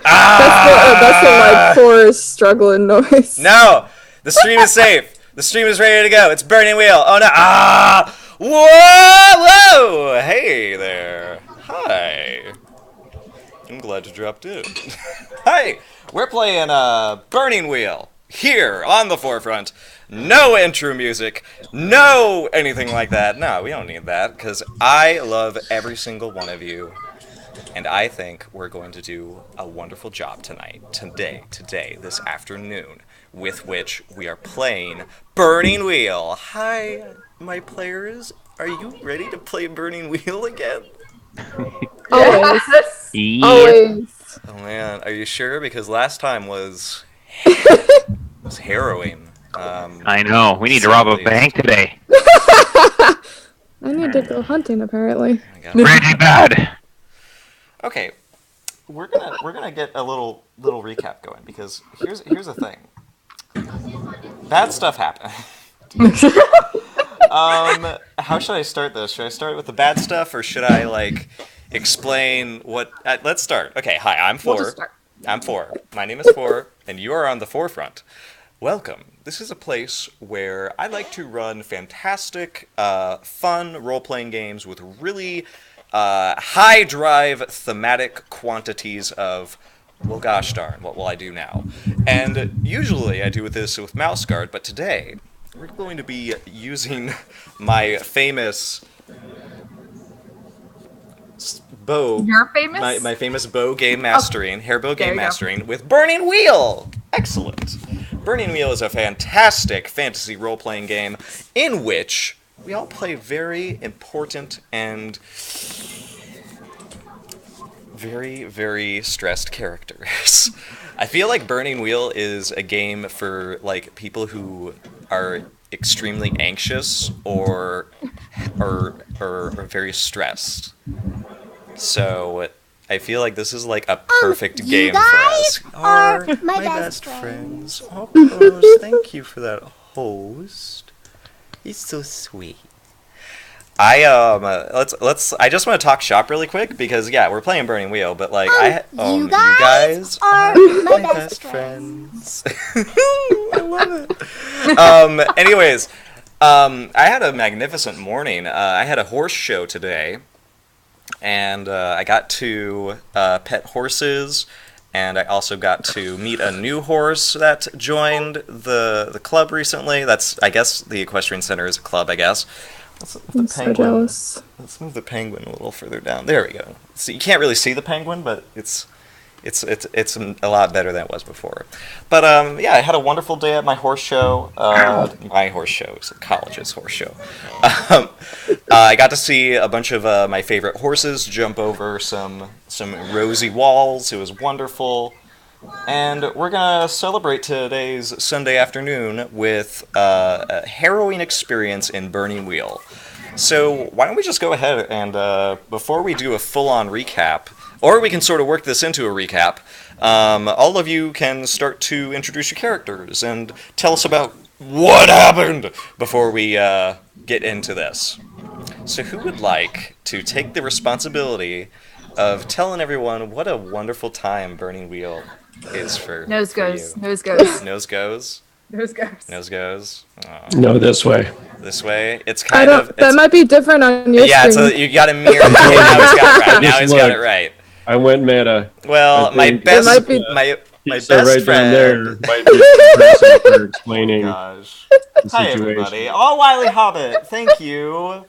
That's the like poor struggling noise. No! The stream is safe. The stream is ready to go. It's Burning Wheel. Oh no! Ah! Whoa! Whoa! Hey there. Hi. I'm glad you dropped in. Hi! We're playing Burning Wheel here on the forefront. No intro music, no anything like that. No, we don't need that because I love every single one of you. And I think we're going to do a wonderful job today, this afternoon, with which we are playing Burning Wheel. Hi, my players. Are you ready to play Burning Wheel again? Always. Yep. Always. Oh man, are you sure? Because last time was harrowing. I know. We need to rob a bank today. I need to go hunting apparently. Pretty bad. Okay, we're gonna get a little recap going because here's the thing. Bad stuff happened. How should I start this? Should I start with the bad stuff or should I like explain what? Let's start. Okay, hi, I'm Four. We'll just start. I'm Four. My name is Four, and you are on the forefront. Welcome. This is a place where I like to run fantastic, fun role-playing games with really high drive thematic quantities of, well, gosh darn, what will I do now? And usually I do this with Mouse Guard, but today we're going to be using my famous bow. You're famous? My famous bow game mastering, hair bow There game you go. mastering with Burning Wheel. Excellent. Burning Wheel is a fantastic fantasy role-playing game in which we all play very important and very, very stressed characters. I feel like Burning Wheel is a game for like people who are extremely anxious or very stressed. So I feel like this is like a perfect game for us. are my best friends. Oh, host, thank you for that, host. He's so sweet. I just want to talk shop really quick because yeah, we're playing Burning Wheel, but like you guys are my best friends. I love it. Anyways, I had a magnificent morning. I had a horse show today, and I got to pet horses, and I also got to meet a new horse that joined the club recently. That's, I guess, the Equestrian Center is a club, I guess. I'm so jealous. Let's move the penguin a little further down. There we go. So you can't really see the penguin, but it's a lot better than it was before. But yeah, I had a wonderful day at my horse show. My horse show is the college's horse show. I got to see a bunch of my favorite horses jump over some rosy walls. It was wonderful. And we're gonna celebrate today's Sunday afternoon with a harrowing experience in Burning Wheel. So why don't we just go ahead and before we do a full-on recap, or we can sort of work this into a recap, all of you can start to introduce your characters and tell us about what happened before we get into this. So who would like to take the responsibility of telling everyone what a wonderful time Burning Wheel is for Nose for goes. you? Nose goes. Nose goes. Nose goes. Nose goes. Oh, No, this way. this way. It's I kind of. don't. That might be different on your Yeah, screen. so you got to mirror. Okay, now he's got it right. Now he's got it Look. right. I went meta. Well, I my think- best, might be- my So best right friend. down there might be the person for explaining Gosh. the Hi situation. everybody. Oh, Wiley Hobbit. Thank you.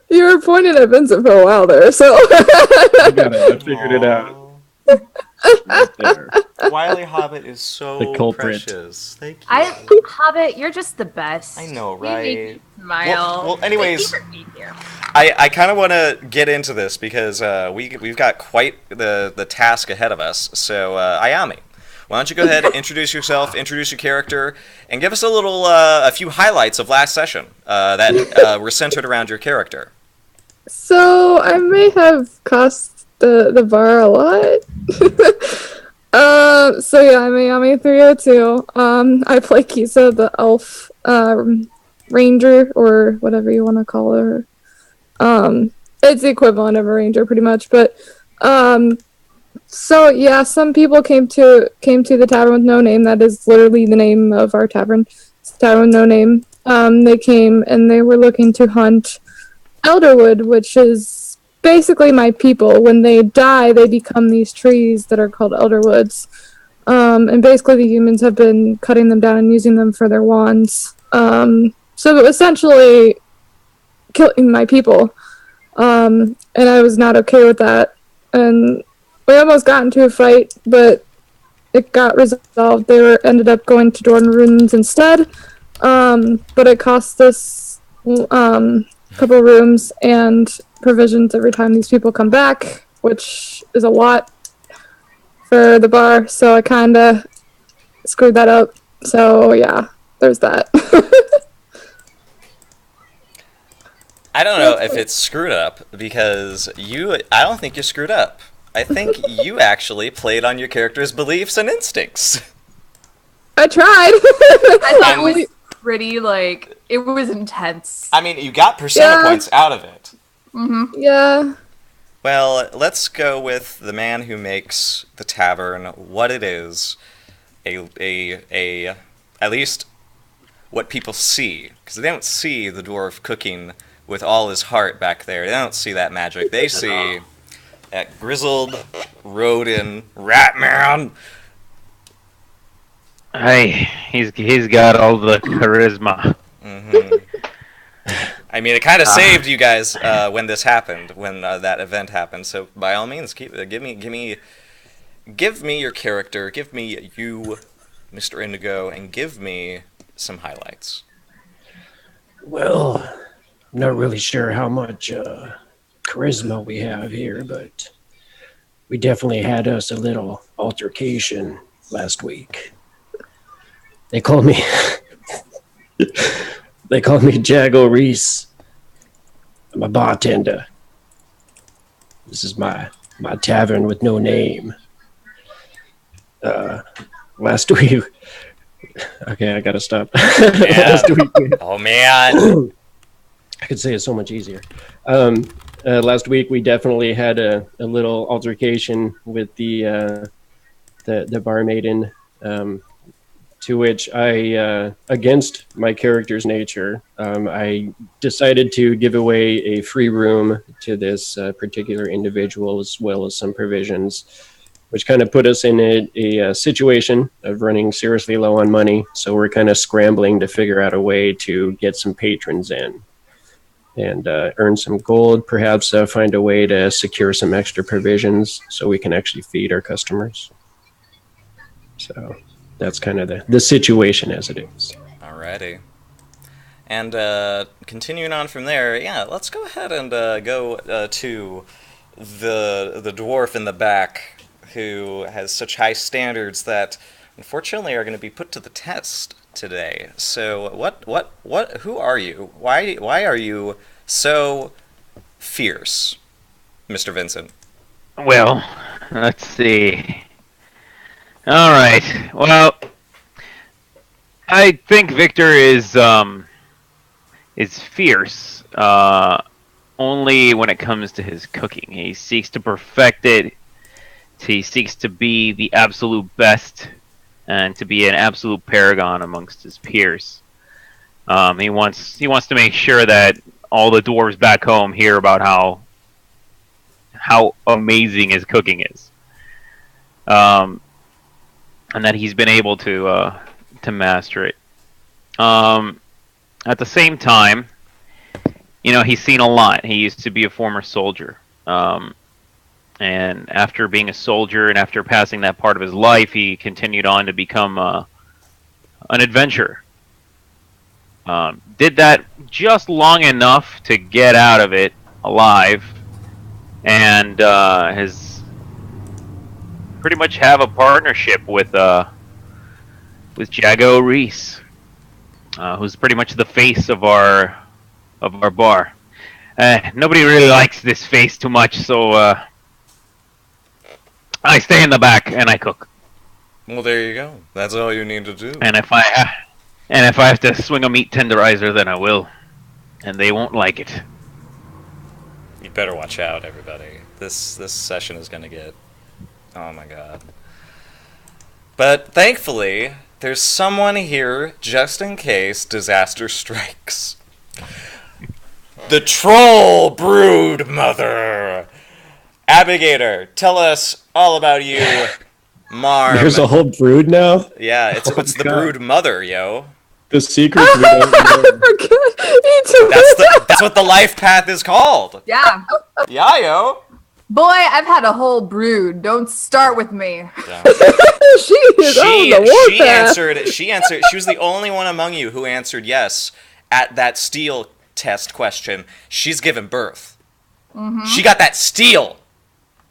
You were pointing at Vincent for a while there, so. I got it. I figured it out. Right there. Wiley Hobbit is so The culprit. precious. Thank you. Hobbit, you're just the best. I know, You make me right? smile. Well, anyways- Thank you for being here. I kind of want to get into this because we've got quite the task ahead of us. So, Ayami, why don't you go ahead and introduce yourself, introduce your character, and give us a few highlights of last session that were centered around your character. So I may have cost the bar a lot. So yeah, I'm Ayami 302. I play Kisa, the elf ranger, or whatever you want to call her. It's the equivalent of a ranger, pretty much. But So yeah, some people came to the Tavern with No Name. That is literally the name of our tavern. It's Tavern with No Name. They came and they were looking to hunt Elderwood, which is basically my people. When they die, they become these trees that are called Elderwoods. And basically the humans have been cutting them down and using them for their wands. So essentially killing my people. And I was not okay with that. And we almost got into a fight, but it got resolved. They ended up going to Dorn Ruins instead. But it cost us a couple rooms and provisions every time these people come back, which is a lot for the bar. So I kind of screwed that up. So yeah, there's that. I don't know if it's screwed up because I don't think you screwed up. I think you actually played on your character's beliefs and instincts. I tried. I thought it was pretty, it was intense. I mean, you got persona points out of it. Mm-hmm. Yeah. Well, let's go with the man who makes the tavern what it is, at least what people see, because they don't see the dwarf cooking with all his heart back there. They don't see that magic. They see that grizzled, rodin, rat man. Hey, he's got all the charisma. Mm-hmm. I mean, it kind of saved you guys when this happened, when that event happened. So by all means, give me your character, give me you, Mr. Indigo, and give me some highlights. Well, I'm not really sure how much charisma we have here, but we definitely had us a little altercation last week. They called me Jago Reese. I'm a bartender. This is my tavern with no name. Last week. Okay, I gotta stop. Last week. Oh man. I could say it so much easier. Last week we definitely had a little altercation with the barmaiden, to which I, against my character's nature, I decided to give away a free room to this particular individual as well as some provisions, which kind of put us in a situation of running seriously low on money. So we're kind of scrambling to figure out a way to get some patrons in and earn some gold, perhaps find a way to secure some extra provisions so we can actually feed our customers. So that's kind of the situation as it is. Alrighty. And continuing on from there, yeah, let's go ahead and go to the dwarf in the back who has such high standards that unfortunately are going to be put to the test today. So who are you? Why are you so fierce, Mr. Vincent? Well, let's see. All right. Well, I think Victor is fierce only when it comes to his cooking. He seeks to perfect it. He seeks to be the absolute best and to be an absolute paragon amongst his peers. He wants to make sure that all the dwarves back home hear about how amazing his cooking is. And that he's been able to master it. At the same time, he's seen a lot. He used to be a former soldier. And after being a soldier and after passing that part of his life, he continued on to become an adventurer. Did that just long enough to get out of it alive, and has pretty much have a partnership with Jago Reese, who's pretty much the face of our bar. Nobody really likes this face too much, so I stay in the back and I cook. Well, there you go. That's all you need to do. And if I have to swing a meat tenderizer, then I will, and they won't like it. You better watch out, everybody. This session is going to get Oh my god. But thankfully, there's someone here just in case disaster strikes. The Troll Brood Mother! Abigator, tell us all about you, Marm. There's a whole brood now? Yeah, it's the God. Brood Mother, yo. The secrets we don't know. That's what the life path is called. Yeah. Yeah, yo. Boy, I've had a whole brood. Don't start with me. Yeah. She is on the warpath. She answered. She was the only one among you who answered yes at that steel test question. She's given birth. Mm-hmm. She got that steel.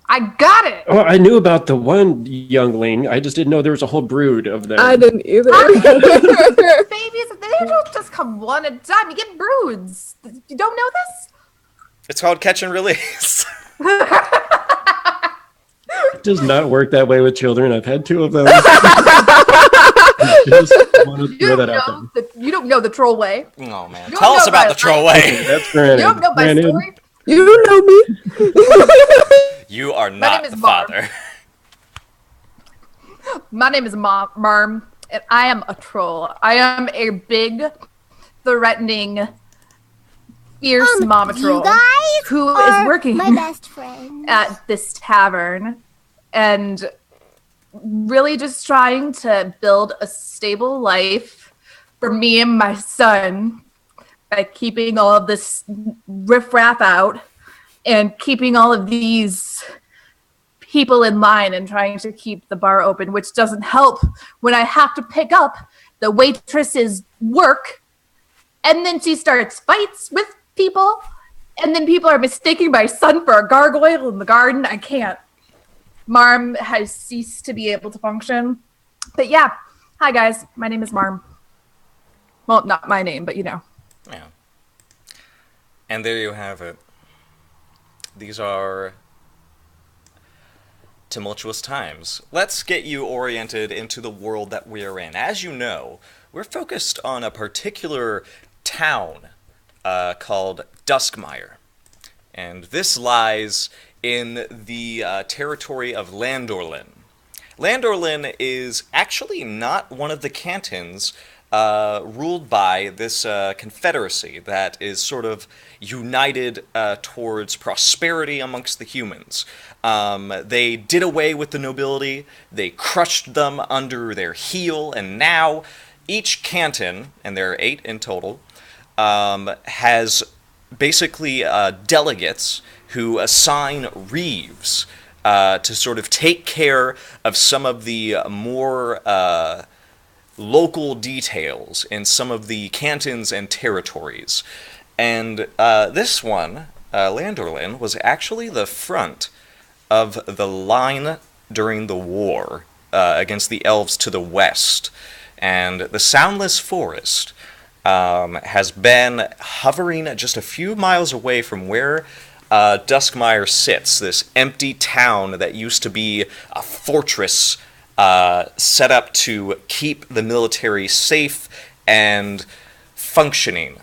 I got it. Oh, I knew about the one youngling. I just didn't know there was a whole brood of them. I didn't either. Babies, they don't just come one at a time. You get broods. You don't know this? It's called catch and release. It does not work that way with children. I've had 2 of them. Just want to throw that out there. You don't know the troll way. Oh man, You tell don't us know about my the troll life. way. That's granted. You don't know my Granted. story. You know me. You are name not is the Marm. father. My name is Marm, and I am a troll. I am a big, threatening, fierce mama troll You guys who are is working my best friend. at this tavern and really just trying to build a stable life for me and my son by keeping all of this riffraff out and keeping all of these people in line and trying to keep the bar open, which doesn't help when I have to pick up the waitress's work and then she starts fights with people and then people are mistaking my son for a gargoyle in the garden. I can't. Marm has ceased to be able to function. But yeah, hi guys, my name is Marm. Well, not my name, but you know. Yeah. And there you have it. These are tumultuous times. Let's get you oriented into the world that we're in. As you know, we're focused on a particular town called Duskmire. And this lies in the territory of Landorlin. Landorlin is actually not one of the cantons ruled by this confederacy that is sort of united towards prosperity amongst the humans. They did away with the nobility, they crushed them under their heel, and now each canton, and there are 8 in total, has basically delegates who assign reeves to sort of take care of some of the more local details in some of the cantons and territories. And this one, Landorlin, was actually the front of the line during the war against the elves to the west. And the Soundless Forest has been hovering just a few miles away from where Duskmire sits, this empty town that used to be a fortress set up to keep the military safe and functioning.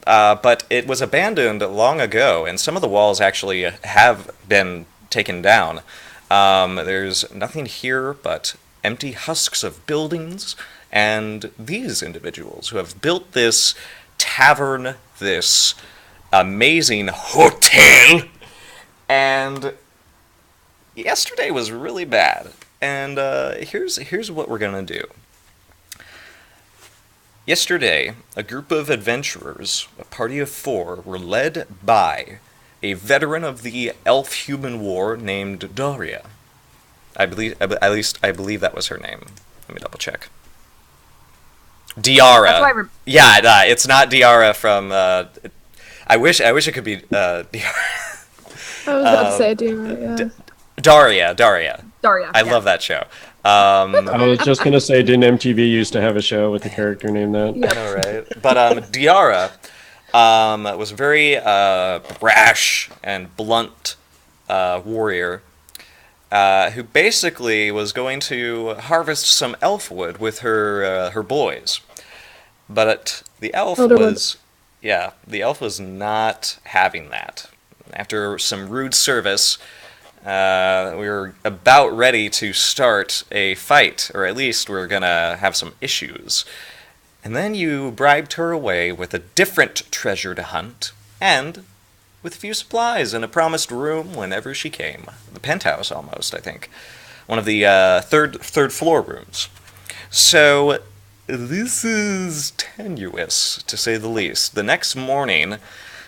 But it was abandoned long ago, and some of the walls actually have been taken down. There's nothing here but empty husks of buildings, and these individuals who have built this tavern, this amazing hotel, and yesterday was really bad. And here's what we're gonna do. Yesterday, a group of adventurers, a party of 4, were led by a veteran of the Elf-Human War named Daria. I believe that was her name. Let me double check. Diara. That's why Yeah, it's not Diara from. I wish it could be Diara. I was about to say, yeah. Daria. Daria. I love that show. I was just going to say, didn't MTV used to have a show with a character named that? Yeah. I know, right? But Diara was a very brash and blunt warrior who basically was going to harvest some elf wood with her boys. But the elf the elf was not having that. After some rude service, we're about ready to start a fight, or at least we're gonna have some issues. And then you bribed her away with a different treasure to hunt, and with a few supplies and a promised room whenever she came. The penthouse, almost, I think. One of the third floor rooms. So, this is tenuous, to say the least. The next morning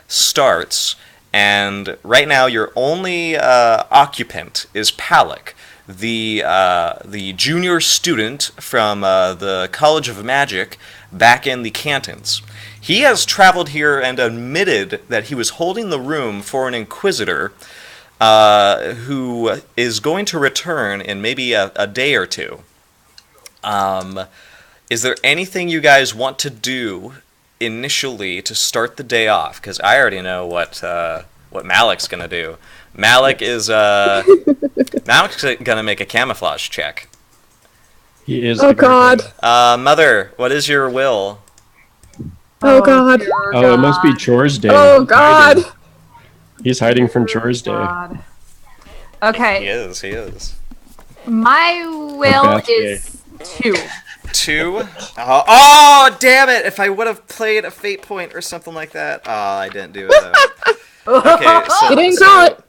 starts, and right now your only occupant is Palak, the junior student from the College of Magic back in the Cantons. He has traveled here and admitted that he was holding the room for an inquisitor who is going to return in maybe a day or two. Is there anything you guys want to do initially to start the day off? Because I already know what Malik's gonna do. Malik's gonna make a camouflage check. He is. Oh God. Mother, what is your will? Oh God. dear Oh, it must be God. chores day. Oh God. He's hiding from chores day. God. He Okay, is. my will bath is 2. 2? Oh, damn it! If I would have played a fate point or something like that. Oh, I didn't do it though. Okay, so, You didn't call it.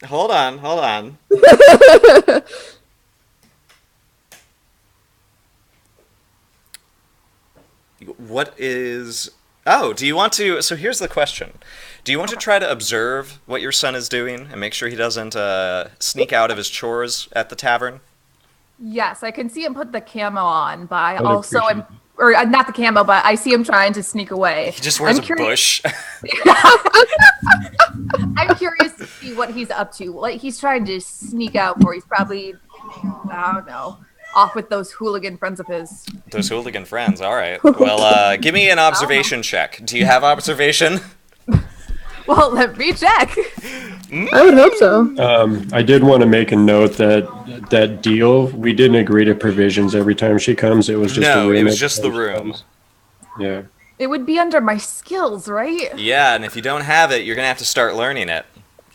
Hold on. What is... Oh, do you want to... So here's the question. Do you want to try to observe what your son is doing and make sure he doesn't sneak out of his chores at the tavern? Yes, I can see him put the camo on, but I would also appreciate am, or not the camo, but I see him trying to sneak away. He just wears I'm a curious- bush. I'm curious to see what he's up to. Like he's trying to sneak out, or he's probably, I don't know, off with those hooligan friends of his. Those hooligan friends, alright. Well, give me an observation check. Do you have observation? Well, let me check. I would hope so. I did want to make a note that deal, we didn't agree to provisions every time she comes. It was just the No, room. it was every just the time she room. comes. Yeah. It would be under my skills, right? Yeah, and if you don't have it, you're gonna have to start learning it.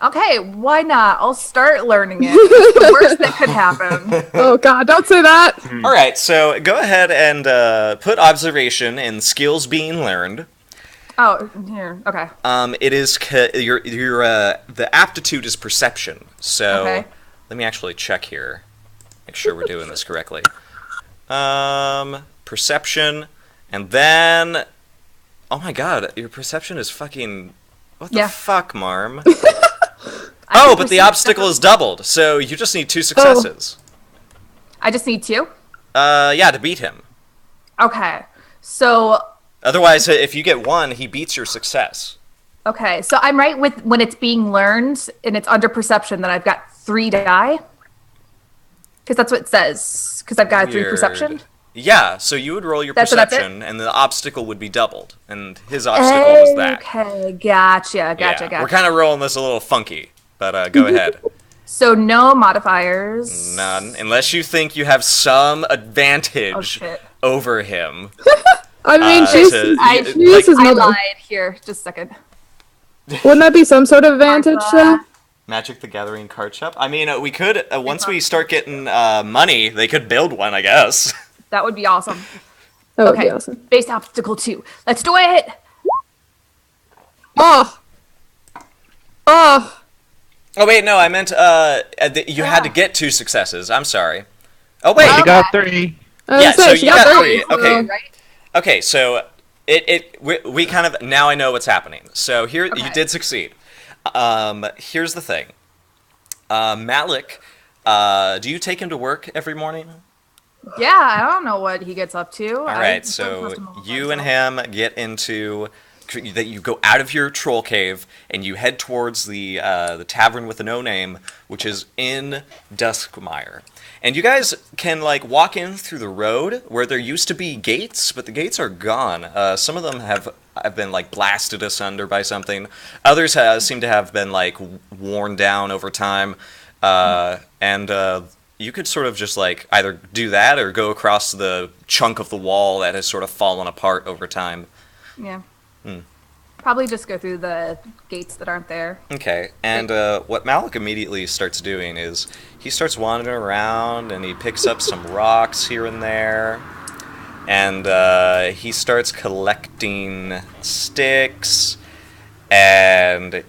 Okay, why not? I'll start learning it. It's the worst that could happen. Oh God, don't say that. Alright, so go ahead and put observation in skills being learned. Oh, here. Okay. It is the aptitude is perception. So Okay. let me actually check here. Make sure we're doing this correctly. Perception, and then oh my God, your perception is fucking what the Yeah. fuck, Marm? I Oh, can but the perceive obstacle stuff. is doubled, so you just need 2 successes. I just need 2. Yeah, to beat him. Okay. So Otherwise, if you get 1, he beats your success. okay, so I'm right with when it's being learned and it's under perception that I've got 3 die. Because that's what it says. Because I've got a 3 Weird. perception. Yeah, so you would roll your That's what that's it? perception, and the obstacle would be doubled, and his obstacle was that. Okay, gotcha. Yeah, we're kind of rolling this a little funky, but go ahead. So no modifiers. None, unless you think you have some advantage Oh shit. over him. I mean, Uh, she's to- I, she is his I mother. lied. Here, just a second. Wouldn't that be some sort of advantage though? Magic the Gathering card shop. I mean, we could once we start getting money, they could build one, I guess. That would be awesome. That would be Okay. awesome. Base obstacle 2. Let's do it. Oh. Oh. Oh wait, no, I meant you had to Yeah. get 2 successes. I'm sorry. Oh wait, She got 3. I was Yeah, gonna say, so she you got got 3. three. Okay. Right? okay, so we kind of now I know what's happening. So here you Okay. did succeed. Here's the thing, Malik. Do you take him to work every morning? Yeah, I don't know what he gets up to. All right, so you and him get into that. You go out of your troll cave and you head towards the tavern with a no name, which is in Duskmire. And you guys can like walk in through the road where there used to be gates, but the gates are gone. Some of them have been like blasted asunder by something. Others seem to have been like worn down over time, and you could sort of just like either do that or go across the chunk of the wall that has sort of fallen apart over time. Yeah. probably just go through the gates that aren't there. Okay, and what Malik immediately starts doing is he starts wandering around and he picks up some rocks here and there, and he starts collecting sticks, and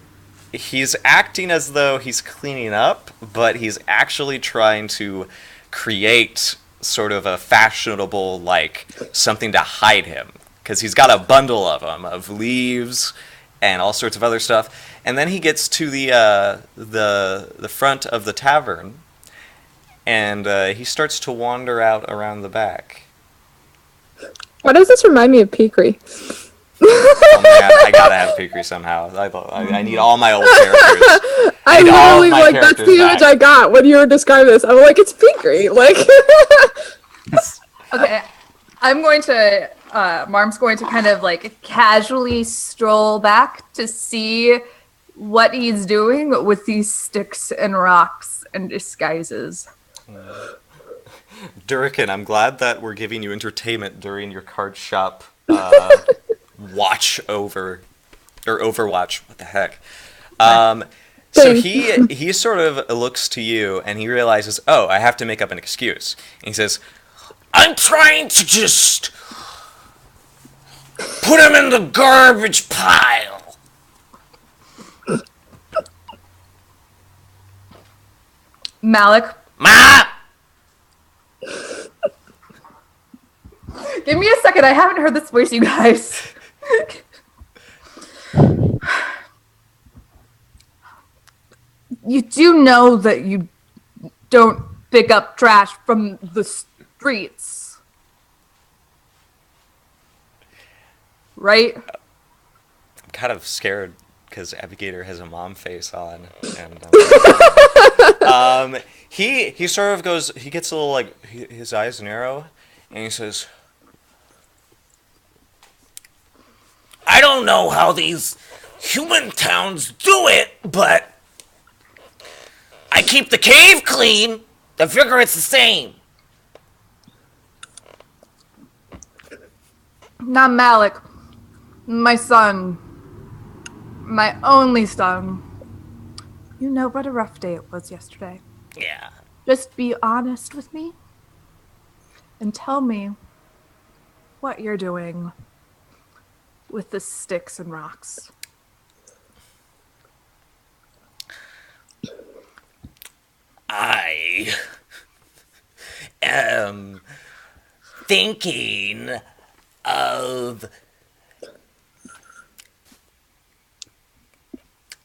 he's acting as though he's cleaning up, but he's actually trying to create sort of a fashionable, like, something to hide him. Because he's got a bundle of them, of leaves and all sorts of other stuff. And then he gets to the front of the tavern, and he starts to wander out around the back. Why does this remind me of Peekry? Oh man, I gotta have Peekry somehow. I need all my old characters. I need all of literally, my like, that's the characters image back. I got when you were describing this. I'm like, it's Peekry. Like, Okay, I'm going to, Marm's going to kind of like casually stroll back to see what he's doing with these sticks and rocks and disguises. Durrican, I'm glad that we're giving you entertainment during your card shop watch over, or Overwatch, what the heck. So he sort of looks to you and he realizes, oh, I have to make up an excuse. And he says, I'm trying to just put him in the garbage pile. Malik, Ma! give me a second. I haven't heard this voice, you guys. You do know that you don't pick up trash from the streets, right? I'm kind of scared because Abigator has a mom face on, and he sort of goes, he gets a little, like, his eyes narrow, and he says, I don't know how these human towns do it, but I keep the cave clean. I figure it's the same. Not Malik. My son. My only son. You know what a rough day it was yesterday. Yeah. Just be honest with me and tell me what you're doing with the sticks and rocks. I am thinking of...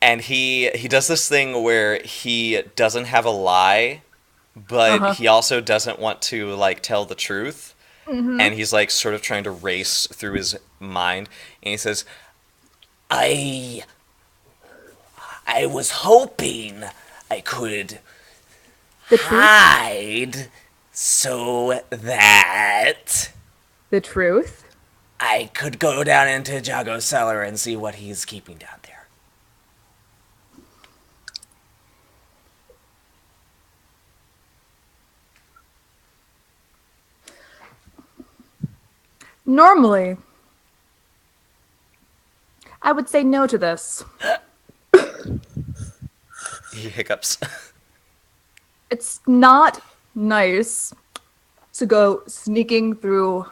And he does this thing where he doesn't have a lie, but he also doesn't want to, like, tell the truth. Mm-hmm. And he's, like, sort of trying to race through his mind. And he says, I was hoping I could hide so that The truth? I could go down into Jago's cellar and see what he's keeping down there. Normally, I would say no to this. He hiccups. It's not nice to go sneaking through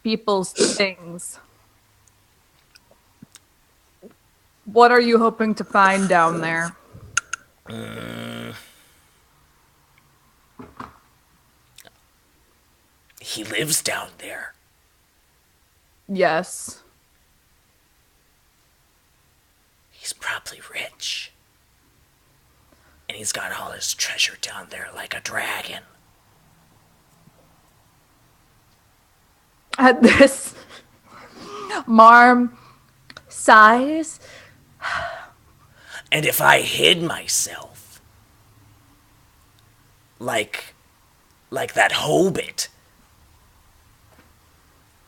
people's things. What are you hoping to find down there? He lives down there. Yes. He's probably rich. And he's got all his treasure down there like a dragon. At this, Marm sighs. And if I hid myself, like that hobbit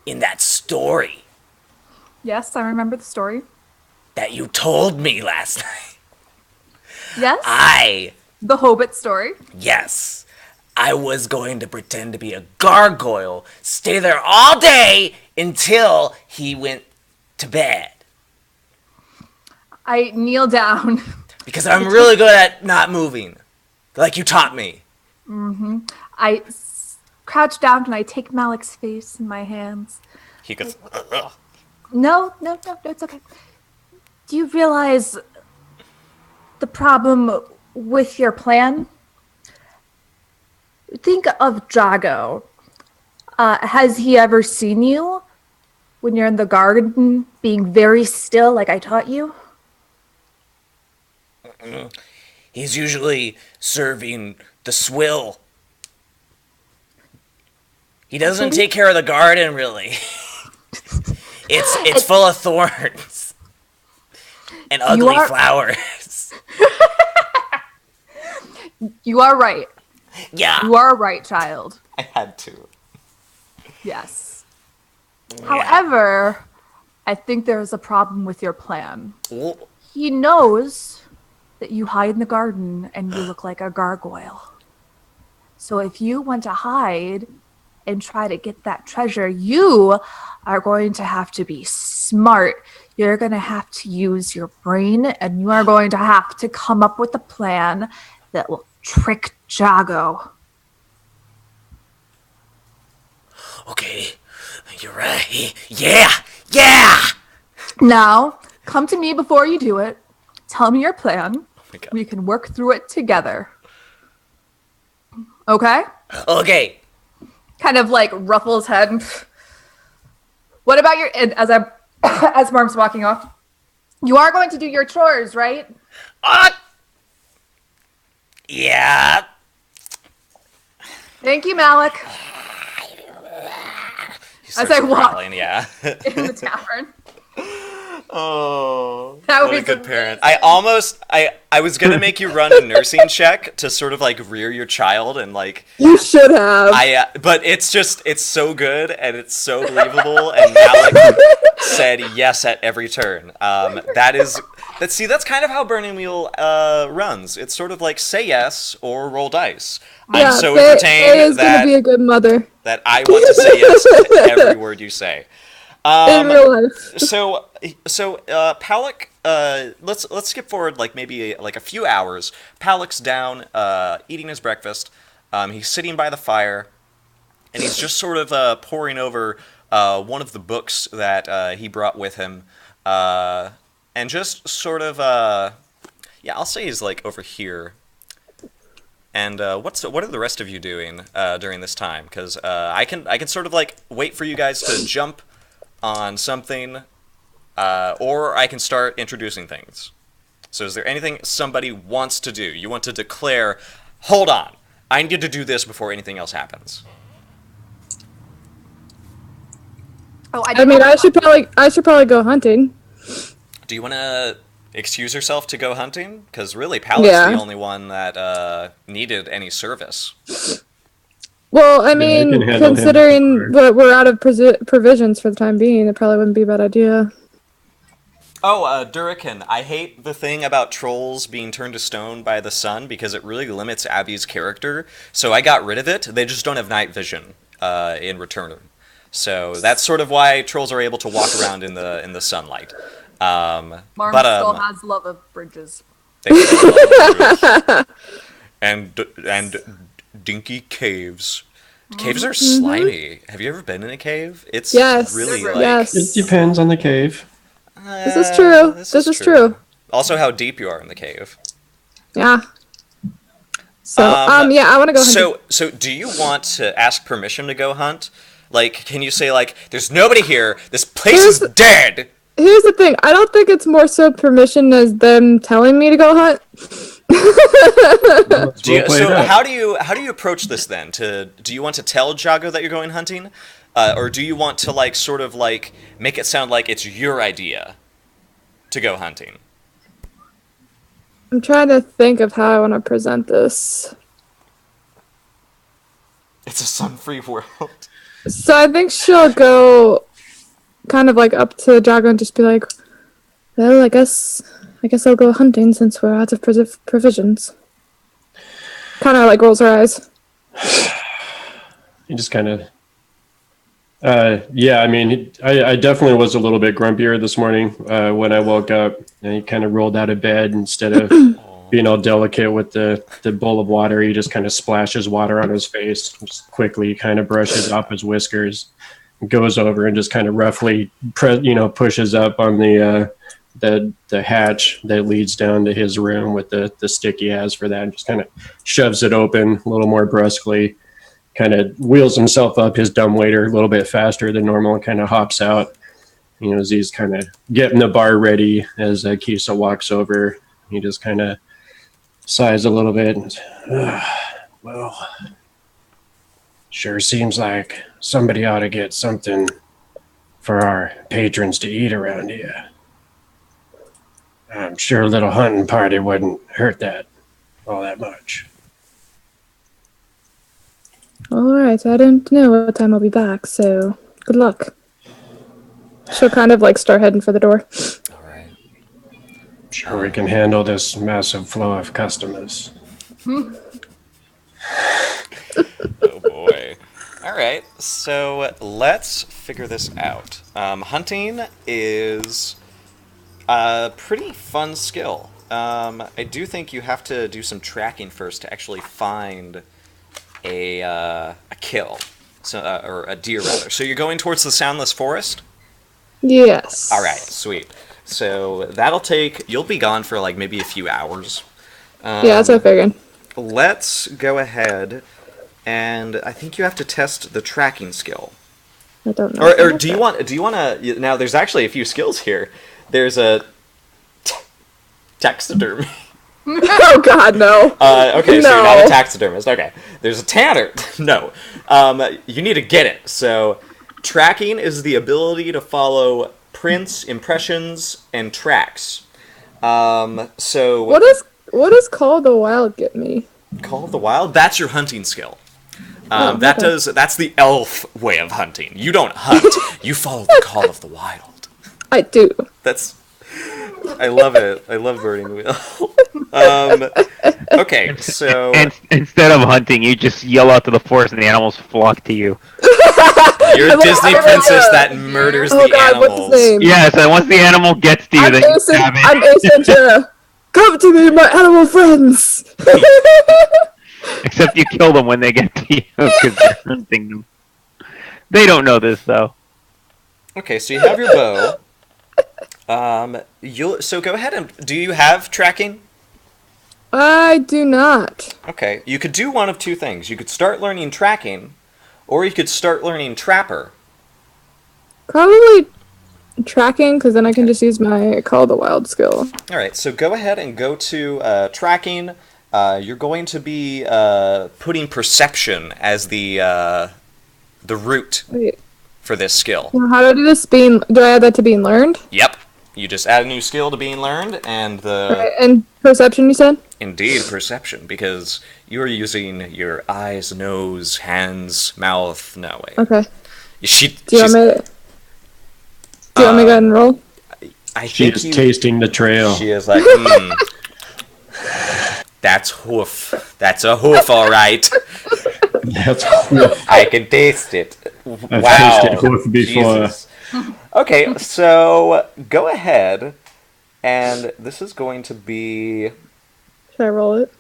in that story Yes, I remember the story. that you told me last night, Yes, the Hobbit story. Yes, I was going to pretend to be a gargoyle, stay there all day until he went to bed. I kneel down. Because I'm really good at not moving, like you taught me. I crouch down and I take Malik's face in my hands. He goes, No, it's okay. Do you realize the problem with your plan? Think of Jago. Has he ever seen you when you're in the garden being very still like I taught you? He's usually serving the swill. He doesn't take care of the garden, really. It's full of thorns and ugly flowers. You are right. Yeah, You are right, child. I had to. Yes. However, I think there is a problem with your plan. Well, He knows that you hide in the garden and you look like a gargoyle. So if you want to hide and try to get that treasure, you are going to have to be smart. You're going to have to use your brain and you are going to have to come up with a plan that will trick Jago. okay, you're right. Yeah. Now, come to me before you do it. Tell me your plan. Oh my God. We can work through it together. Okay? Okay. Kind of like ruffles head. What about your and as I as Marm's walking off? You are going to do your chores, right? Yeah. Thank you, Malik. As I walk Growling, yeah. in the tavern. Oh, That what a was good parent. I was gonna make you run a nursing check to sort of like rear your child and like You should have. but it's so good and it's so believable and Malik said yes at every turn. That's kind of how Burning Wheel runs. It's sort of like say yes or roll dice. I'm so Faye entertained is gonna be a good mother that I want to say yes to every word you say. in real life. So Palak, let's skip forward like maybe a few hours. Palak's down eating his breakfast. He's sitting by the fire, and he's just sort of poring over one of the books that he brought with him, and just sort of I'll say he's like over here. And what are the rest of you doing during this time? Because I can sort of like wait for you guys to jump on something, or I can start introducing things. So is there anything somebody wants to do? You want to declare, hold on, I need to do this before anything else happens. Oh, I should probably go hunting. Do you want to excuse yourself to go hunting? Because really, Palak's the only one that needed any service. Well, I I mean, can handle him. considering that we're out of provisions for the time being, it probably wouldn't be a bad idea. Oh, Durican, I hate the thing about trolls being turned to stone by the sun because it really limits Abby's character. So I got rid of it. They just don't have night vision in return. So that's sort of why trolls are able to walk around in the sunlight. Marm but, still has love of bridges. and dinky caves. Caves are slimy. Have you ever been in a cave? It's really like... Yes. It depends on the cave. This is true. This is true. Also, how deep you are in the cave. Yeah. So, I want to go hunting. So do you want to ask permission to go hunt? Like, can you say, like, there's nobody here, this place is dead! Here's the thing. I don't think it's more so permission as them telling me to go hunt. How do you approach this then? Do you want to tell Jago that you're going hunting, or do you want to like sort of like make it sound like it's your idea to go hunting? I'm trying to think of how I want to present this. It's a sun-free world. So I think she'll go kind of like up to Jago and just be like, well, I guess I'll go hunting since we're out of provisions. Kind of like rolls her eyes. You just kind of Yeah, I mean, I definitely was a little bit grumpier this morning when I woke up, and he kind of rolled out of bed instead of being all delicate with the bowl of water. He just kind of splashes water on his face, just quickly kind of brushes off his whiskers, goes over and just kind of roughly, pushes up on the hatch that leads down to his room with the stick he has for that, and just kind of shoves it open a little more brusquely. Kind of wheels himself up his dumbwaiter a little bit faster than normal and kind of hops out. As he's kind of getting the bar ready as Kisa walks over. He just kind of sighs a little bit and well, sure seems like somebody ought to get something for our patrons to eat around here. I'm sure a little hunting party wouldn't hurt that all that much. Alright, I don't know what time I'll be back, so good luck. She'll kind of like start heading for the door. All right. Sure we can handle this massive flow of customers. Oh boy. All right, so let's figure this out. Hunting is a pretty fun skill. I do think you have to do some tracking first to actually find a kill, so or a deer rather. So you're going towards the Soundless Forest? Yes. All right, sweet. So that'll take. You'll be gone for like maybe a few hours. Yeah, that's what I figured. Let's go ahead, and I think you have to test the tracking skill. I don't know. Or do you want to? Now, there's actually a few skills here. There's a taxidermy. Oh God, no. Okay, so No. you're not a taxidermist. Okay, there's a tanner. No, you need to get it. So, tracking is the ability to follow prints, impressions, and tracks. So What does Call of the Wild get me? Call of the Wild. That's your hunting skill. Oh, That okay. does. That's the elf way of hunting. You don't hunt. You follow the Call of the Wild. I do. That's. I love it. I love Burning Wheel. Okay, so And instead of hunting, you just yell out to the forest, and the animals flock to you. you're a Disney princess that murders Oh the God, animals. what's his name? Yes, and once the animal gets to you, then you stab it. I'm Ace Ventura. Come to me, my animal friends. Except you kill them when they get to you because you're hunting them. They don't know this though. Okay, so you have your bow. So go ahead and do you have tracking? I do not. Okay, you could do one of two things. You could start learning tracking, or you could start learning trapper. Probably tracking, because then I can just use my Call of the Wild skill. All right, so go ahead and go to tracking. You're going to be putting perception as the root Wait, for this skill. now how do I do this? Do I add that to being learned? Yep. You just add a new skill to being learned, and Right, and perception, you said? indeed perception, because you're using your eyes, nose, hands, mouth. No, wait. Okay. She, Do you want me to go ahead and roll? I She think is tasting the trail. She is like, that's hoof. That's a hoof, all right. That's I can taste it. I've Wow. tasted hoof before. Jesus. Okay, so go ahead, and this is going to be Should I roll it?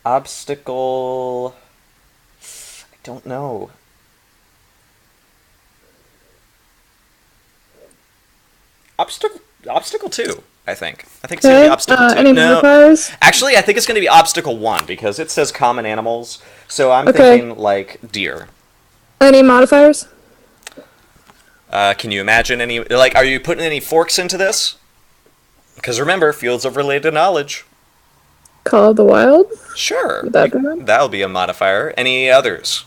obstacle. I don't know. Obstacle 2, I think. I think it's going to Okay. be obstacle 2. Any No. modifiers? Actually, I think it's going to be obstacle 1 because it says common animals. So I'm Okay. thinking like deer. Any modifiers? Can you imagine any, like, are you putting any forks into this? Because remember, fields of related knowledge. Call of the Wild? Sure. Would that be one? That'll be a modifier. Any others?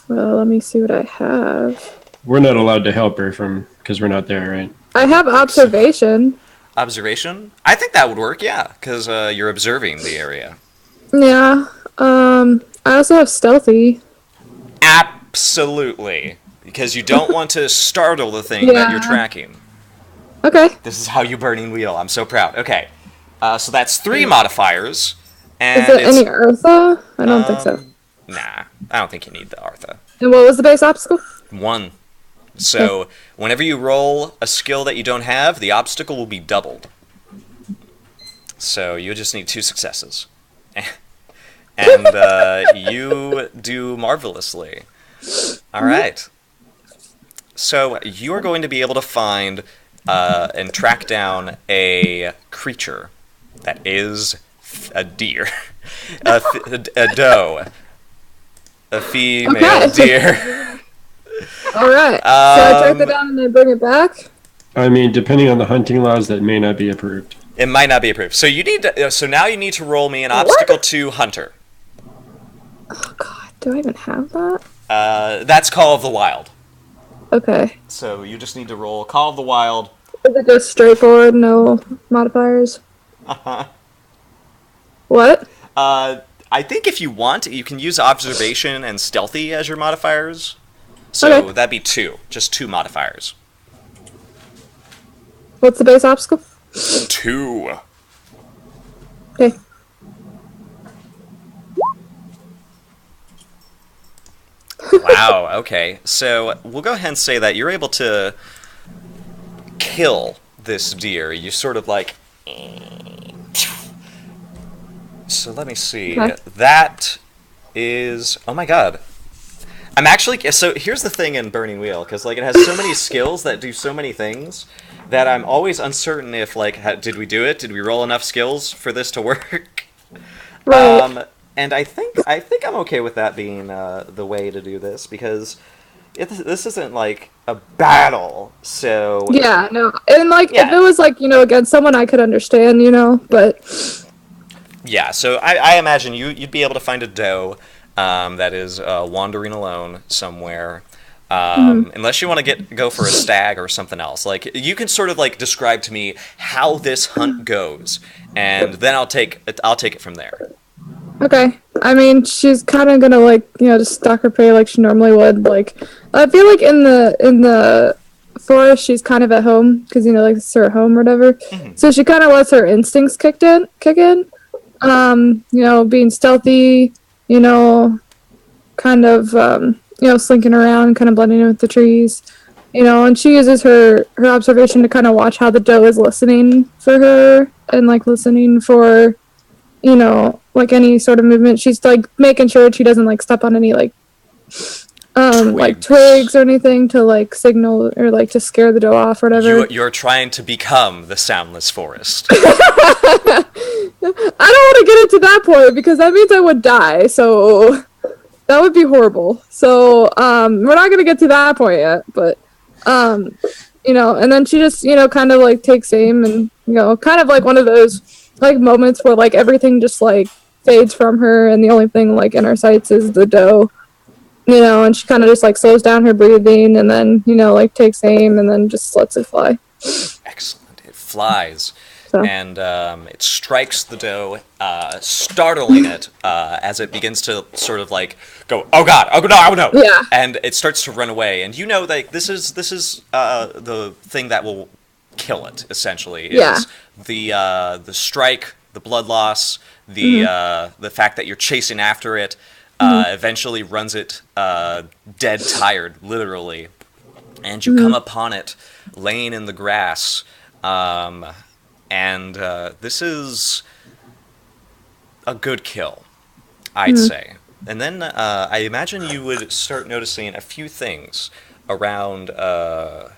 Well, let me see what I have. We're not allowed to help her because we're not there, right? I have observation. Observation? I think that would work, yeah, because you're observing the area. Yeah. I also have stealthy. Absolutely. Because you don't want to startle the thing that you're Yeah. tracking. Okay. This is how you burning wheel. I'm so proud. Okay. So that's 3 modifiers. And Is it it's, any Eartha? I don't think so. Nah, I don't think you need the Artha. And what was the base obstacle? 1. So whenever you roll a skill that you don't have, the obstacle will be doubled. So you just need 2 successes. And you do marvelously. All right. So you are going to be able to find and track down a creature that is a deer, a doe, a female deer. All right. So I track it down and I bring it back. I mean, depending on the hunting laws, that may not be approved. It might not be approved. So you need to, so now you need to roll me an obstacle 2 hunter. Oh God, do I even have that? That's Call of the Wild. Okay. So you just need to roll Call of the Wild. Is it just straightforward, no modifiers? What? I think if you want, you can use observation and stealthy as your modifiers. So Okay. that'd be 2, just 2 modifiers. What's the base obstacle? 2. Okay. Wow, okay. So we'll go ahead and say that you're able to kill this deer. You sort of like... So let me see. Okay. That is... Oh my god. I'm actually... So here's the thing in Burning Wheel, because like it has so many skills that do so many things that I'm always uncertain if like, did we do it? Did we roll enough skills for this to work? Right. And I think I'm okay with that being the way to do this, because this isn't like a battle, so... Yeah, no. And like, Yeah. if it was like, against someone I could understand, but... Yeah, so I imagine you'd be able to find a doe that is wandering alone somewhere, unless you want to go for a stag or something else. Like, you can sort of like describe to me how this hunt goes, and then I'll take it from there. Okay. I mean, she's kind of gonna like, just stalk her prey like she normally would. Like, I feel like in the forest, she's kind of at home because like it's her home or whatever. So she kind of lets her instincts kick in. Being stealthy. Kind of slinking around, kind of blending in with the trees. And she uses her observation to kind of watch how the doe is listening for her and like listening for like any sort of movement. She's like making sure she doesn't like step on any like twigs or anything to like signal or like to scare the doe off or whatever. You're trying to become the Soundless Forest. I don't want to get into that point because that means I would die, so that would be horrible. So we're not gonna get to that point yet, but and then she just kind of like takes aim and kind of like one of those like moments where like everything just like fades from her and the only thing like in her sights is the doe. And she kind of just like slows down her breathing and then like takes aim and then just lets it fly. Excellent. It flies. So. And it strikes the doe, startling it as it begins to sort of like go, oh god, oh no, oh no, Yeah. and it starts to run away. And like this is the thing that will kill it essentially. Yeah. Is the strike, the blood loss, the fact that you're chasing after it, eventually runs it dead tired, literally, and you come upon it laying in the grass. And this is a good kill, I'd say. And then I imagine you would start noticing a few things around the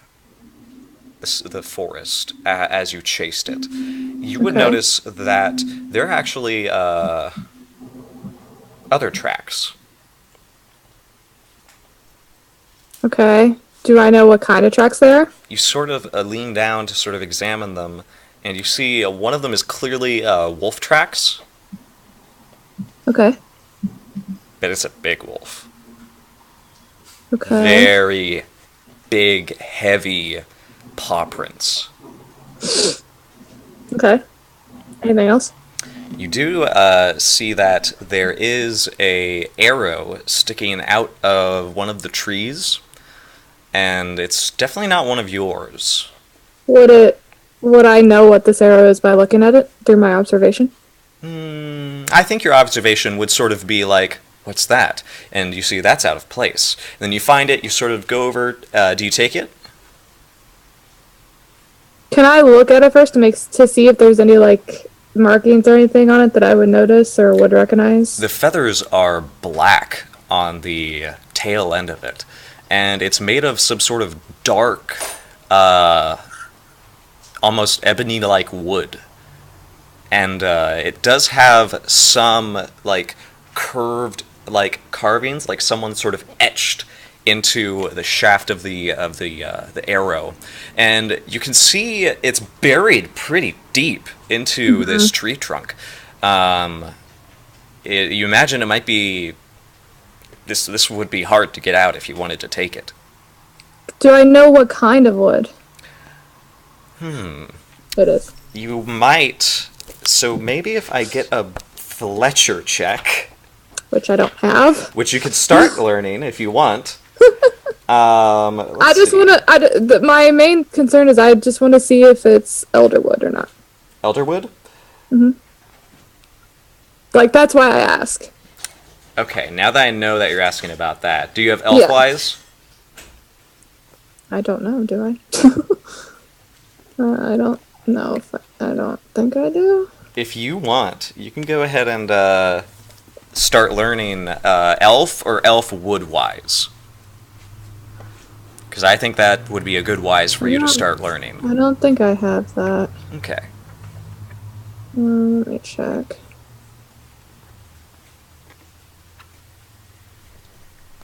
forest as you chased it. You would notice that there are actually other tracks. Okay. Do I know what kind of tracks they are? You sort of lean down to sort of examine them, and you see one of them is clearly wolf tracks, Okay. but it's a big wolf. Okay. Very big, heavy paw prints. Okay. Anything else? You do see that there is a arrow sticking out of one of the trees, and it's definitely not one of yours. Would I know what this arrow is by looking at it through my observation? I think your observation would sort of be like, what's that? And you see that's out of place. And then you find it, you sort of go over, do you take it? Can I look at it first to see if there's any like markings or anything on it that I would notice or would recognize? The feathers are black on the tail end of it, and it's made of some sort of dark, almost ebony-like wood. And it does have some like curved like carvings, like someone sort of etched into the shaft of the arrow, and you can see it's buried pretty deep into this tree trunk. You imagine it might be this would be hard to get out if you wanted to take it. Do I know what kind of wood? It is. You might. So maybe if I get a Fletcher check, Which I don't have. which you could start learning if you want. I just want to. My main concern is I just want to see if it's elderwood or not. Elderwood? Like that's why I ask. Okay, now that I know that you're asking about that, do you have Elfwise? I don't know. Do I? I don't know if I don't think I do. If you want, you can go ahead and start learning Elf or Elf Woodwise. Because I think that would be a good wise for you to start learning. I don't think I have that. Okay. Let me check.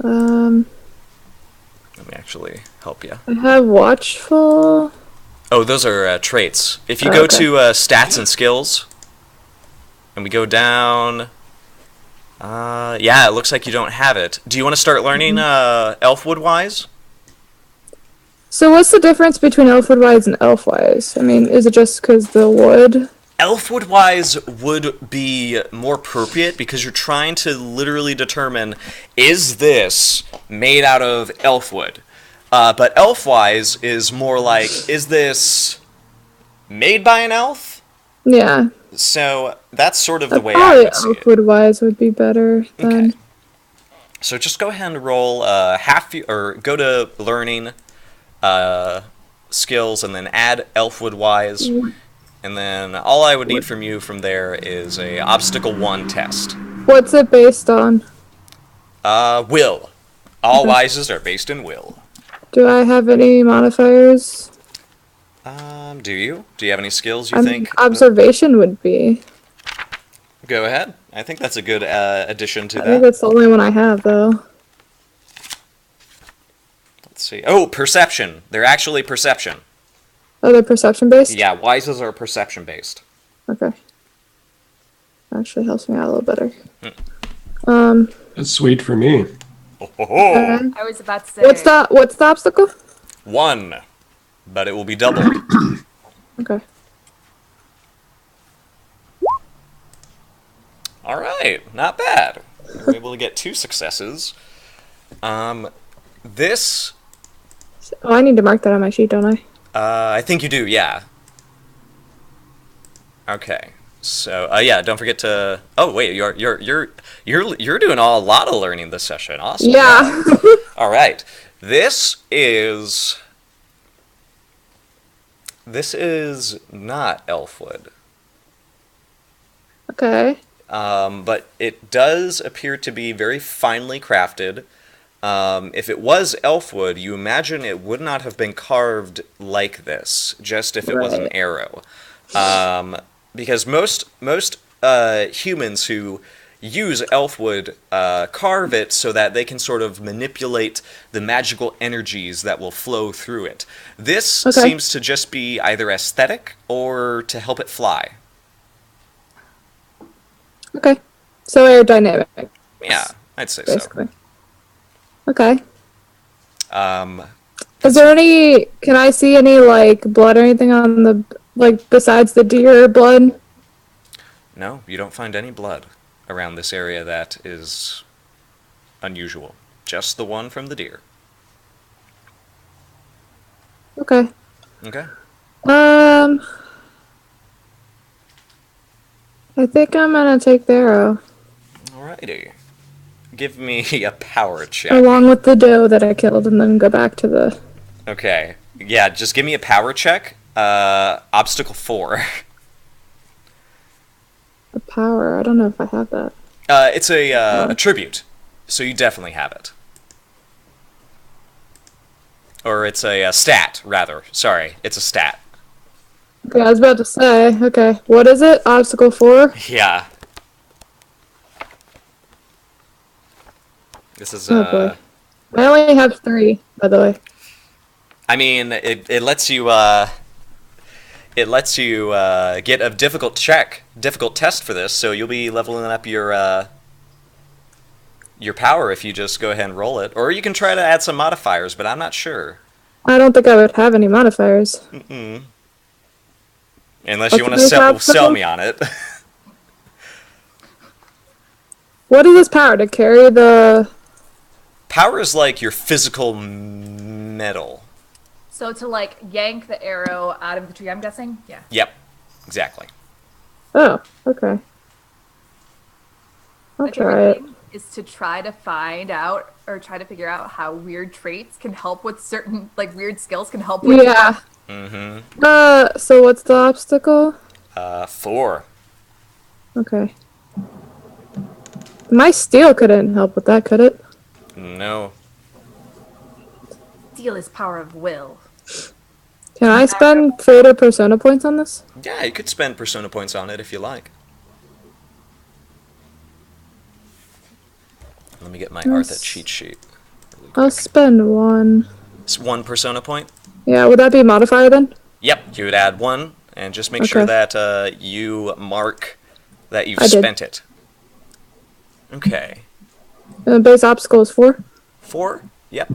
Let me actually help you. I have watchful. Oh, those are traits. If you go to stats and skills, and we go down, yeah, it looks like you don't have it. Do you want to start learning Elfwood Wise? So what's the difference between Elfwoodwise and Elfwise? I mean, is it just because the wood? Elfwood Wise would be more appropriate because you're trying to literally determine, is this made out of elfwood? But Elfwise is more like, is this made by an elf? Yeah. So that's sort of the way I Probably would see it. Elfwoodwise would be better then. Okay. So just go ahead and roll or go to learning skills and then add Elfwood Wise. And then all I would need from you from there is a obstacle 1 test. What's it based on? Will. All wises are based in will. Do I have any modifiers? Do you? Do you have any skills you think? Observation would be. Go ahead. I think that's a good addition to I think that. that's the only one I have, though. Let's see. Oh, perception. They're actually perception. Oh, they're perception based? Yeah, wises are perception based. Okay. Actually helps me out a little better. That's sweet for me. Oh, ho, ho. I was about to say. What's the obstacle? 1, but it will be doubled. Okay. All right, not bad. We're able to get 2 successes. This, Oh, I need to mark that on my sheet, don't I? I think you do, yeah. Okay, so yeah, don't forget to. Oh wait, you're doing a lot of learning this session. Awesome. Yeah. All right, this is not Elfwood. Okay. But it does appear to be very finely crafted. If it was Elfwood, you imagine it would not have been carved like this, just if it was an Right. arrow. Because most humans who use Elfwood carve it so that they can sort of manipulate the magical energies that will flow through it. This Okay. seems to just be either aesthetic or to help it fly. Okay. So aerodynamic, Yeah, I'd say so. basically. Okay. Um, Is there any? Can I see any like blood or anything on the besides the deer blood? No, you don't find any blood around this area that is unusual. Just the one from the deer. Okay. Okay. I think I'm gonna take the arrow. Alrighty. give me a power check. Along with the doe that I killed, and then go back to the. Okay. Yeah, just give me a power check. Obstacle 4. The power. I don't know if I have that. It's a tribute, so you definitely have it. Or it's a stat, rather. Sorry, it's a stat. Okay, I was about to say. Okay, what is it? Obstacle 4. Yeah. This is, Oh boy. I only have 3, by the way. I mean, it lets you, get a difficult test for this, so you'll be leveling up your power if you just go ahead and roll it. Or you can try to add some modifiers, but I'm not sure. I don't think I would have any modifiers. Mm-mm. Unless What's you want the to obstacle? sell me on it. What is this power? To carry the... Power is like your physical metal. So to like yank the arrow out of the tree, I'm guessing? Yeah. Yep, exactly. Oh, okay. I'll My try favorite it. thing is to try to find out or try to figure out how weird traits can help with certain, like weird skills can help with. Yeah. Mm-hmm. So what's the obstacle? 4. Okay. My steel couldn't help with that, could it? No. Steal his power of will. Can I spend Fatal Persona points on this? Yeah, you could spend Persona points on it if you like. Let me get my Artha cheat sheet. Really I'll quick. spend 1. It's 1 Persona point. Yeah, would that be modifier then? Yep, you would add 1, and just make sure Okay. that you mark that you've I did. spent it. Okay. And the base obstacle is 4? 4? Yep.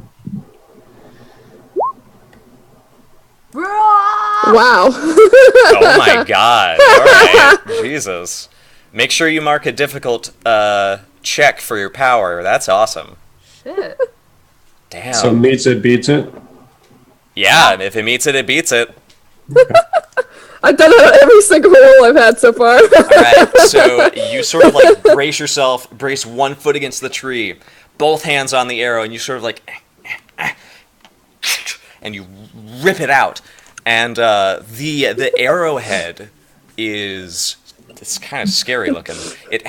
Wow. Oh my god. Alright. Jesus. Make sure you mark a difficult check for your power. That's awesome. Shit. Damn. So meets it, beats it. Yeah, and if it meets it, it beats it. I've done it on every single roll I've had so far. Alright, so you sort of like brace one foot against the tree, both hands on the arrow, and you sort of like, and you rip it out. And the arrowhead is, it's kind of scary looking. It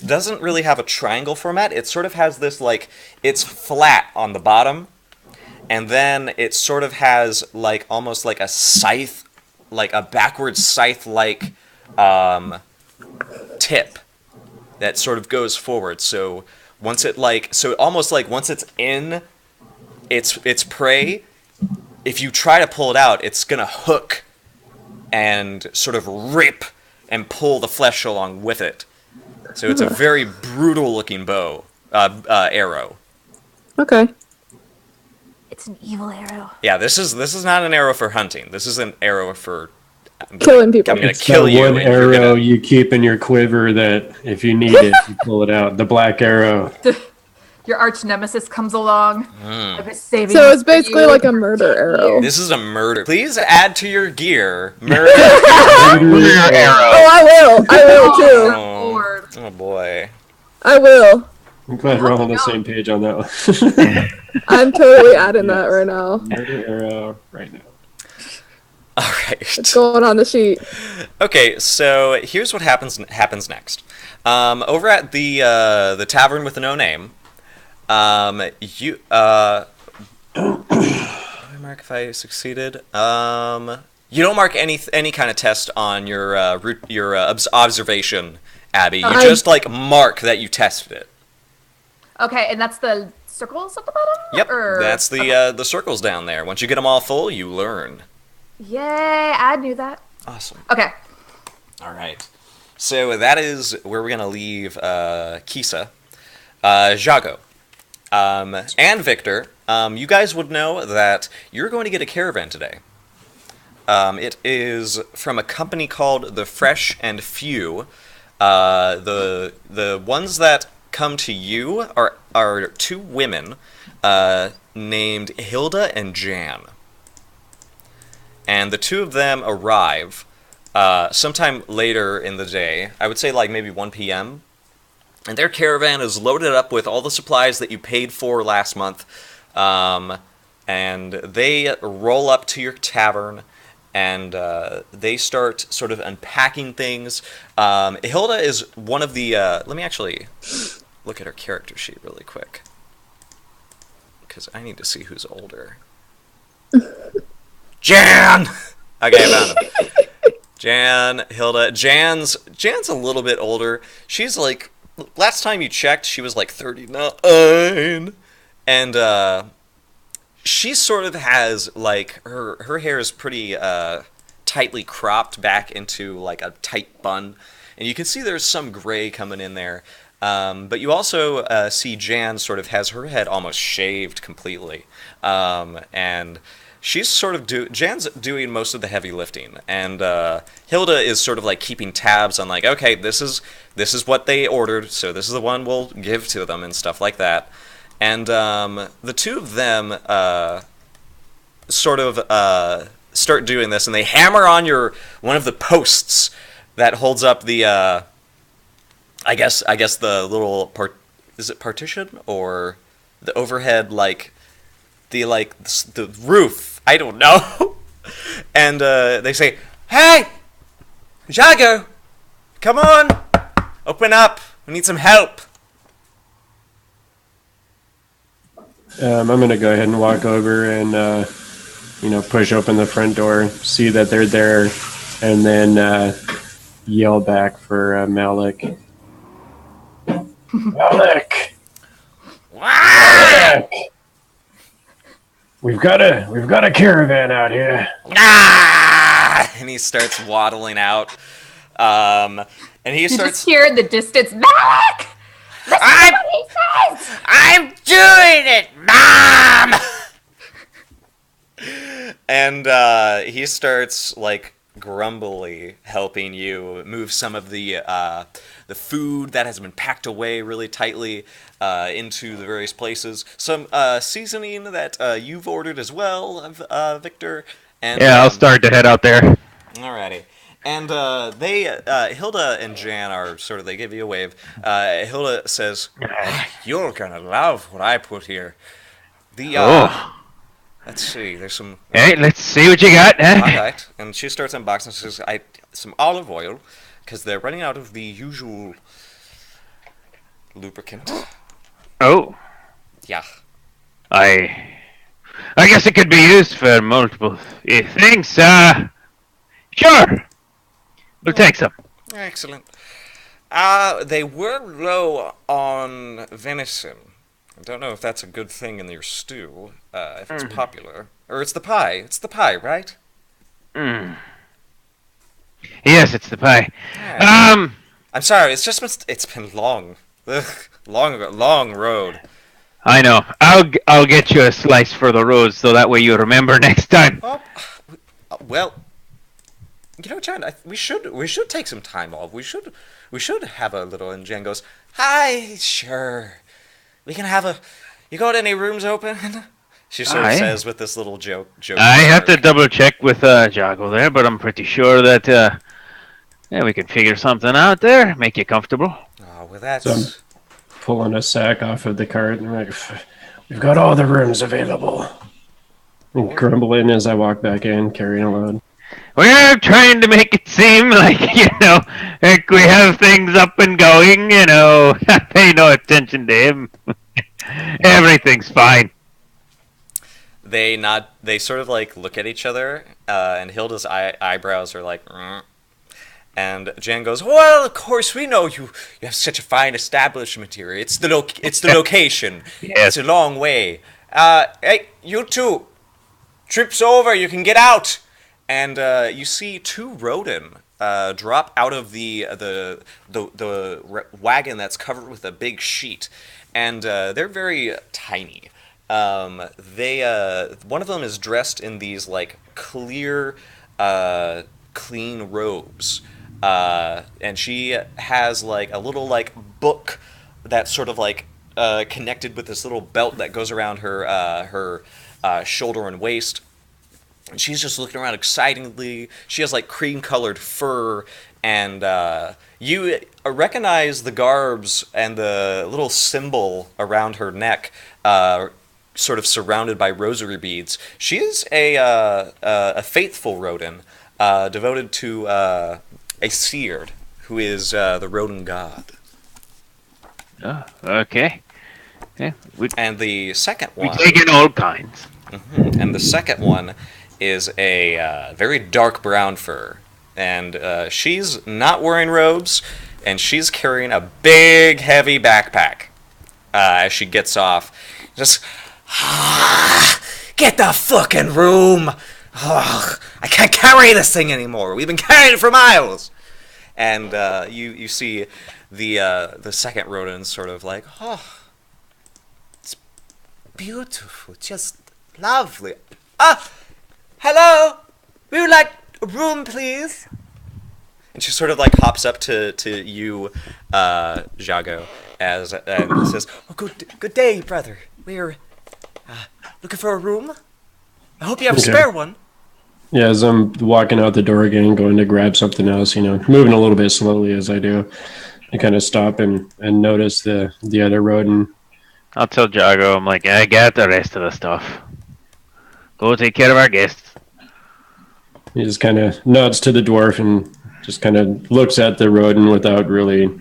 doesn't really have a triangle format. It sort of has this like, it's flat on the bottom, and then it sort of has like almost like a scythe, like a backwards scythe-like tip that sort of goes forward. So once it almost like once it's in its prey, if you try to pull it out, it's gonna hook and sort of rip and pull the flesh along with it. So it's a very brutal-looking arrow. Okay. It's an evil arrow. Yeah, this is not an arrow for hunting. This is an arrow for Killing people. I'm gonna It's kill that you. one and you're arrow gonna- you keep in your quiver that if you need it, you pull it out. The black arrow. Your arch nemesis comes along. I've been saving So this it's for basically you like a for murder 10 arrow. years. This is a murder. Please add to your gear murder. Oh, I will. I will too. Oh, Lord. oh boy. I will. I'm glad we're all on the same page on that one. I'm totally adding that right now. Murder arrow right now. All right. It's going on the sheet. Okay, so here's what happens next. Over at the tavern with no name, you mark if I succeeded. You don't mark any kind of test on your observation, Abby. You I- just like mark that you tested it. Okay, and that's the circles at the bottom? Yep, Or... that's the circles down there. Once you get them all full, you learn. Yay, I knew that. Awesome. Okay. All right. So that is where we're going to leave Kisa. Jago. And Victor, you guys would know that you're going to get a caravan today. It is from a company called The Fresh and Few. The ones that come to you are two women named Hilda and Jan. And the two of them arrive sometime later in the day. I would say like maybe 1 p.m. And their caravan is loaded up with all the supplies that you paid for last month. And they roll up to your tavern, and they start sort of unpacking things. Hilda is one of the... let me actually look at her character sheet really quick, because I need to see who's older. Jan! Okay, I found him. Jan, Hilda. Jan's a little bit older. She's like... Last time you checked, she was like 39. And she sort of has like her hair is pretty tightly cropped back into like a tight bun, and you can see there's some gray coming in there. But you also see Jan sort of has her head almost shaved completely, and she's sort of Jan's doing most of the heavy lifting, and Hilda is sort of like keeping tabs on like, okay, this is what they ordered, so this is the one we'll give to them and stuff like that. And the two of them sort of start doing this, and they hammer on one of the posts that holds up the I guess the little is it partition or the overhead the roof? I don't know. And they say, "Hey, Jago, come on, open up. We need some help." I'm gonna go ahead and walk over and push open the front door, see that they're there, and then yell back for Malik. Malik! Malik! We've got a caravan out here. Ah! And he starts waddling out. And he You starts. just hear in the distance, Malik! I'm doing it, Mom! And he starts like grumbly helping you move some of the food that has been packed away really tightly into the various places. Some seasoning that you've ordered as well, Victor. And Yeah, I'll start to head out there. Alrighty. And Hilda and Jan are sort of, they give you a wave. Hilda says, "You're gonna love what I put here. Let's see, there's some... Hey, let's see what you got. Alright." And she starts unboxing and says, some olive oil, because they're running out of the usual lubricant. Oh, Yeah. I guess it could be used for multiple things. Sure. We'll take some. Excellent. They were low on venison. I don't know if that's a good thing in your stew, if it's popular. Or it's the pie. It's the pie, right? Yes, it's the pie. Alright. I'm sorry, it's been long. Ugh, long road. I know. I'll get you a slice for the road, so that way you remember next time. Oh, well, John, we should take some time off. We should have a little. And Jen goes, "Hi, sure. We can have a. You got any rooms open?" She sort of says with this little joke. I have to double check with Jago there, but I'm pretty sure that we can figure something out there. Make you comfortable. Oh, well, that's. So I'm pulling a sack off of the cart and I'm like, "We've got all the rooms available." And grumbling as I walk back in, carrying a load. We're trying to make it seem like, like we have things up and going, Pay no attention to him. Everything's fine. They nod. They sort of like look at each other, and Hilda's eyebrows are like. And Jan goes, "Well, of course we know you have such a fine establishment here. It's the location. Yes. It's a long way. Hey, you two, trips over. You can get out." And you see two Rodan drop out of the wagon that's covered with a big sheet, and they're very tiny. One of them is dressed in these like clear, clean robes, and she has like a little like book that's sort of like connected with this little belt that goes around her shoulder and waist. And she's just looking around excitedly. She has like cream-colored fur and you recognize the garbs and the little symbol around her neck, sort of surrounded by rosary beads. She is a faithful Rodin, devoted to a Seared, who is the Rodin god. Oh, okay. Yeah, And the second we one, take in all kinds. and the second one is a very dark brown fur, and she's not wearing robes, and she's carrying a big, heavy backpack as she gets off. Just get the fucking room. Ugh, I can't carry this thing anymore. We've been carrying it for miles. And you see the second Rodin sort of like, oh, it's beautiful, just lovely. Hello, we would like a room, please. And she sort of like hops up to you, Jago, and says, "Oh, good day, brother. We're looking for a room. I hope you have a spare one." Yeah, as I'm walking out the door again, going to grab something else, moving a little bit slowly as I do, I kind of stop and notice the other Rodin. I'll tell Jago, I'm like, I got the rest of the stuff. Go take care of our guests. He just kind of nods to the dwarf and just kind of looks at the Rodin without really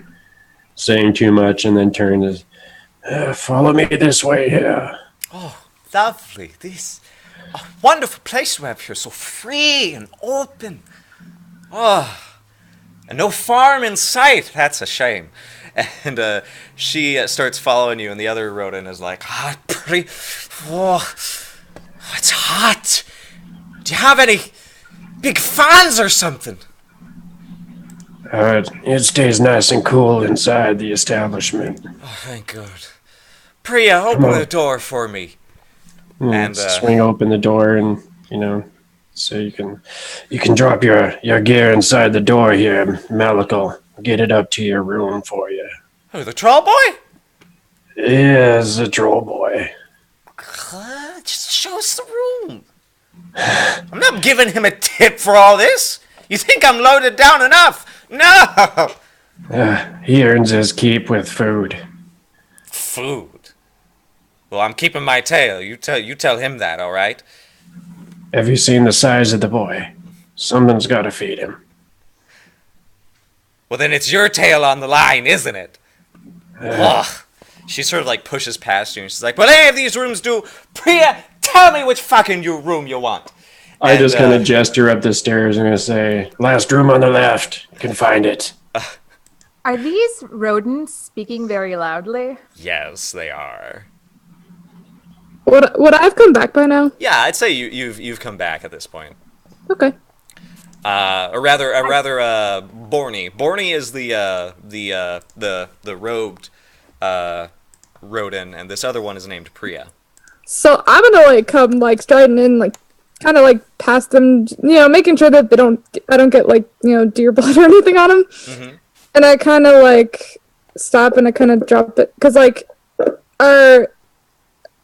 saying too much, and then turns, follow me this way here. Oh, lovely. This a wonderful place we have here, so free and open. Oh, and no farm in sight. That's a shame. And she starts following you, and the other Rodin is like, it's hot. Do you have any big fans or something? It stays nice and cool inside the establishment. Oh, thank God. Priya, open the door for me. And swing open the door, and so you can drop your gear inside the door here. Malakal, get it up to your room for you. Oh, the troll boy? Yes, the troll boy. Just show us the room. I'm not giving him a tip for all this. You think I'm loaded down enough? No. He earns his keep with food. Food. Well, I'm keeping my tail. You tell him that, all right? Have you seen the size of the boy? Someone's got to feed him. Well, then it's your tail on the line, isn't it? Ugh. She sort of like pushes past you and she's like, "Well, any of these rooms do. Priya, tell me which fucking room you want." I just kind of gesture up the stairs and I say, "Last room on the left. You can find it." Are these rodents speaking very loudly? Yes, they are. Would I've come back by now? Yeah, I'd say you've come back at this point. Okay. Or rather, Borny. Borny is the robed Rodin, and this other one is named Priya. So I'm gonna come striding in, kind of past them, making sure that I don't get deer blood or anything on them. Mm-hmm. And I kind of stop and I kind of drop it because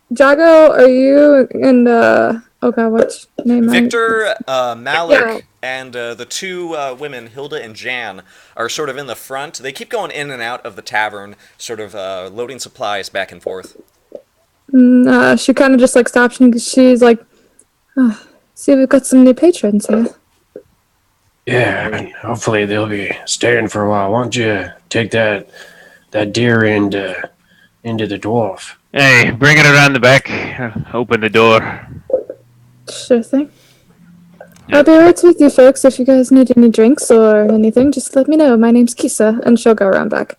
Jago, are you and oh god, what's name? Victor, Malik, Yeah. and the two women, Hilda and Jan, are sort of in the front. They keep going in and out of the tavern, sort of loading supplies back and forth. She kind of just stops and she's like, oh, "See, we've got some new patrons here." Yeah, and hopefully they'll be staying for a while. Why don't you take that deer into the dwarf? Hey, bring it around the back. Open the door. Sure thing. I'll be right with you folks. If you guys need any drinks or anything, just let me know. My name's Kisa, and she'll go around back.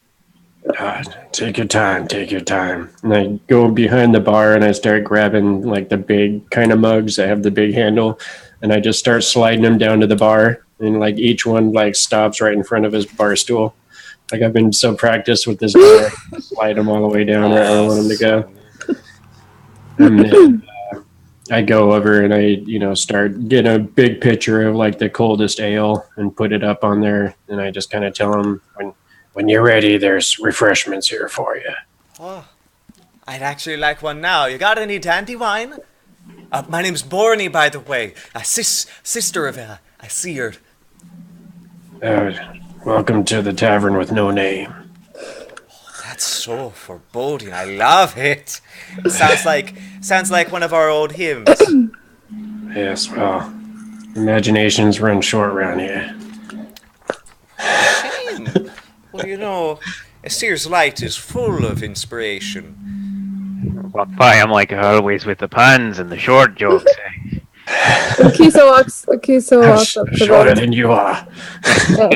Take your time. And I go behind the bar and I start grabbing the big kind of mugs that have the big handle, and I just start sliding them down to the bar, and each one stops right in front of his bar stool. I've been so practiced with this bar, I slide them all the way down where I want them to go. And then I go over and I start getting a big picture of the coldest ale and put it up on there, and I just kind of tell them when you're ready, there's refreshments here for you. Oh, I'd actually like one now. You got any dandy wine? My name's Borny, by the way. A sister of a Seared. Welcome to the tavern with no name. That's so foreboding. I love it. Sounds like one of our old hymns. Yes, well, imaginations run short around here. Shame. Well, you know, a Seer's Light is full of inspiration. Well, Pi, I'm like always with the puns and the short jokes. Kisa walks up to Shorter them. than you are.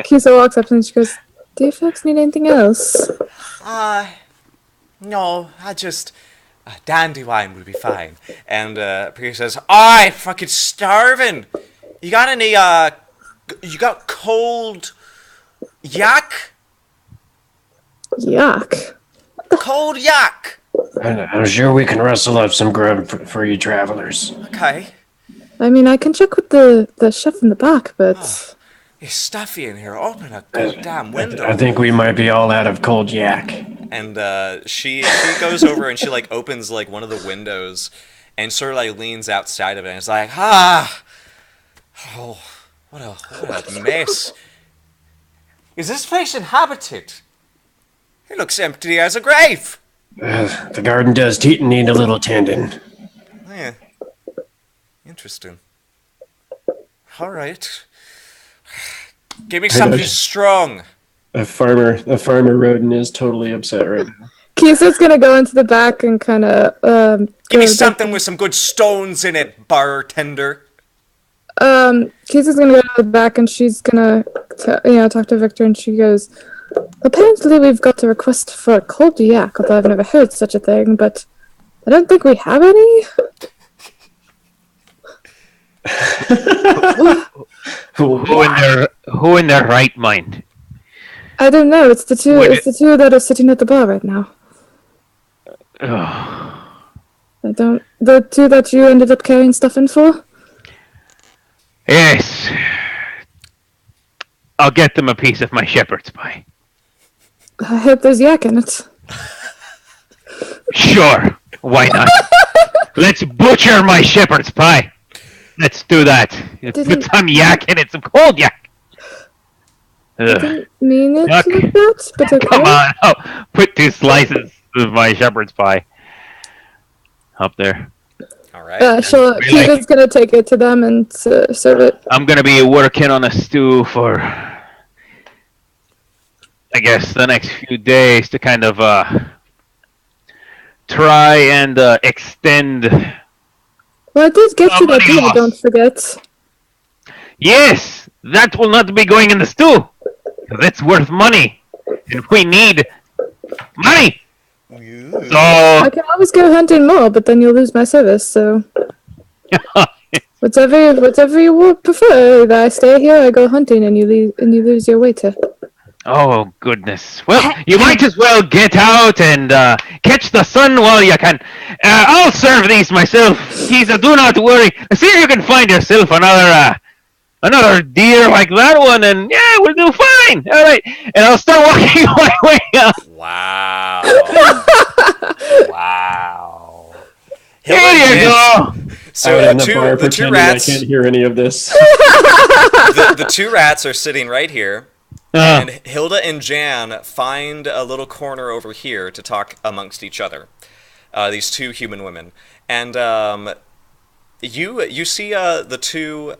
Kisa walks up and she goes, "Do you folks need anything else?" No, I just... Dandelion would be fine. And Priya says, I'm fucking starving. You got any, you got cold yak? Yuck. Cold yak. I'm sure we can rustle up some grub for you travelers. Okay. I mean, I can check with the chef in the back, but It's stuffy in here. Open a goddamn window. I think we might be all out of cold yak. And she goes over and she like opens like one of the windows and sort of like leans outside of it and is like, oh, what a mess. Is this place inhabited? It looks empty as a grave. The garden does need a little tending. Yeah. Interesting. All right. Give me something strong. A farmer rodent is totally upset right now. Kisa's gonna go into the back and kind of Give me something with some good stones in it, bartender. Kisa's gonna go to the back and she's gonna talk to Victor, and she goes, "Apparently we've got a request for a cold yak, although I've never heard such a thing, but I don't think we have any." Who in their right mind? I don't know. It's the two. It's the two that are sitting at the bar right now. Oh. I don't. The two that you ended up carrying stuff in for. Yes. I'll get them a piece of my shepherd's pie. I hope there's yak in it. Sure. Why not? Let's butcher my shepherd's pie. Let's do that. Put some yak in it, some cold yak. I didn't mean it Yuck. like that, but okay. Come on, oh, put 2 slices of my shepherd's pie up there. All right. Keegan's gonna take it to them and serve it. I'm gonna be working on a stew for, I guess, the next few days to kind of try and extend. Well, I did get you that Somebody deal, lost. don't forget. Yes, that will not be going in the stew. That's worth money, and we need money. So I can always go hunting more, but then you'll lose my service, so... Whatever you would prefer, either I stay here, I go hunting, and you lose your waiter. Oh, goodness. Well, you might as well get out and catch the sun while you can. I'll serve these myself. Kisa, do not worry. See if you can find yourself another deer like that one, and yeah, we'll do fine. All right. And I'll start walking my way up. Wow. Wow. Here you go. So Out in the the bar two pretending rats, I can't hear any of this. the 2 rats are sitting right here. And Hilda and Jan find a little corner over here to talk amongst each other. These 2 human women, and you see the 2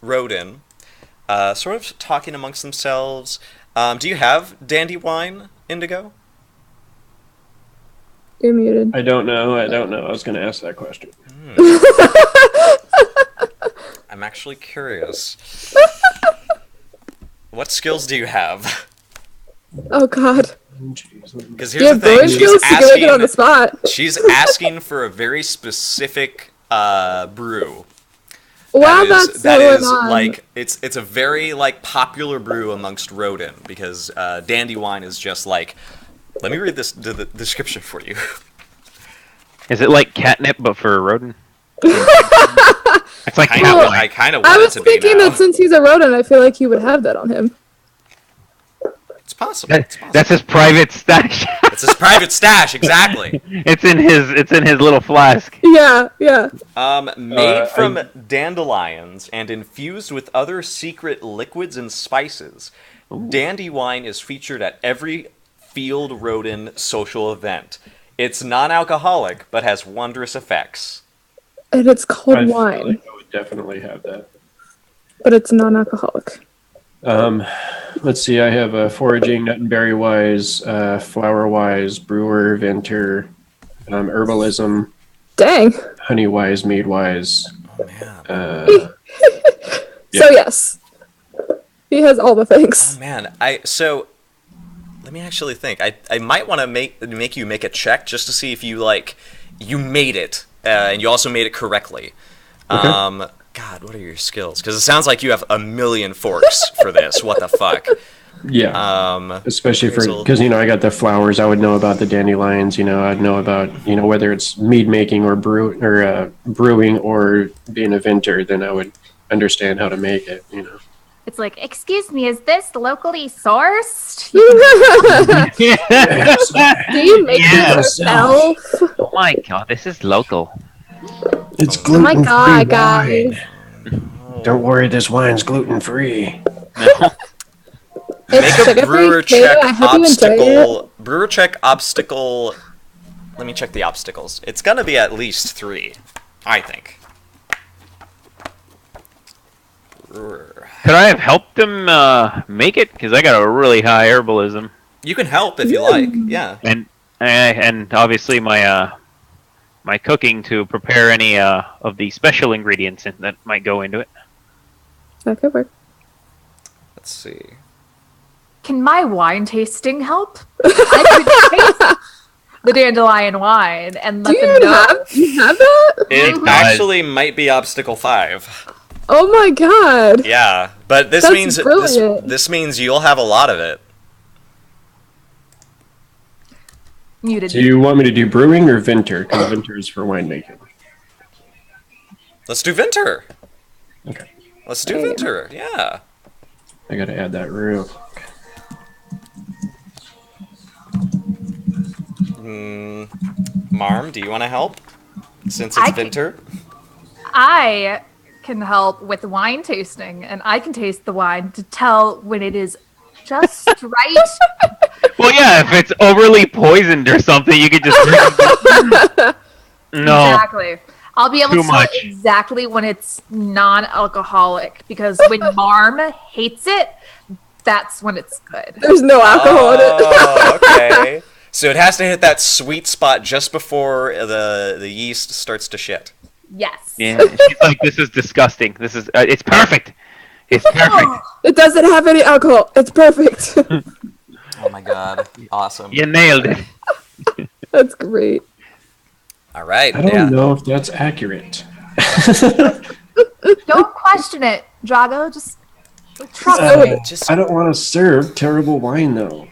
Rodin sort of talking amongst themselves. Do you have Dandelion, Indigo? You're muted. I don't know. I was going to ask that question. I'm actually curious. What skills do you have? Oh, God. Because You here's have the thing, brewing skills? You can make it on the spot. she's asking for a very specific brew. Wow, that that's is so on. like it's a very like popular brew amongst Rodin, because Dandelion is just like, let me read the description for you. Is it like catnip, but for a rodent? It's like catnip. I kind of I want was it to be thinking now. that since he's a rodent, I feel like he would have that on him. It's But possible. It's possible. That's his private stash. It's his private stash, exactly. It's in his little flask. Yeah, yeah. Made from dandelions and infused with other secret liquids and spices, Dandywine is featured at every Field Rodin social event. It's non-alcoholic, but has wondrous effects. And it's called I feel wine, like I would definitely have that. but it's non-alcoholic. Let's see. I have foraging, nut and berry wise, flower wise, brewer, venter, herbalism, Dang. honey wise, mead wise. Oh man. So yes, he has all the things. Oh man. Let me actually think. I might want to make you make a check just to see if you made it, and you also made it correctly. Okay. God, what are your skills? Because it sounds like you have a million forks for this. What the fuck? Yeah. Especially appraisal. because I got the flowers. I would know about the dandelions. I'd know about whether it's mead making or brewing or being a venter. Then I would understand how to make it. It's like, excuse me, is this locally sourced? Do you make it yourself? Oh my god, this is local. It's Oh gluten my god, guys. Don't worry, this wine's gluten free. It's Make a sugar-free brewer too. check I hope you enjoy it. obstacle. Brewer check obstacle. Let me check the obstacles. It's gonna be at least 3, I think. Brewer. Could I have helped him make it? Because I got a really high herbalism, You can help if you like. Yeah. and obviously my my cooking to prepare any of the special ingredients that might go into it. That could work. Let's see. Can my wine tasting help? I could taste the dandelion wine and Do let you them know. have that? It does. actually might be obstacle 5. Oh my god. Yeah, but this That's means brilliant. this means you'll have a lot of it. Muted. Do you want me to do brewing or venter? Because venter is for winemaking. Let's do Venter. Okay. Let's do Venter. Yeah. I got to add that real quick. Marm, do you want to help? Since I it's can- Venter. I can help with wine tasting, and I can taste the wine to tell when it is just right. Well, yeah, if it's overly poisoned or something, you could just no. Exactly. I'll be able Too to tell much. exactly when it's non-alcoholic because when Marm hates it, that's when it's good. There's no alcohol in it. Oh, okay. So it has to hit that sweet spot just before the yeast starts to shit. Yes. Yeah, she's like, this is disgusting. This is it's perfect. It's perfect. It doesn't have any alcohol. It's perfect. Oh my god. Awesome. You nailed it. That's great. All right. I don't know if that's accurate. Don't question it, Drago. Just trust it. Just I don't want to serve terrible wine, though.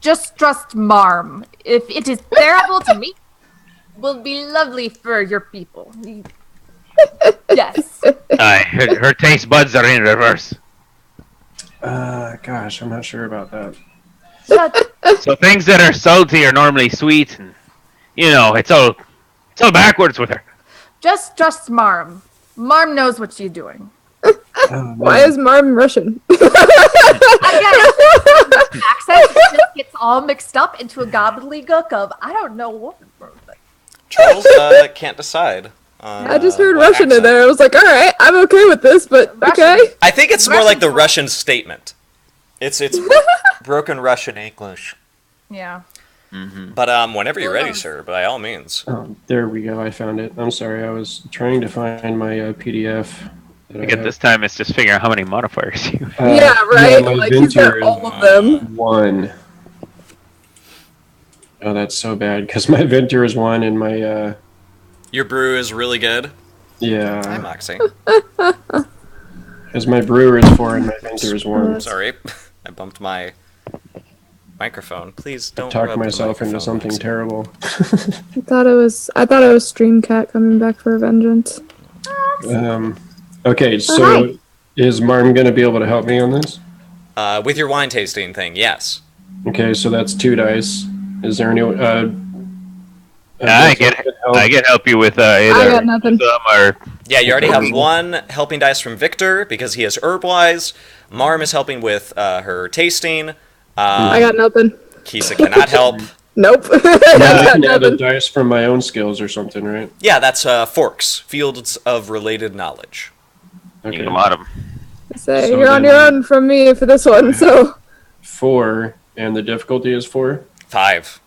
Just trust Marm. If it is terrible to me, will be lovely for your people. Yes. Her taste buds are in reverse. Gosh, I'm not sure about that. So things that are salty are normally sweet, and it's all backwards with her. Just trust Marm. Marm knows what she's doing. Why is Marm Russian? Again, accent just gets all mixed up into a gobbledygook of I don't know what. Charles can't decide. I just heard what Russian in accent. there. I was like, all right, I'm okay with this, but okay. I think it's more like the Russian statement. It's broken Russian English. Yeah. But whenever you're ready, sir, by all means. Oh, there we go. I found it. I'm sorry. I was trying to find my PDF. that I Again, have. this time it's just figuring out how many modifiers you. Yeah, right. my Like he's got Venter all of them. is 1. Oh, that's so bad because my Venter is 1 and my Your brew is really good. Hi, yeah, Moxie. because my brewer is 4 and my Venter is 1. Sorry, I bumped my microphone. Please don't Talked rub the myself into microphone, something Moxie. terrible. I thought it was Streamcat coming back for vengeance. Okay, so hi. is Marm going to be able to help me on this? With your wine tasting thing, yes. Okay, so that's 2 dice. Is there any? I can help you with either I got nothing. some or Yeah, you already have 1 helping dice from Victor because he has Herbwise. Marm is helping with her tasting. I got nothing. Kisa cannot help. Nope. Yeah, I I can got add a nothing. dice from my own skills or something, right? Yeah, that's Forks, Fields of Related Knowledge. you Okay. can lot 'em. Say, So you're on then- your own from me for this one, so. 4, and the difficulty is 4. 5.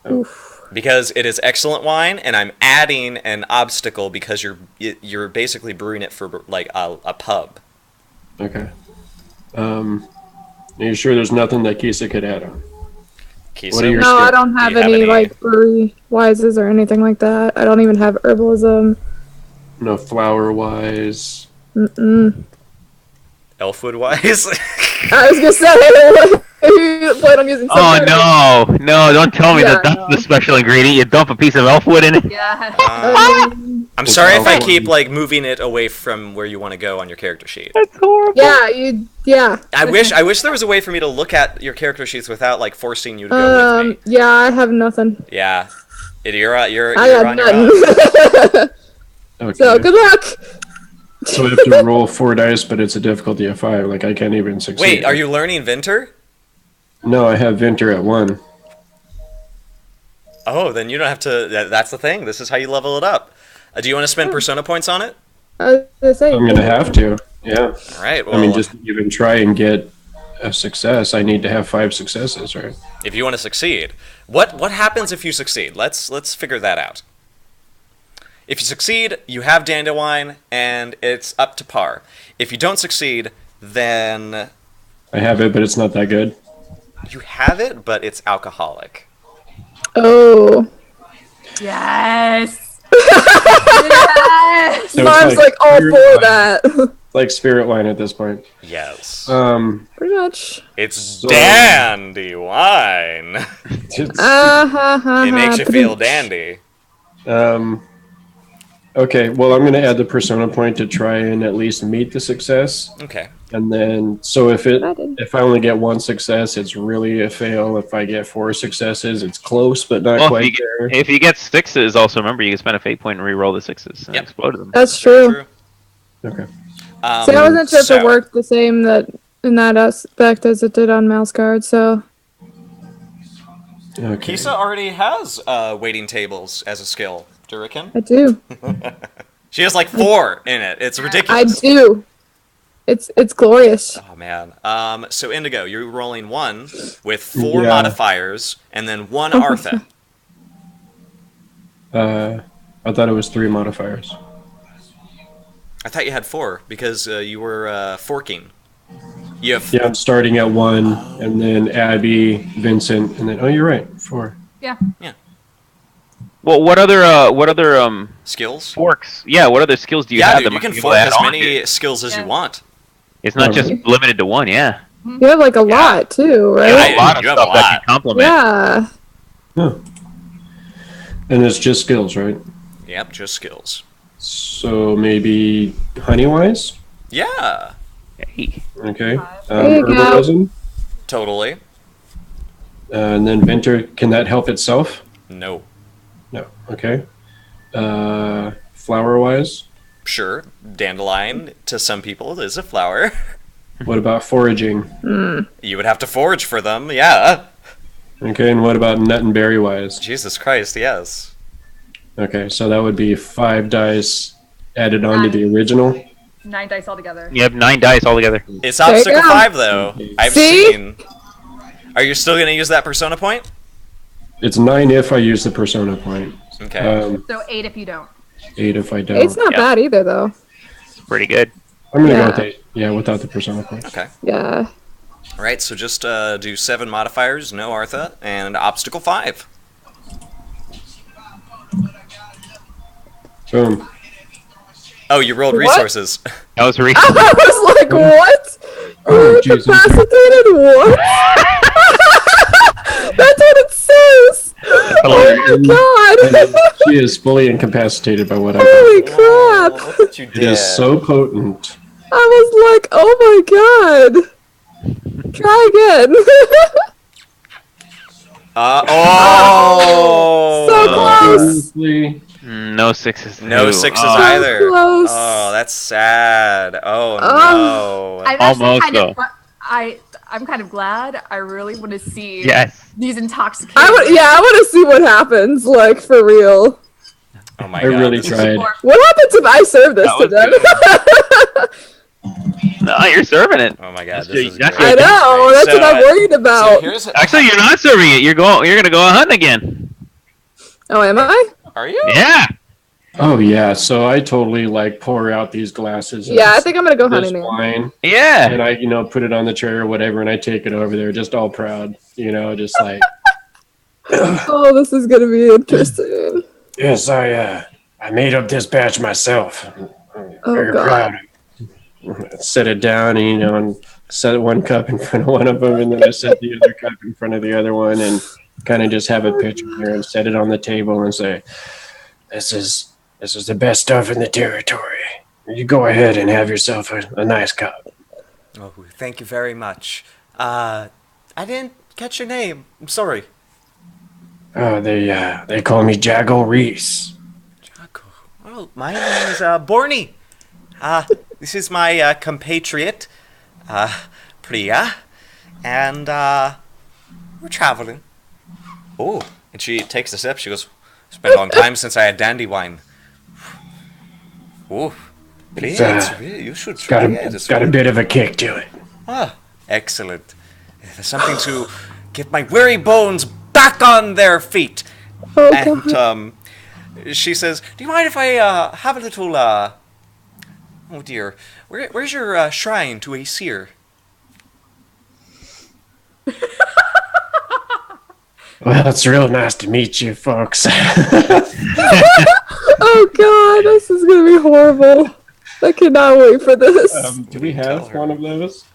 Oof. Because it is excellent wine, and I'm adding an obstacle because you're basically brewing it for like a pub. Okay. Are you sure there's nothing that Kisa could add on? Kisa? What are your No, skills? I don't have Do you have any, any- like, brewery wises or anything like that. I don't even have herbalism. No flower wise. Mm-mm. Elfwood wise? I was gonna say, you plan on using some Oh kind of- no, don't tell me Yeah, that that's no. the special ingredient. You dump a piece of elf wood in it. Yeah. I'm sorry if I Elfwood. keep like moving it away from where you want to go on your character sheet. That's horrible. Yeah. I wish there was a way for me to look at your character sheets without like forcing you to go with me. Yeah, I have nothing. Yeah. You're I on got your own. nothing. Okay. So, good luck. So I have to roll 4 dice, but it's a difficulty of 5. Like I can't even succeed. Wait, are you learning Vinter? No, I have Vinter at 1. Oh, then you don't have to. That's the thing. This is how you level it up. Do you want to spend persona points on it? I was gonna say. I'm gonna have to. Yeah. All right. Well, I mean, just to even try and get a success, I need to have 5 successes, right? if you want to succeed, what happens if you succeed? Let's figure that out. If you succeed, you have Dandelion, and it's up to par. If you don't succeed, then I have it, but it's not that good. you have it, but it's alcoholic. Oh. Yes. Yes. So it's Marm's like all spirit for wine. that. Like spirit wine at this point. Yes. Pretty much. It's so- dandy wine. it's- It makes you feel dandy. Okay, well, I'm gonna add the persona point to try and at least meet the success. Okay. And then, so if I only get 1 success, it's really a fail. If I get 4 successes, it's close, but not Well, quite there. if you get 6s, also remember you can spend a fate point and re-roll the 6s and Yep. explode them. That's true. Okay. See, I wasn't sure if so- it worked the same in that aspect as it did on Mouse Guard, so. Okay. Kisa already has waiting tables as a skill. Durican. I do. She has like 4 in it. It's I ridiculous. do. It's glorious. Oh man. So Indigo, you're rolling 1 with 4 Yeah. modifiers and then 1 Oh, Artha. I thought it was 3 modifiers. I thought you had 4 because you were forking. You have Yeah, I'm starting at 1, and then Abby, Vincent, and then, oh, you're right, 4. Yeah. Well, what other skills. forks? Yeah, what other skills do you Yeah, have? dude, that you might can be able fork to add as on many to? skills as you Yeah. want. It's not Oh, just really? limited to 1. Yeah, You have like a lot too, There's right? a lot of you have stuff a that lot. can complement. Yeah. And it's just skills, right? Yep, just skills. So maybe Honeywise? Yeah, Hey. Okay. There you go. Herbalism? totally. And then Vinter, can that help itself? No. No. Okay. Flower-wise? Sure, dandelion to some people is a flower. What about foraging? You would have to forage for them, yeah. Okay, and what about nut and berry-wise? Jesus Christ, yes. Okay, so that would be 5 dice added on to the original. 9 dice altogether. You have 9 dice altogether. It's There you obstacle go. 5 though. I've See? seen. Are you still gonna use that persona point? It's 9 if I use the persona point. Okay. So 8 if you don't. 8 if I don't. It's not Yeah. bad either, though. It's pretty good. I'm gonna Yeah. go with 8. Yeah, without the persona point. Okay. Yeah. All right. So just do 7 modifiers, no Artha, and obstacle 5. Boom. Oh, you rolled What? resources. That was re- I was like, what? Oh, You're Jesus. incapacitated? What? That's what it says. Oh my god. She is fully incapacitated by what I do. Holy crap. Look what you It did. is so potent. I was like, oh my god. Try again. So close. Honestly, No sixes. No too. sixes Oh, either. close. Oh, that's sad. Oh no. I'm actually Almost, kind of. though. I'm kind of glad. I really want to see Yes. these intoxicated. I want to see what happens, like, for real. Oh my I god. really this is- tried. What happens if I serve this to That them? No, you're serving it. Oh my god, That's this is that's great. I know, that's So, what I'm worried So about. here's Actually, you're not serving it. You're gonna go hunting again. Oh, am I? Are you? Yeah. Oh yeah, so I totally like pour out these glasses. of Yeah, I think I'm gonna go this hunting now. wine, Yeah. and I, put it on the tray or whatever, and I take it over there, just all proud, just like, Oh, this is gonna be interesting. yes, I made up this batch myself. I'm Oh, very God. proud. Set it down, and set one cup in front of one of them, and then I set the other cup in front of the other one, and kind of just have a picture there and set it on the table and say, "This is the best stuff in the territory. You go ahead and have yourself a nice cup." Oh, thank you very much. I didn't catch your name. I'm sorry. Oh, they call me Jago Reese. Jaco. Well, my name is Borny. This is my compatriot, Priya, and we're traveling. Oh, and she takes a sip. She goes, "It's been a long time since I had dandelion." Oh, Priya, it's really, you should try it. It's Got a bit of a kick to it. Ah, excellent. There's something to get my weary bones back on their feet. Oh, And God. she says, "Do you mind if I have a little oh dear, where's your shrine to Aesir?" Well, it's real nice to meet you, folks. Oh, God, this is gonna be horrible. I cannot wait for this. Do we have one of those?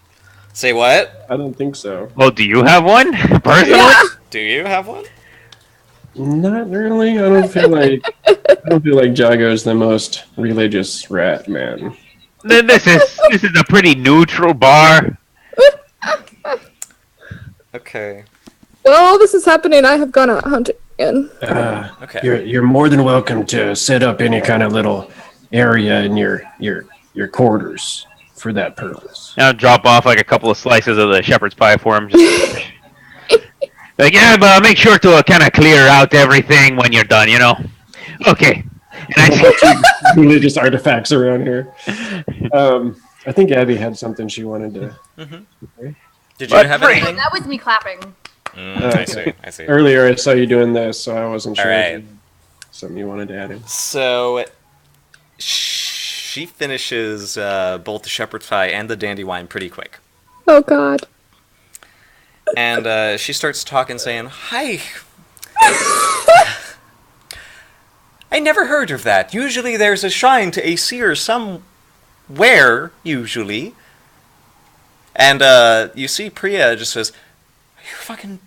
Say what? I don't think so. Well, do you have one personally? Yeah. Do you have one? Not really. I don't feel like Jago's the most religious rat man. This is a pretty neutral bar. Okay. Uh, While this is happening, I have gone out hunting again. Okay. You're more than welcome to set up any kind of little area in your quarters for that purpose. I'll drop off like a couple of slices of the shepherd's pie for him. Just like, yeah, but make sure to kind of clear out everything when you're done, Okay. And I Religious artifacts around here. I think Abby had something she wanted to. Did you have anything? That was me clapping. I see. I see. Earlier, I saw you doing this, so I wasn't sure. All if right. you had something you wanted to add in. So she finishes both the shepherd's pie and the dandelion pretty quick. Oh, God. And she starts talking, saying, "Hi. I never heard of that. Usually there's a shrine to Aesir somewhere, usually." And you see Priya just says, "You're fucking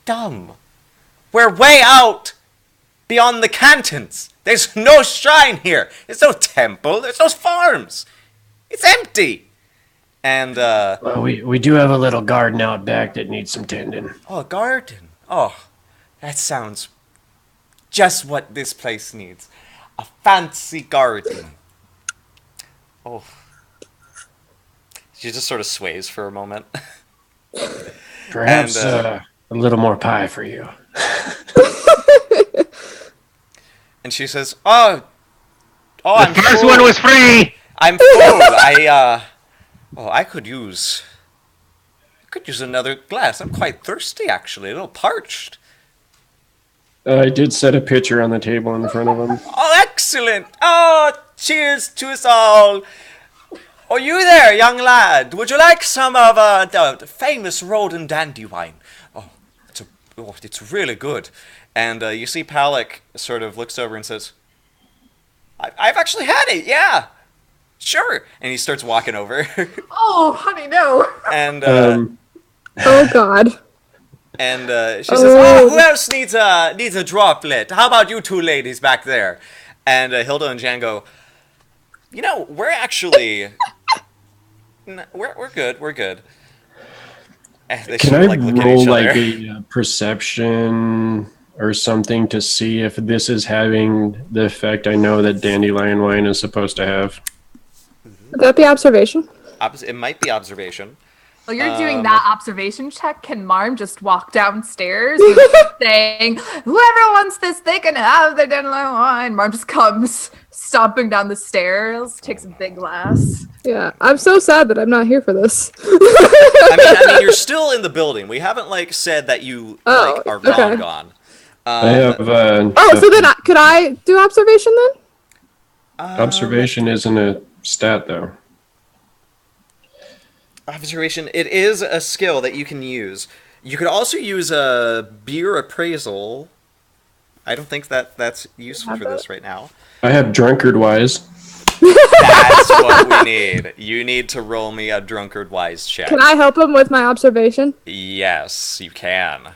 dumb. We're way out beyond the cantons. There's no shrine here. There's no temple. There's no farms. It's empty." And, Well, we do have a little garden out back that needs some tending. oh, a garden. Oh, that sounds just what this place needs. A fancy garden. Oh. She just sort of sways for a moment. Perhaps And, a little more pie for you. And she says, "Oh, I'm the first full. one was free. I'm full. I could use another glass. I'm quite thirsty, actually. A little parched." I did set a pitcher on the table in front of him. Oh, excellent. Oh, cheers to us all. Oh, you there, young lad. Would you like some of the famous Roden Dandelion? Oh, it's really good. And you see Palak sort of looks over and says, I've actually had it, yeah. Sure. And he starts walking over. Oh, honey, no. And Oh, God. she says, "Oh, who else needs a droplet? How about you two ladies back there?" And Hilda and Jan go, "We're actually we're good. We're good." They Can sort I of, like, look at roll each like other. a perception or something to see if this is having the effect I know that dandelion wine is supposed to have? Would that be observation? It might be observation. While you're doing that observation check, can Marm just walk downstairs and saying, "Whoever wants this, they can have the dandelion wine." Marm just comes stomping down the stairs, takes a big glass. Yeah, I'm so sad that I'm not here for this. I mean, you're still in the building. We haven't like said that you like are okay. gone. I have. So then could I do observation then? Observation isn't a stat though. Observation. It is a skill that you can use. You could also use a beer appraisal. I don't think that's useful for this right now. I have drunkard wise. That's what we need. You need to roll me a drunkard wise check. Can I help him with my observation? Yes, you can.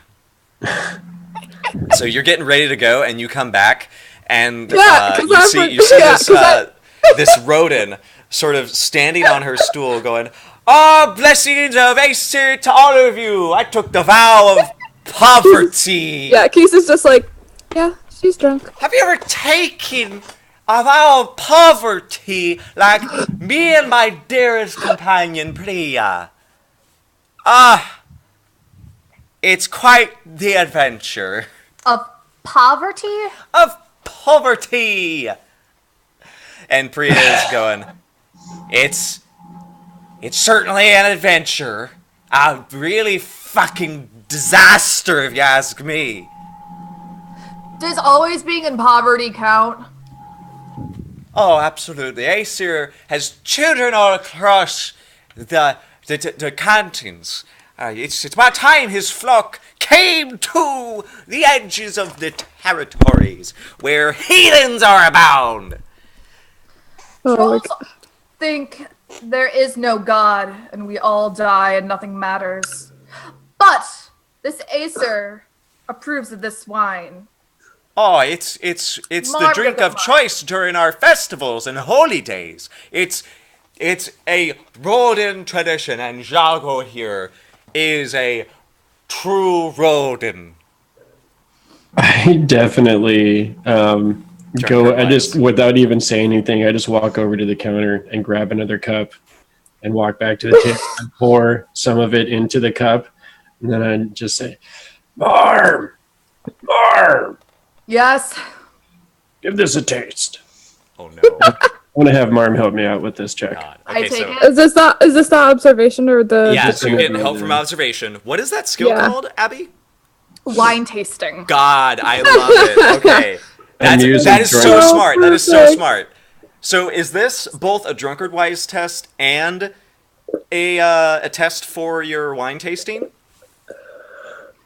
So you're getting ready to go, and you come back, and you see this rodent sort of standing on her stool, going, "Oh, blessings of Acer to all of you! I took the vow of poverty." Yeah, Keith is just like, yeah, she's drunk. Have you ever taken a vow of poverty like me and my dearest companion, Priya? It's quite the adventure. Of poverty? Of poverty! And Priya is going, It's certainly an adventure. A really fucking disaster, if you ask me. Does always being in poverty count? Oh, absolutely. Aesir has children all across the cantons. It's about time his flock came to the edges of the territories where heathens are abound. Trolls think there is no God and we all die and nothing matters. But this Acer approves of this wine. Oh, it's the drink of choice during our festivals and holy days. It's a Rodin tradition, and Jago here is a true Rodin. I definitely go. I just, without even saying anything, I just walk over to the counter and grab another cup, and walk back to the table and pour some of it into the cup, and then I just say, "Marm, Marm, yes, give this a taste." Oh no! I want to have Marm help me out with this check. God. I Okay, take so it. Is this the observation or the? yeah, so you're getting help from observation. What is that skill called, Abby? Wine tasting. God, I love it. Okay. That is so smart. That is so smart. So is this both a drunkard wise test and a test for your wine tasting?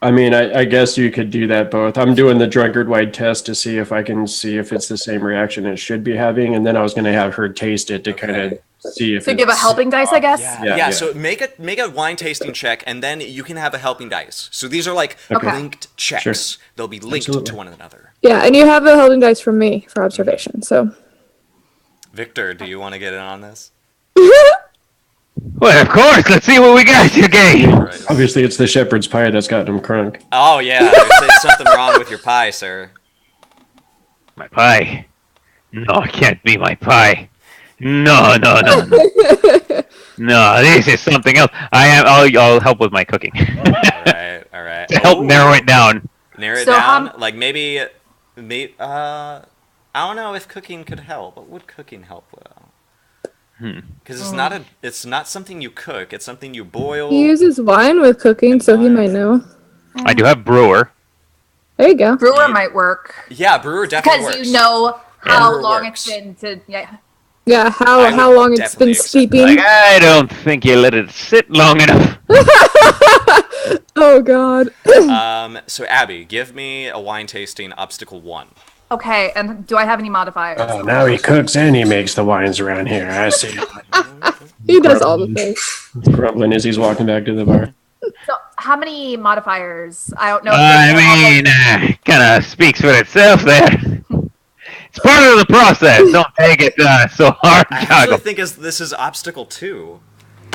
I mean, I guess you could do that both. I'm doing the drunkard wide test to see if I can see if it's the same reaction it should be having, and then I was going to have her taste it to kind of see if To give a helping dice, I guess. Yeah. So make a wine tasting check, and then you can have a helping dice. So these are like linked checks. Sure. They'll be linked to one another. Yeah, and you have a helping dice from me for observation. So. Victor, do you want to get in on this? Well, of course. Let's see what we got today. Right. Obviously, it's the shepherd's pie that's got him crunk. Oh yeah, there's something wrong with your pie, sir. My pie. No, it can't be my pie. No. No, this is something else. I'll help with my cooking. All right. To help narrow it down. Narrow it So, down. Like maybe, I don't know if cooking could help. What would cooking help with? Because it's not something you cook. It's something you boil. He uses wine with cooking, so he might know. I do have brewer. There you go. Brewer might work. Yeah, brewer definitely Because works. you know how Brewer long works. it's been to... Yeah. Yeah, I how would long it's definitely been accept steeping. Like, I don't think you let it sit long enough. Oh god. So Abby, give me a wine tasting obstacle 1. Okay, and do I have any modifiers? Oh, now he cooks and he makes the wines around here. I see. He does all the things. Grumbling as he's walking back to the bar. So, how many modifiers? I don't know. Kind of speaks for itself there. It's part of the process. Don't take it so hard, I actually Jago. think this is obstacle 2.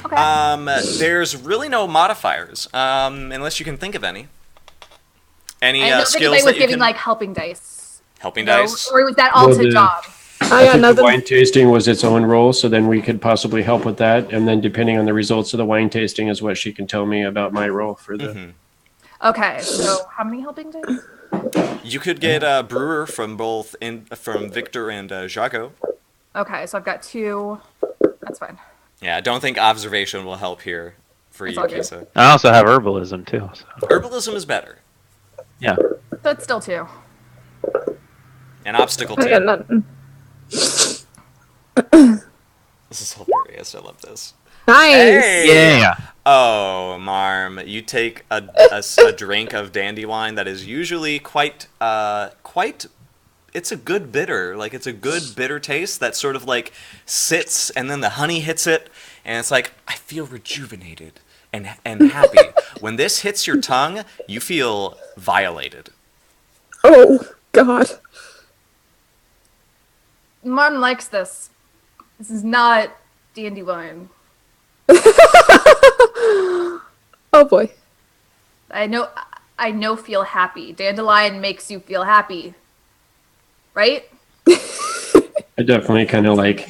Okay. There's really no modifiers, unless you can think of any. Any I don't think skills anybody was that you giving can... like helping dice. Helping No? dice? Or was that all Well, to the- Dom? I I got think the nothing. wine tasting was its own role, so then we could possibly help with that. And then depending on the results of the wine tasting is what she can tell me about my role for the... Mhm. Okay, so how many helping dice? You could get brewer from from Victor and Jago. Okay, so I've got 2. That's fine. Yeah, I don't think observation will help here for It's you, all good. Kisa. I also have herbalism too. So. Herbalism is better. Yeah. So it's still 2. And obstacle I got too. nothing. This is hilarious. I love this. Nice. Hey! Yeah. Oh, Marm, you take a drink of dandelion that is usually quite. It's a good bitter. Like, it's a good bitter taste that sort of like sits, and then the honey hits it, and it's like, I feel rejuvenated and happy. When this hits your tongue, you feel violated. Oh God. Martin likes this. This is not dandelion. Oh boy. I know feel happy. Dandelion makes you feel happy. Right? I definitely kind of like,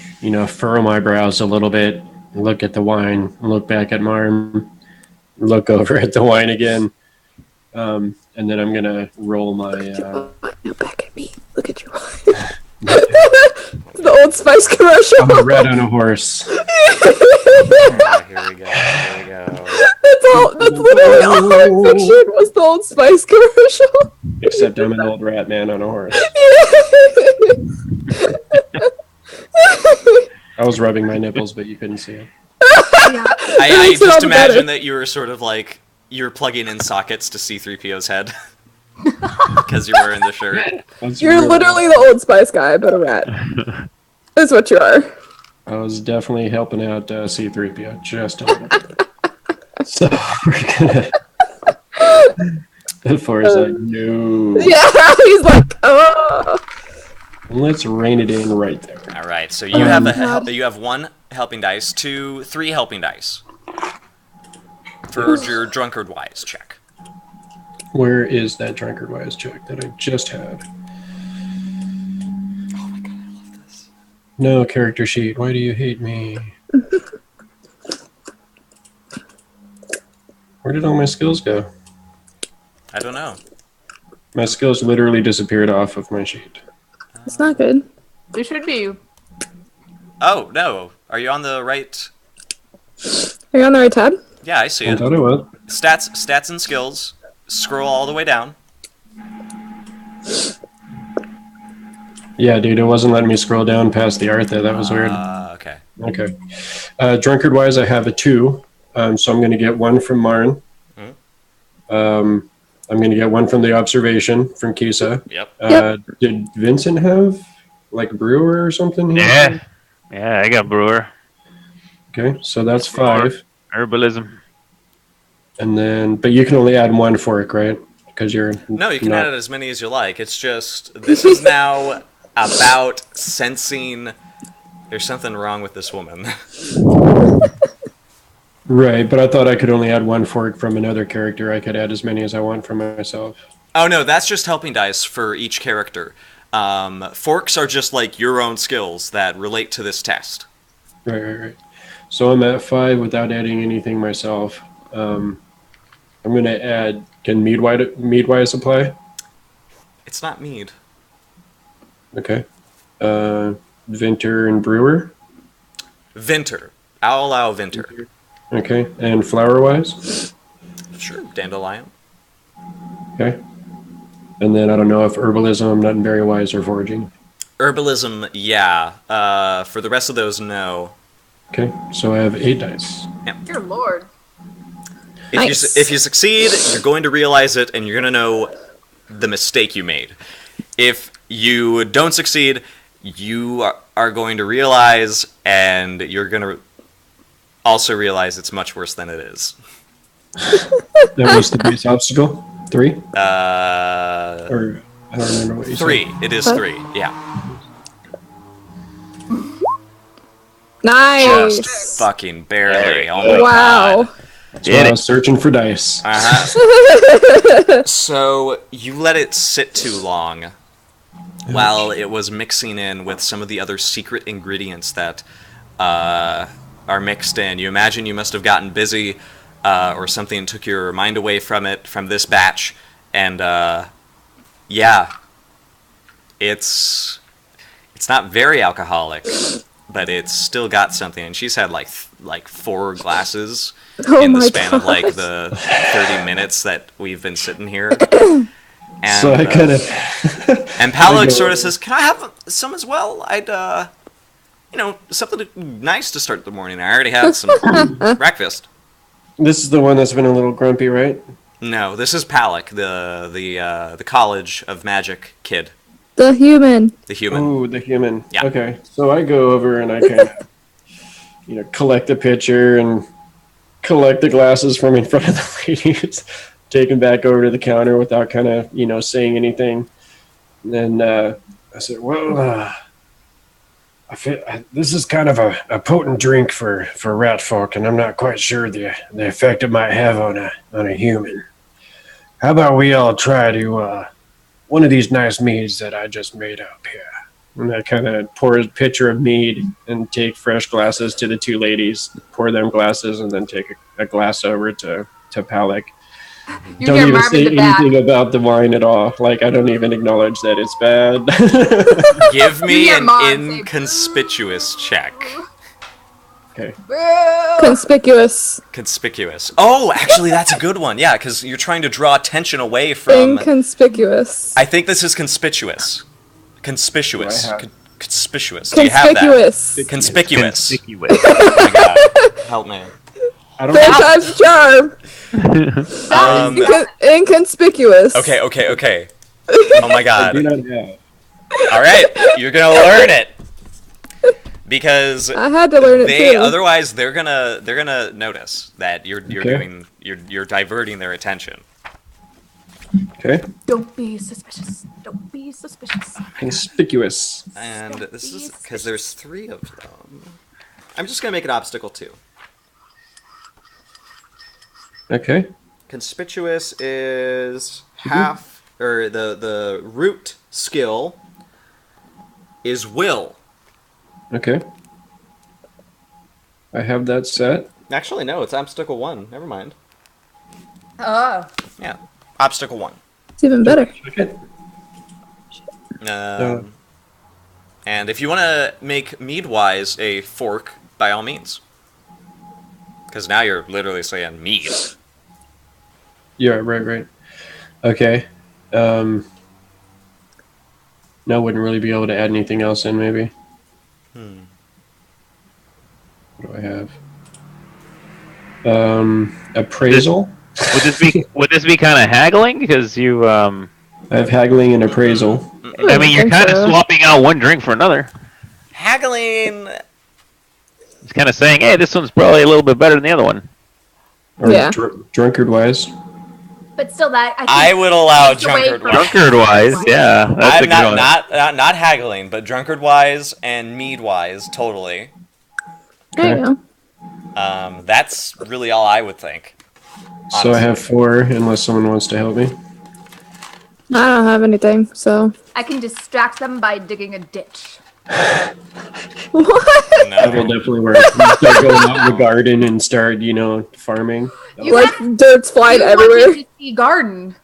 furrow my brows a little bit, look at the wine, look back at Marm, look over at the wine again. And then I'm going to roll my... No, back at me. Look at your wine. The Old Spice commercial. I'm a rat on a horse. Oh, here we go. Here we go. That's literally all I pictured was the Old Spice commercial. Except I'm an old rat man on a horse. I was rubbing my nipples, but you couldn't see it. I makes it all just the imagine better. that you were sort of like, you're plugging in sockets to C-3PO's head. Because you're wearing the shirt. You're literally the Old Spice guy, but a rat. That's what you are. I was definitely helping out C-3PO, just a little bit. So we're gonna... As far as I know. Yeah, he's like, oh. Let's rein it in right there. All right, so you have God. you have 1 helping dice, 3 helping dice for your drunkard wise check. Where is that drunkard wise check that I just had? Oh my god, I love this. No character sheet. Why do you hate me? Where did all my skills go? I don't know. My skills literally disappeared off of my sheet. It's not good. They should be. Oh no, are you on the right? Are you on the right tab? Yeah, I see I it. thought it was. Stats and skills. Scroll all the way down. Yeah, dude, it wasn't letting me scroll down past the art there. That was weird. Okay. Okay. Drunkard wise, I have a 2. So I'm going to get 1 from Marn. I'm going to get 1 from the observation from Kisa. Yep. Did Vincent have like brewer or something? Yeah. Yeah, I got brewer. Okay, so that's 5. Herbalism. And then, but you can only add 1 fork, right? Because you're No, you can not- add as many as you like. It's just, this is now about sensing there's something wrong with this woman. Right, but I thought I could only add 1 fork from another character. I could add as many as I want from myself. Oh no, that's just helping dice for each character. Forks are just like your own skills that relate to this test. Right. So I'm at 5 without adding anything myself. I'm going to add, can Meadwise apply? It's not mead. Okay. Vintner and Brewer. Vintner. I'll allow Vintner. Okay. And Flower-wise? Sure. Dandelion. Okay. And then I don't know if Herbalism, Nut and Berry Wise, or Foraging. Herbalism, yeah. For the rest of those, no. Okay. So I have 8 dice. Dear Lord. If you succeed, you're going to realize it, and you're going to know the mistake you made. If you don't succeed, you are going to realize, and you're going to also realize it's much worse than it is. That was the base obstacle? 3? Or I don't remember what you 3. said. It is 3, yeah. Nice. Just fucking barely. Oh my Wow. god. That's why I was searching for dice. So you let it sit too long while it was mixing in with some of the other secret ingredients that are mixed in. You imagine you must have gotten busy or something took your mind away from it, from this batch, and yeah, it's not very alcoholic, but it's still got something. And she's had like 4 glasses in the span of like the 30 minutes that we've been sitting here. And, So I kind of... and Palak sort of says, "Can I have some as well? I'd, something nice to start the morning. I already had some breakfast." This is the one that's been a little grumpy, right? No, this is Palak, the College of Magic kid, The human. the human. Oh, the human. Yeah. Okay, so I go over and I kind of, collect the pitcher and collect the glasses from in front of the ladies, take them back over to the counter without kind of, saying anything. And then I said, "Well, this is kind of a potent drink for rat folk, and I'm not quite sure the effect it might have on a human. How about we all try to one of these nice meads that I just made up here?" And I kind of pour a pitcher of mead and take fresh glasses to the 2 ladies, pour them glasses, and then take a glass over to Palak. You Don't hear even Marvin say in the back. anything about the wine at all. Like, I don't even acknowledge that it's bad. Give me Your an mom say, inconspicuous check. Okay. Conspicuous. Conspicuous. Oh, actually, that's a good one. Yeah, because you're trying to draw attention away from. Inconspicuous. I think this is conspicuous. Conspicuous. Do I have- Conspicuous. Do you have that? Conspicuous. Conspicuous. Conspicuous. Oh my god. Help me. I don't 3 know. times the charm. Inconspicuous. Okay. Oh my I do god. not have. All right, you're gonna learn it because I had to learn it they too. otherwise they're gonna notice that you're Okay. you're diverting their attention. Okay. Don't be suspicious. Don't be suspicious. Conspicuous. And this is because there's 3 of them. I'm just gonna make an obstacle 2. Okay. Conspicuous is half, or the root skill is will. Okay. I have that set. Actually, no, it's obstacle 1. Never mind. Oh. Yeah, obstacle 1. It's even better. Okay. And if you want to make mead-wise a fork, by all means. Because now you're literally saying mead. Yeah, right. Okay. Now wouldn't really be able to add anything else in, maybe. What do I have? Appraisal. Would this be kind of haggling? Because you, I have haggling and appraisal. I mean, you're think kind of so. swapping out one drink for another. Haggling. It's kind of saying, hey, this one's probably a little bit better than the other one. Or Yeah. drunkard-wise. But still, that I would allow Takes away drunkard from- wise. Drunkard wise, yeah. That's a I'm good not, one. not haggling, but drunkard wise and mead wise, totally. There you go. That's really all I would think. So I have 4, unless someone wants to help me. I don't have anything, so. I can distract them by digging a ditch. What? That will No. definitely work. You start going out in the garden and start, farming. You Like dirt's flying you everywhere. wanted to see garden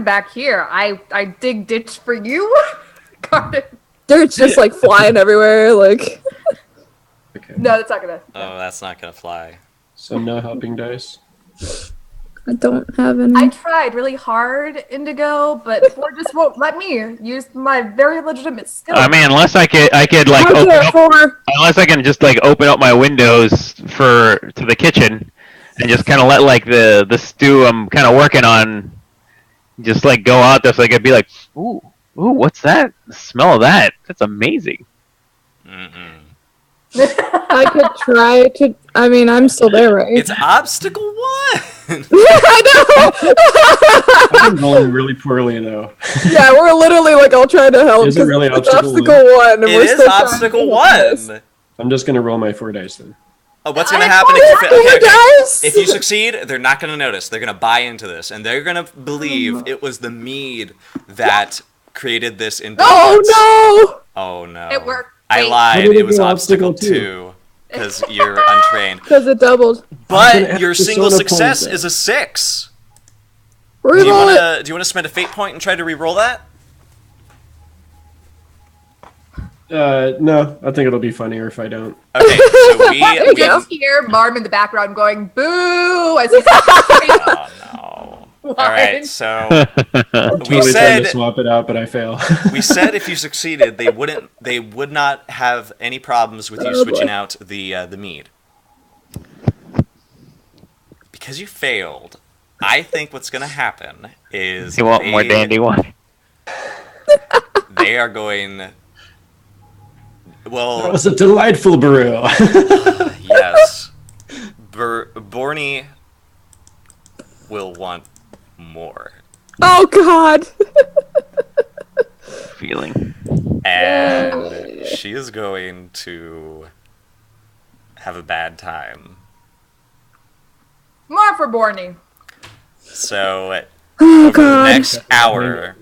back here. I dig ditch for you. Garden. Dirt's just like flying everywhere. Like, Okay. No, that's not gonna. Oh, that's not gonna fly. So no helping dice. I don't have any. I tried really hard, Indigo, but Ford just won't let me use my very legitimate skill. I mean, unless I could like What's open there up, for? unless I can just like open up my windows to the kitchen and just kind of let like the stew I'm kind of working on just like go out there, so I could be like, ooh, what's that? The smell of that? That's amazing. Mm-mm. I could try to. I mean, I'm still there, right? It's obstacle 1. I know. I'm going really poorly, though. Yeah, we're literally like all trying to help. Is it 'cause really it's obstacle obstacle 1? And It we're is still trying to obstacle do 1. this. I'm just gonna roll my 4 dice then. Oh, what's gonna happen if you Four dice? If you succeed, they're not gonna notice. They're gonna buy into this, and they're gonna believe it was the mead that created this indifference. Oh Oh no! It worked. I Wait. lied. How did It it was be obstacle obstacle 2 because you're untrained. no! Because it doubled. But your Persona single success points is a 6. Reroll it. Do you wanna spend a fate point and try to re-roll that? No, I think it'll be funnier if I don't. Okay, so we You just hear Marm in the background going boo as he's oh no. All right, so Totally trying said- to swap it out, but I fail. we said if you succeeded, they would not have any problems with you Oh, switching boy. out the mead. Because you failed, I think what's going to happen is You want more dandy wine? they are going. That Well, was a delightful brew. yes, Borny will want more, Oh God. Feeling. and she is going to have a bad time. more for Borny. So Oh over the God. next hour,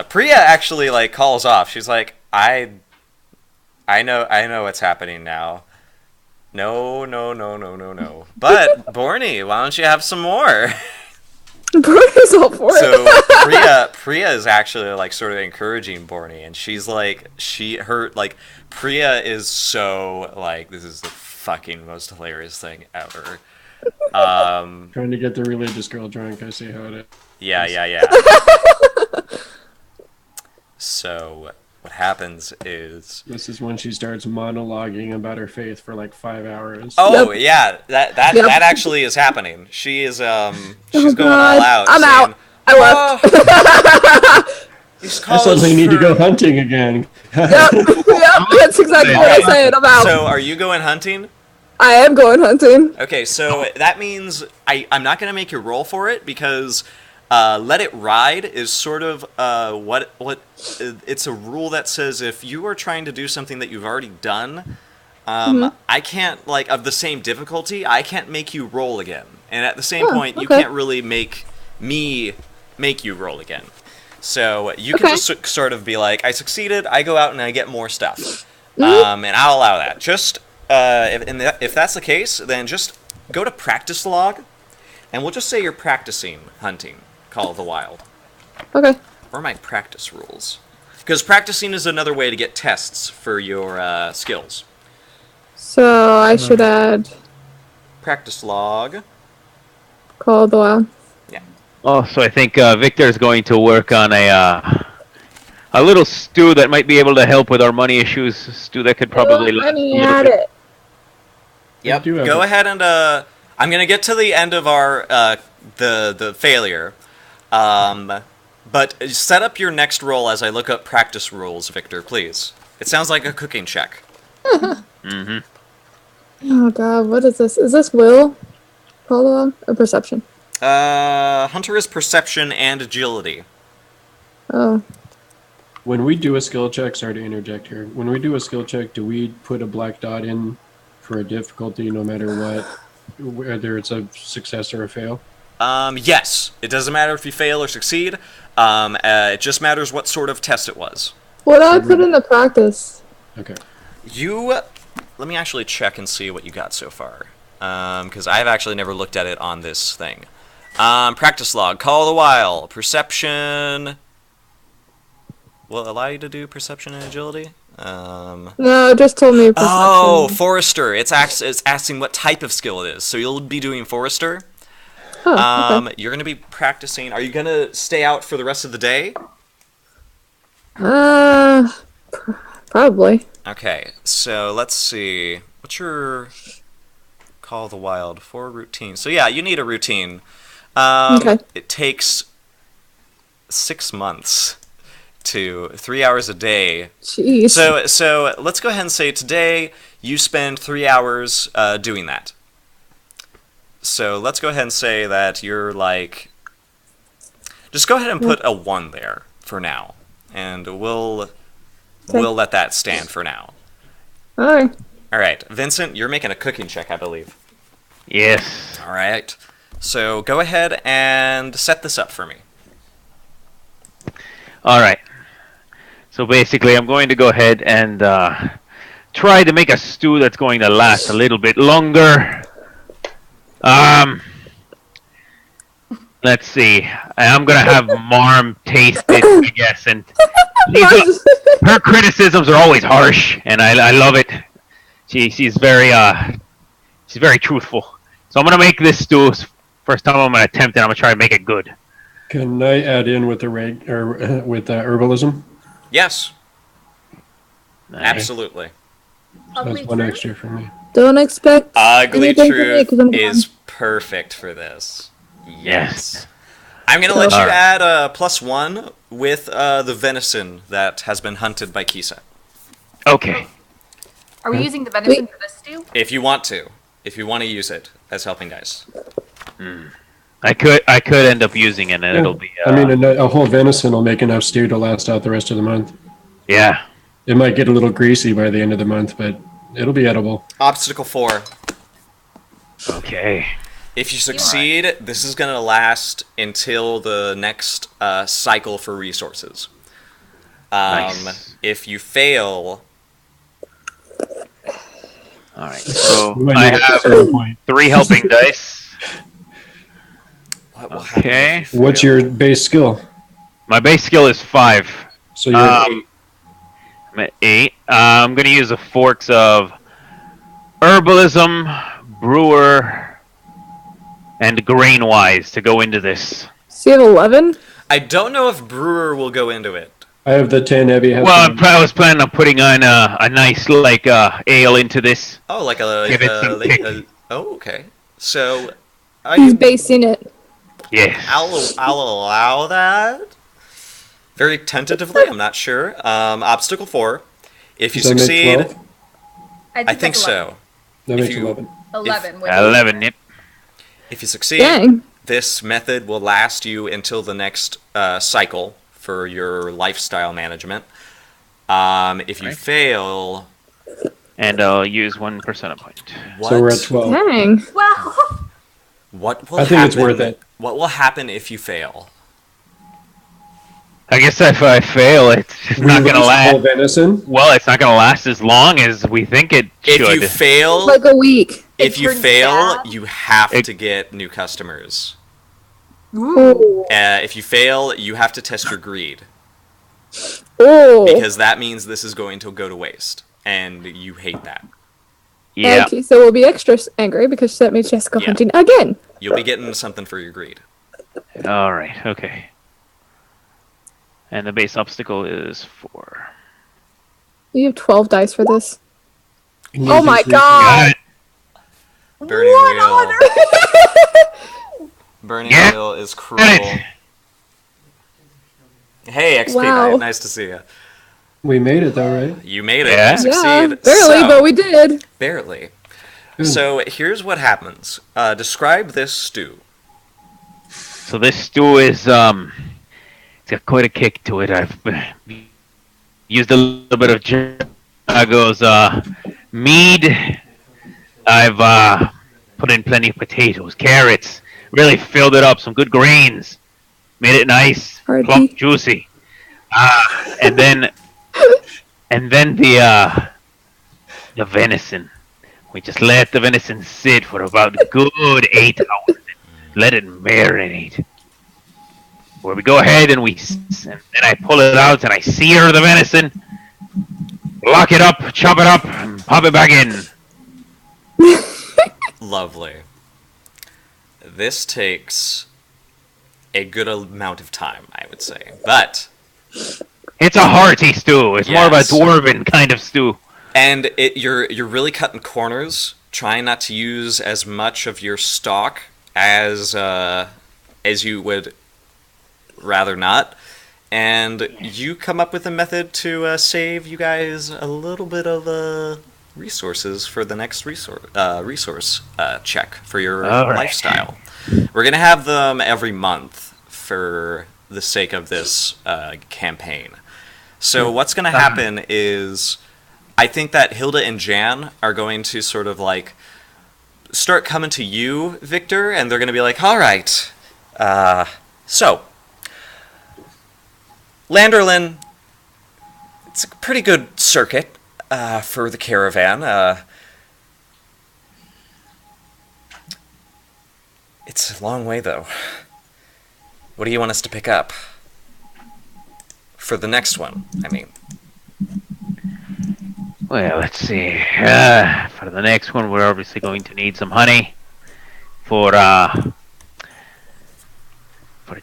Priya actually like calls off. She's like, I know what's happening now. No. But Borny, why don't you have some more? Brody's all for it. So Priya is actually like sort of encouraging Borny, and she's like, Priya is so like, this is the fucking most hilarious thing ever. Trying to get the religious girl drunk. I see how it is. Yeah. So what happens is, This is when she starts monologuing about her faith for like 5 hours. oh yeah, that Yep. actually is happening. She is she's Oh, going God. all out. I'm saying, out. I left. These I calls suddenly need to for- go hunting again. Yep. That's exactly what I said. I'm out. So are you going hunting? I am going hunting. Okay, so that means I'm not going to make you roll for it because Let It Ride is sort of what it's a rule that says if you are trying to do something that you've already done, I can't, like, of the same difficulty, I can't make you roll again. And at the same point, you okay. can't really make me make you roll again. So you can Okay. just sort of be like, I succeeded, I go out and I get more stuff. And I'll allow that. Just, if that's the case, then just go to practice log, and we'll just say you're practicing hunting Call of the Wild. Okay. Or my practice rules. Because practicing is another way to get tests for your skills. So I should add Practice log. Call of the Wild. Oh, so I think Victor's going to work on a little stew that might be able to help with our money issues. Stew that could probably Let me a little add bit. it. Yep. do have Go it. ahead and I'm gonna get to the end of our the failure. But set up your next roll as I look up practice rules, Victor, please. It sounds like a cooking check. Mm-hmm. Oh God, what is this? Is this will? Call of the Wild or perception? Hunter is perception and agility. Oh. When we do a skill check, sorry to interject here. When we do a skill check, do we put a black dot in for a difficulty no matter what, whether it's a success or a fail? Yes. It doesn't matter if you fail or succeed. It just matters what sort of test it was. What do I put in the practice? Okay. Let me actually check and see what you got so far. Because I've actually never looked at it on this thing. Practice log, Call of the Wild, perception. Will it allow you to do perception and agility? No, it just told me perception. Oh, Forester. It's asking what type of skill it is. So you'll be doing Forester. Oh, okay. You're going to be practicing. Are you going to stay out for the rest of the day? Probably. Okay, so let's see. What's your Call of the Wild for routine? So yeah, you need a routine. Okay. It takes 6 months to 3 hours a day. Jeez. So let's go ahead and say today you spend 3 hours doing that. So let's go ahead and say that you're like, just go ahead and put a 1 there for now, and we'll let that stand for now. Hi. All right, Vincent, you're making a cooking check, I believe. Yes. All right. So go ahead and set this up for me. All right. So basically, I'm going to go ahead and try to make a stew that's going to last a little bit longer. Let's see. I'm gonna have Marm taste it, I guess, and her criticisms are always harsh, and I love it. She's very truthful. So I'm gonna make this stew. First time I'm gonna attempt it. I'm gonna try to make it good. Can I add in with the herbalism? Yes, Nice. absolutely. That's one extra for me. Don't expect Ugly anything from me Truth 'cause I'm is gone. perfect for this. Yes. I'm going to let you Alright. add a +1 with the venison that has been hunted by Kisa. Okay. Are we using the venison for this stew? If you want to. If you want to use it as helping dice. I could end up using it, and it'll be. I mean, a whole venison will make enough stew to last out the rest of the month. Yeah. It might get a little greasy by the end of the month, but it'll be edible. Obstacle 4. Okay. If you succeed, this is going to last until the next cycle for resources. Nice. If you fail, All right. So We might I need a have certain point. 3 helping dice. what will happen? Okay. if you What's fail? your base skill? My base skill is 5. So you're at I'm at 8. I'm gonna use the forks of herbalism, brewer, and grain wise to go into this. So you have 11? I don't know if Brewer will go into it. I have the 10 heavy. Has Well, some- I was planning on putting on a nice ale into this. Oh, like a... Give it some kick. oh, okay. So, He's basing it. Yes. I'll allow that. Very tentatively, I'm not sure. Obstacle 4. If you Does that make succeed, 12? I think that's so. That if makes you- 11. 11. with 11. Yep. If you succeed, Dang. this method will last you until the next cycle for your lifestyle management. If you Right. fail, And I'll use 1 percentage point. what, So we're at 12. Dang. Well, what will I think it's happen- worth it. What will happen if you fail? I guess if I fail, it's just not We gonna roast whole last. venison. Well, it's not gonna last as long as we think it If should. you fail, Like a week. if you turns fail, bad? you have It- to get new customers. Ooh. If you fail, you have to test your greed, Ooh. because that means this is going to go to waste, and you hate that. Yeah. Okay, so we'll be extra angry because that means she has to go Yeah. hunting again. You'll be getting something for your greed. All right. Okay. And the base obstacle is 4. You have 12 dice for this. And Oh you my just god! Burning what wheel. honor! Burning Yeah. wheel is cruel. It. Hey, XP Wow. Knight, nice to see you. We made it though, right? You made it. Yeah. You Yeah, succeed. barely, So- but we did. barely. Good. So here's what happens. Describe this stew. So this stew is it's got quite a kick to it. I've used a little bit of Jago's mead. I've put in plenty of potatoes, carrots, really filled it up, some good grains, made it nice, Hearty. plump, juicy. And then the venison. We just let the venison sit for about a good 8 hours. Let it marinate. Where we go ahead and then I pull it out and I sear the venison, lock it up, chop it up, and pop it back in. Lovely. This takes a good amount of time, I would say. But, It's a hearty stew. It's more of a Yes. dwarven kind of stew. and you're really cutting corners, trying not to use as much of your stock as you would rather not. And you come up with a method to save you guys a little bit of resources for the next resource check for your All right. lifestyle. We're gonna have them every month for the sake of this campaign. So what's gonna happen is I think that Hilda and Jan are going to sort of like start coming to you, Victor, and they're going to be like, all right, so, Landerlin, it's a pretty good circuit for the caravan. It's a long way, though. What do you want us to pick up? For the next one, I mean. Well, let's see. For the next one, we're obviously going to need some honey for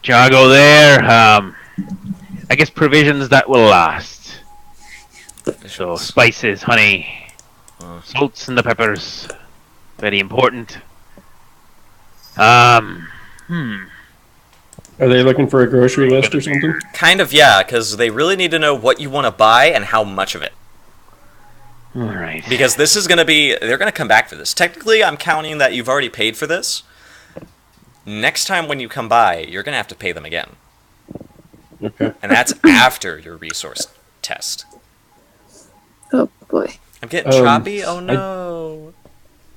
Jago there. I guess provisions that will last. So spices, honey, salts, and the peppers. Very important. Are they looking for a grocery list or something? Kind of, yeah, because they really need to know what you want to buy and how much of it. All right. Because this is going to be, they're going to come back for this. Technically, I'm counting that you've already paid for this. Next time when you come by, you're going to have to pay them again. Okay. And that's after your resource test. Oh boy. I'm getting choppy? Oh no.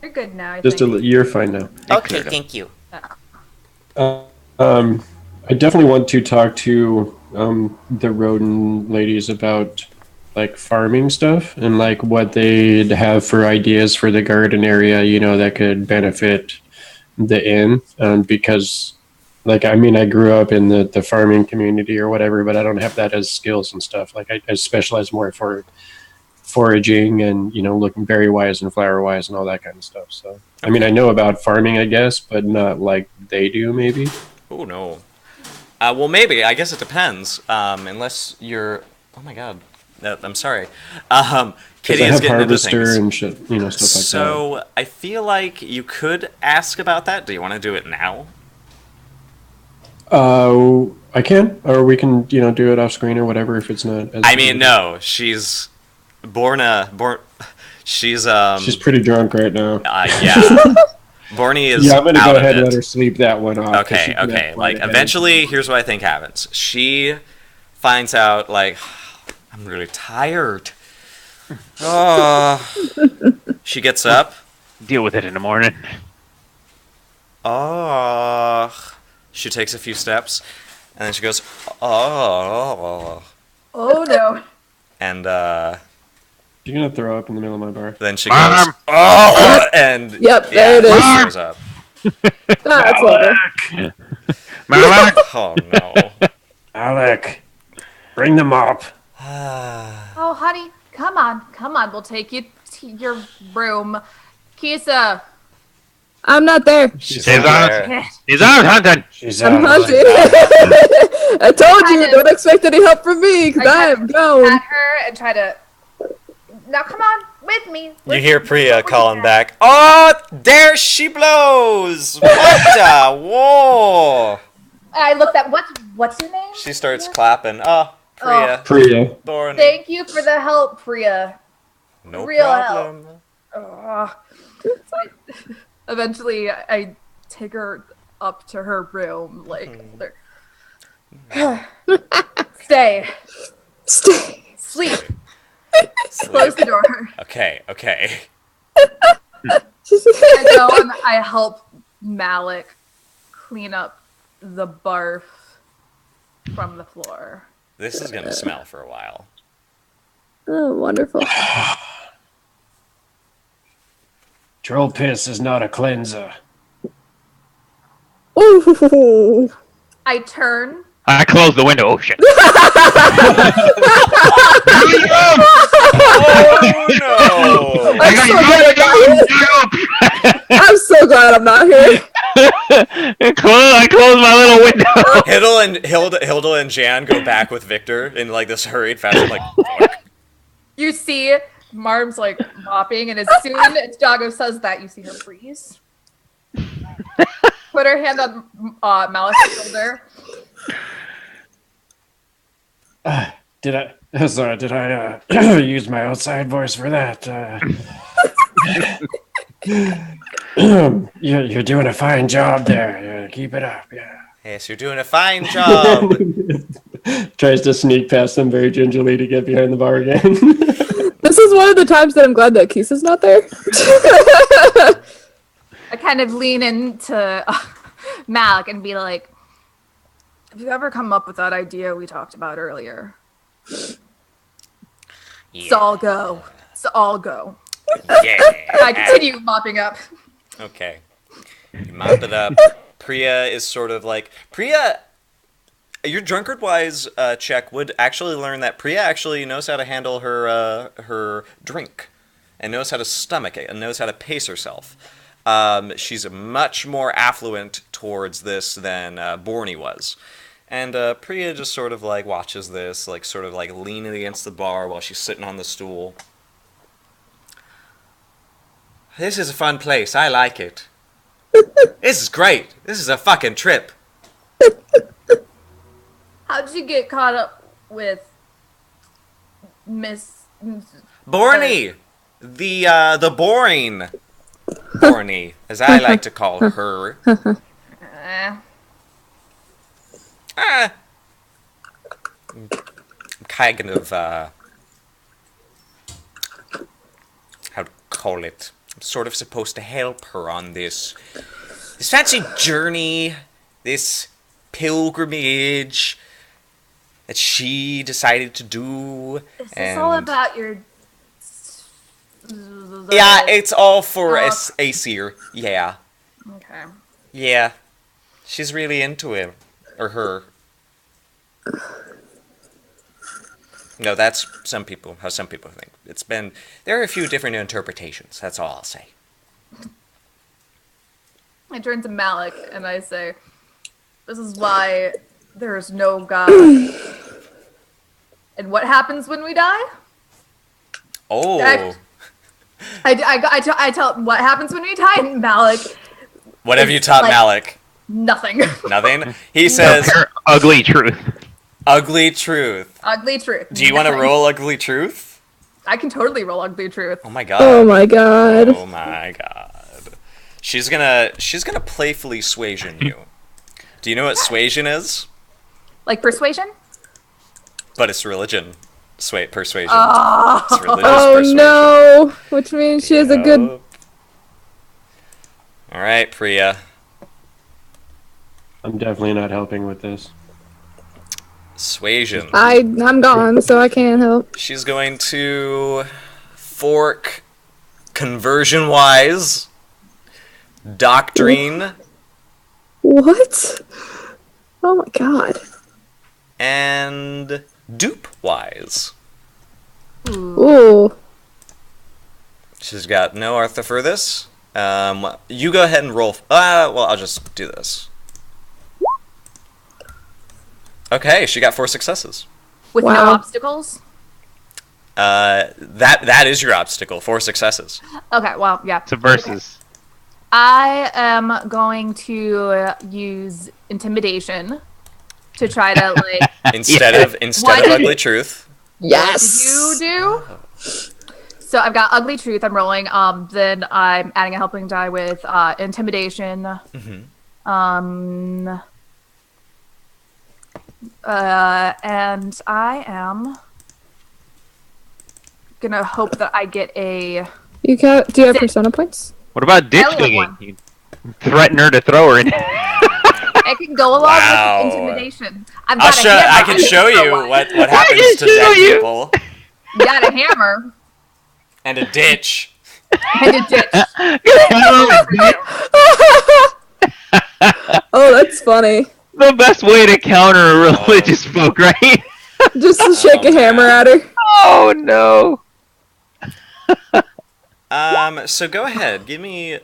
You're good now, I Just think. you're fine now. Okay, thank you. I definitely want to talk to the Rodin ladies about like farming stuff and like what they'd have for ideas for the garden area, you know, that could benefit the inn. Because like, I mean, I grew up in the farming community or whatever, but I don't have that as skills and stuff. Like I specialize more for foraging and, you know, looking berry wise and flower wise and all that kind of stuff. So, I mean, I know about farming, I guess, but not like they do maybe. Oh no. Well, maybe. I guess it depends. Unless you're. Oh my god. I'm sorry. Kitty is getting into things. And shit, you know, stuff like that. So I feel like you could ask about that. Do you want to do it now? I can, or we can, you know, do it off screen or whatever if it's not. I mean, no. She's She's pretty drunk right now. Yeah. Borny is. Yeah, I'm gonna out go of ahead and it. let her sleep that one off. Okay. Like eventually, here's what I think happens. She finds out like, I'm really tired. Oh. She gets up. Deal with it in the morning. Oh. She takes a few steps, and then she goes, oh. Oh no. And you're gonna throw up in the middle of my bar. then she goes, oh, and Yep, there it is. she throws up. That's lovely. Oh no. Alec, bring them up. Oh, honey, come on. We'll take you to your room. Kisa. I'm not there. She's He's out. there. He's out hunting. She's I'm out. hunting. I told you, Kind of- don't expect any help from me, because I I'm going. At her and try to. Now come on with me. You hear Priya calling back, oh, there she blows! What the? Whoa! I looked at what's your name? She starts clapping. Oh, Priya. Priya. Born. Thank you for the help, Priya. No real problem. Ugh. Eventually, I take her up to her room, like, hold her. Stay. Sleep. Close the door. Okay. I go and I help Malik clean up the barf from the floor. This is gonna smell for a while. Oh, wonderful. Troll piss is not a cleanser. Ooh. I turn. I closed the window. Oh shit. Oh no! I'm so glad I'm not here. I closed my little window. Hilda and Jan go back with Victor in like this hurried fashion, like. Fuck. You see Marm's like mopping, and as soon as Jago says that, you see her freeze. Put her hand on Malik's shoulder. Did I use my outside voice for that? You're doing a fine job there. Keep it up. Yeah. Yes, you're doing a fine job. Tries to sneak past them very gingerly to get behind the bar again. This is is one of the times that I'm glad that Kisa's not there. I kind of lean into Malik and be like, have you ever come up with that idea we talked about earlier? Yeah. So I'll go. So I'll go. Yeah. I continue mopping up. Okay. You mop it up. Priya is sort of like Priya. Your drunkard wise check would actually learn that Priya actually knows how to handle her drink, and knows how to stomach it, and knows how to pace herself. She's much more affluent towards this than Borny was. And Priya just sort of like watches this, like sort of like leaning against the bar while she's sitting on the stool. This is a fun place. I like it. This is great. This is a fucking trip. How'd you get caught up with Miss Borny! The boring Borny, as I like to call her. I'm kind of, how to call it? I'm sort of supposed to help her on this fancy journey, this pilgrimage that she decided to do. Is this all about your... Yeah, it's all for Oh. Aesir. Yeah. Okay. Yeah. She's really into him. Or her. No, that's how some people think. There are a few different interpretations, that's all I'll say. I turn to Malik and I say, this is why there is no God. And what happens when we die? Oh. I tell him what happens when we die, and Malik, What have you taught like- Malik? nothing. Nothing? He says, Ugly truth. ugly truth. Ugly truth. Do you want to Nothing. roll ugly truth? I can totally roll ugly truth. Oh my god. Oh my god. Oh my god. She's gonna playfully suasion you. Do you know what suasion is? Like persuasion? But it's religion. Persuasion. Oh. It's religious Oh persuasion. no! Which means she has a good. Yup. Alright, Priya. I'm definitely not helping with this. Suasion. I'm gone, so I can't help. She's going to fork conversion-wise, doctrine, What? Oh my god. and dupe-wise. Ooh. She's got no Arthur for this. You go ahead and roll. Well, I'll just do this. Okay, she got 4 successes. With no Wow. obstacles? That is your obstacle. 4 successes. Okay, well, yeah. It's a versus. I am going to use intimidation to try to, like, Instead Yeah. of Why did- ugly truth. Yes. you do. So I've got ugly truth I'm rolling. Then I'm adding a helping die with intimidation. Mm-hmm. And I am gonna hope that I get a... Do you have persona points? What about ditch I only have digging? You threaten her to throw her in. I can go along Wow. with intimidation. I've got a I hammer. can I show don't know you why. what happens just to show dead you. people. Got a hammer And a ditch. and a ditch. Oh, that's funny. The best way to counter a religious folk, right? Just to shake a hammer at her. Oh no. So go ahead. Give me...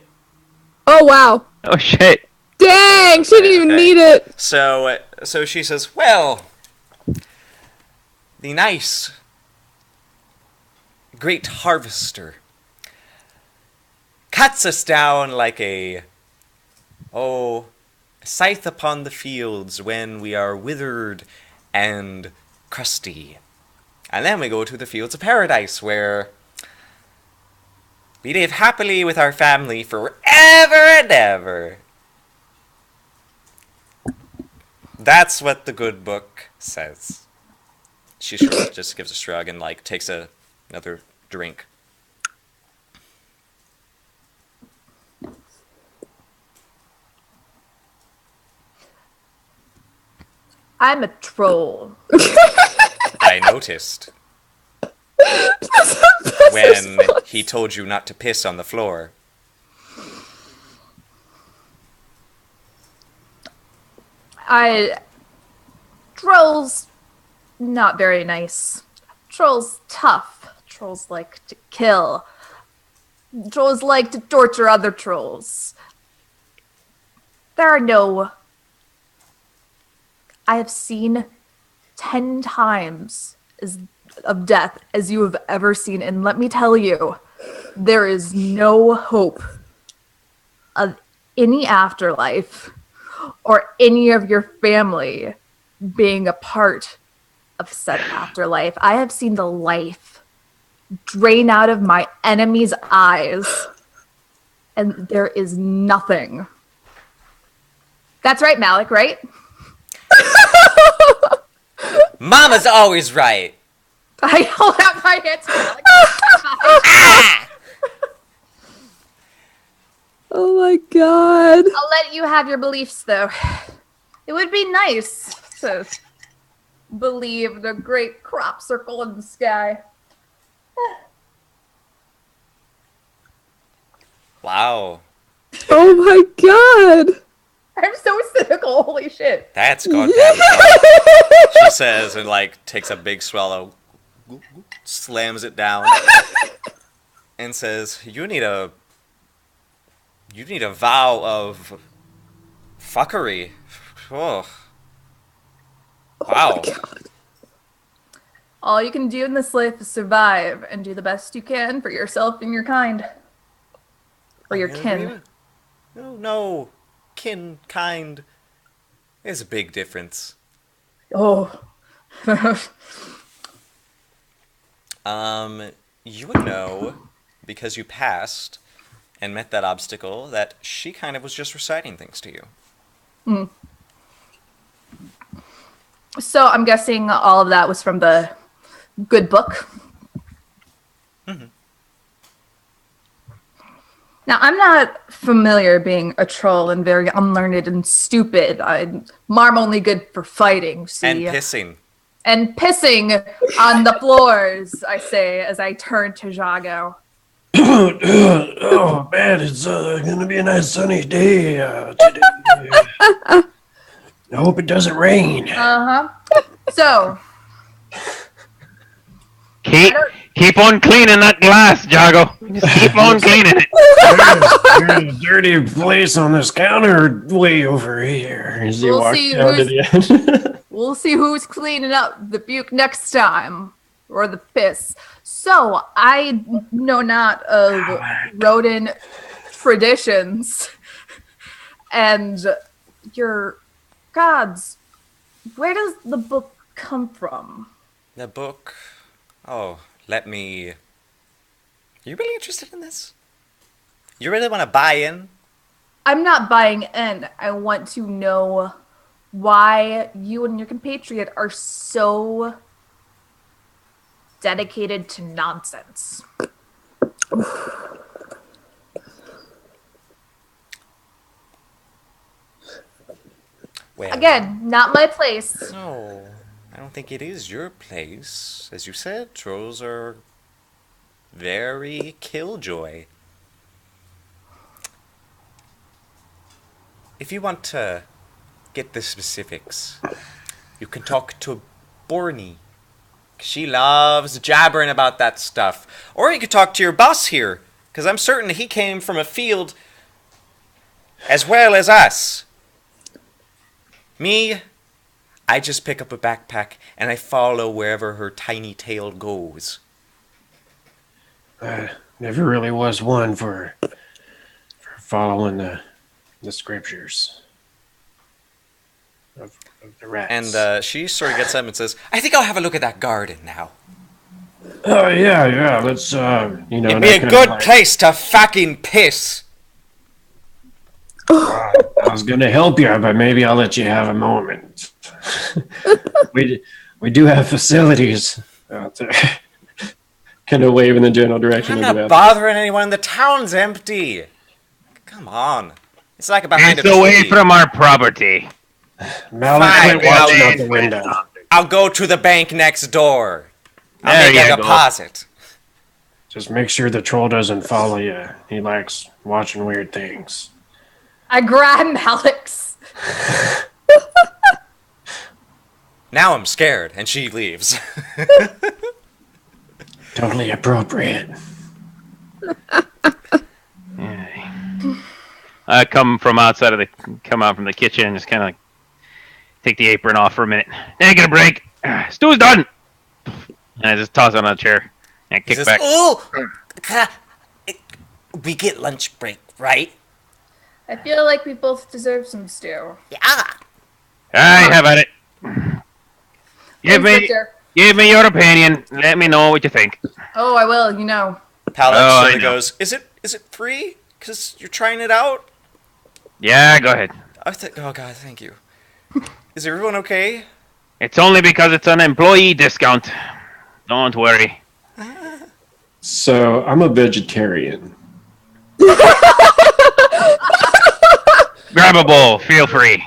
Oh wow. Oh shit. Dang, she didn't even Okay. need it. So she says, well, the nice, great harvester cuts us down like a scythe upon the fields when we are withered and crusty. And then we go to the fields of paradise where we live happily with our family forever and ever. That's what the good book says. She just gives a shrug and like takes another drink. I'm a troll. I noticed when he told you not to piss on the floor. Trolls, not very nice. Trolls tough. Trolls like to kill. Trolls like to torture other trolls. There are no... I have seen 10 times of death as you have ever seen. And let me tell you, there is no hope of any afterlife or any of your family being a part of said afterlife. I have seen the life drain out of my enemy's eyes, and there is nothing. That's right, Malik, right? Mama's always right. I hold out my hands, Malik. Oh my god. I'll let you have your beliefs, though. It would be nice to believe the great crop circle in the sky. Wow. Oh my god. I'm so cynical, holy shit. That's goddamn funny. She says and like takes a big swallow, slams it down, and says, You need a vow of fuckery. Oh. Wow. All you can do in this life is survive and do the best you can for yourself and your kind. Or your kin. No. Kin, kind. There's a big difference. Oh. You would know, because you passed and met that obstacle, that she kind of was just reciting things to you. Mm. So I'm guessing all of that was from the good book. Mm-hmm. Now, I'm not familiar being a troll and very unlearned and stupid. I'm only good for fighting, see? And pissing. And pissing on the floors, I say, as I turn to Jago. Oh man, it's gonna be a nice sunny day today. I hope it doesn't rain. Uh-huh. So... Keep on cleaning that glass, Jago. Just keep on cleaning it. There's a dirty place on this counter way over here. As you walk down to the end. We'll see who's cleaning up the puke next time. Or the piss. So, I know not of rodent traditions. And your gods, where does the book come from? The book? Oh, let me... Are you really interested in this? You really want to buy in? I'm not buying in. I want to know why you and your compatriot are so dedicated to nonsense. Well, again, not my place. No, I don't think it is your place. As you said, trolls are very killjoy. If you want to get the specifics, you can talk to Borny. She loves jabbering about that stuff. Or you could talk to your boss here, because I'm certain he came from a field as well as us. Me, I just pick up a backpack and I follow wherever her tiny tail goes. Never really was one for following the scriptures of the rats. And she sort of gets up and says, I think I'll have a look at that garden now. Oh, yeah, let's, It'd be a good place to fucking piss. I was gonna help you, but maybe I'll let you have a moment. we do have facilities out there. Kind of wave in the general direction I'm of the not bathroom. bothering anyone. The town's empty. Come on. It's like behind It's a away tree. from our property. Malik, Fine, quit watching out the window. I'll go to the bank next door. I'll There make a you go. deposit. Just make sure the troll doesn't follow you. He likes watching weird things. I grab Alex. Now I'm scared, and she leaves. Totally appropriate. I come out from the kitchen and just kind of like take the apron off for a minute. Then get a break. Stew's done. And I just toss it on a chair and He kick says, back. "Ooh, we get lunch break, right?" I feel like we both deserve some stew. Yeah. I have at it. Give Thanks, me Victor. your opinion. Let me know what you think. Oh, I will. You know. Palette Oh, sort I of know. goes, "Is it free? Because you're trying it out?" Yeah, go ahead. Oh God, thank you. Is everyone okay? It's only because it's an employee discount. Don't worry. So I'm a vegetarian. Grab a bowl. Feel free.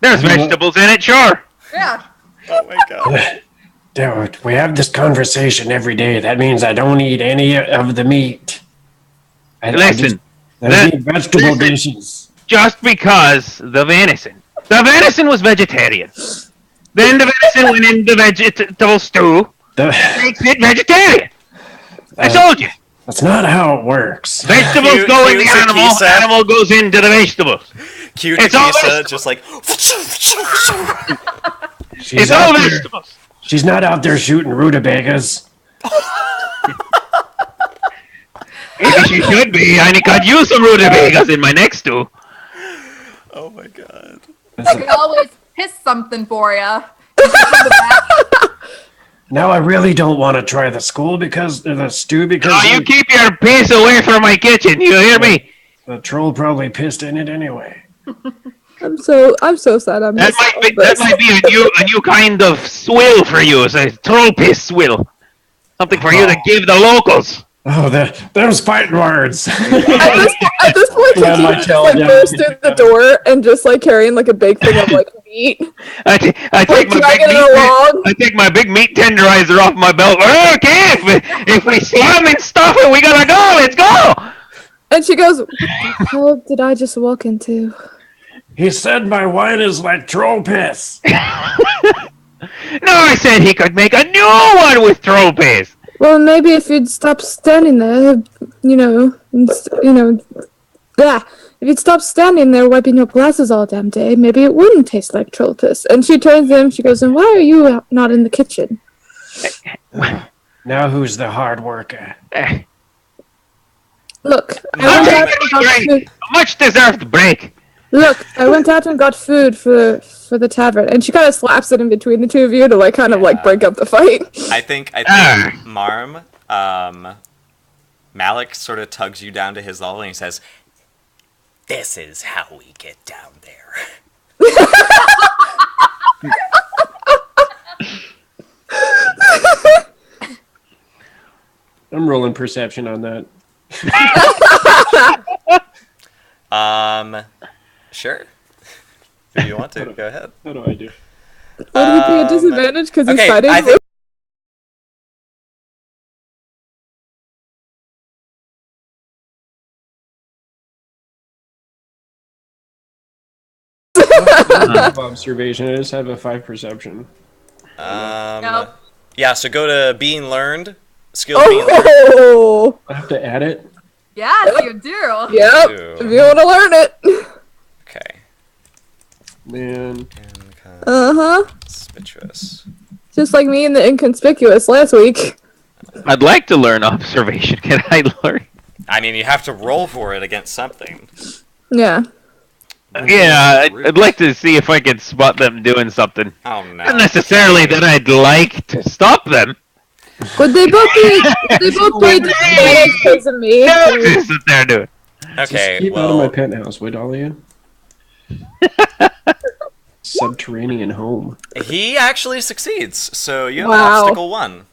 There's vegetables in it, sure. Yeah. Oh my God. Dude, we have this conversation every day. That means I don't eat any of the meat. I Listen, just eat vegetable dishes. just because the venison was vegetarian. Then the venison went in the vegetable stew. Makes it vegetarian. I told you. That's not how it works. Vegetables Cue- go in cue the animal. Zakisa. Animal goes into the vegetables. Cute It's all Kisa, vegetables. just like. She's It's all out there. vegetables. She's not out there shooting rutabagas. Maybe she should be. I could use some rutabagas in my next stew. Oh my God. I can always piss something for you. Now I really don't want to try the stew because Oh, you keep your piss away from my kitchen. You hear me? the troll probably pissed in it anyway. I'm so sad. I'm That might be a new kind of swill for you. It's a troll piss swill. Something for you to give the locals. Oh, those fighting words. At this point, Yeah, Kiki my just tail like down. burst through the door and just like carrying like a big thing of like meat, I take like my big dragging meat. it along. I take my big meat tenderizer off my belt. Okay, if we slam and stuff it, we gotta go. Let's go. And she goes, "What the hell did I just walk into?" He said my wine is like troll piss. No, I said he could make a new one with troll piss. Well, maybe if you'd stop standing there, yeah. If you'd stop standing there wiping your glasses all damn day, maybe it wouldn't taste like troll piss. And she turns to him, she goes, "And why are you not in the kitchen?" Now who's the hard worker? Look, I I'm went out taking and a got break. food. A much deserved break. Look, I went out and got food for the tavern, and she kind of slaps it in between the two of you to like kind of like break up the fight. I think Marm, Malik sort of tugs you down to his level and he says, "This is how we get down there." I'm rolling perception on that. Sure. If you want to, go ahead. How do I do? Would he be at disadvantage because he's okay, fighting? I think- Observation. I just have a 5 perception. Nope. Yeah, so go to being learned. Skills being learned. Oh, I have to add it. Yes, you do. yep. Ooh. If you want to learn it. Okay. Man. Conspicuous. Just like me and the inconspicuous last week. I'd like to learn observation. Can I learn? I mean, you have to roll for it against something. Yeah. Yeah, I'd like to see if I could spot them doing something. Oh no. Not necessarily that I'd like to stop them. Would they both be disadvantaged because of me? Notice that they're doing. Okay, Just keep out of my well, penthouse, would all of you? Subterranean home. he actually succeeds, so you have Wow. obstacle 1.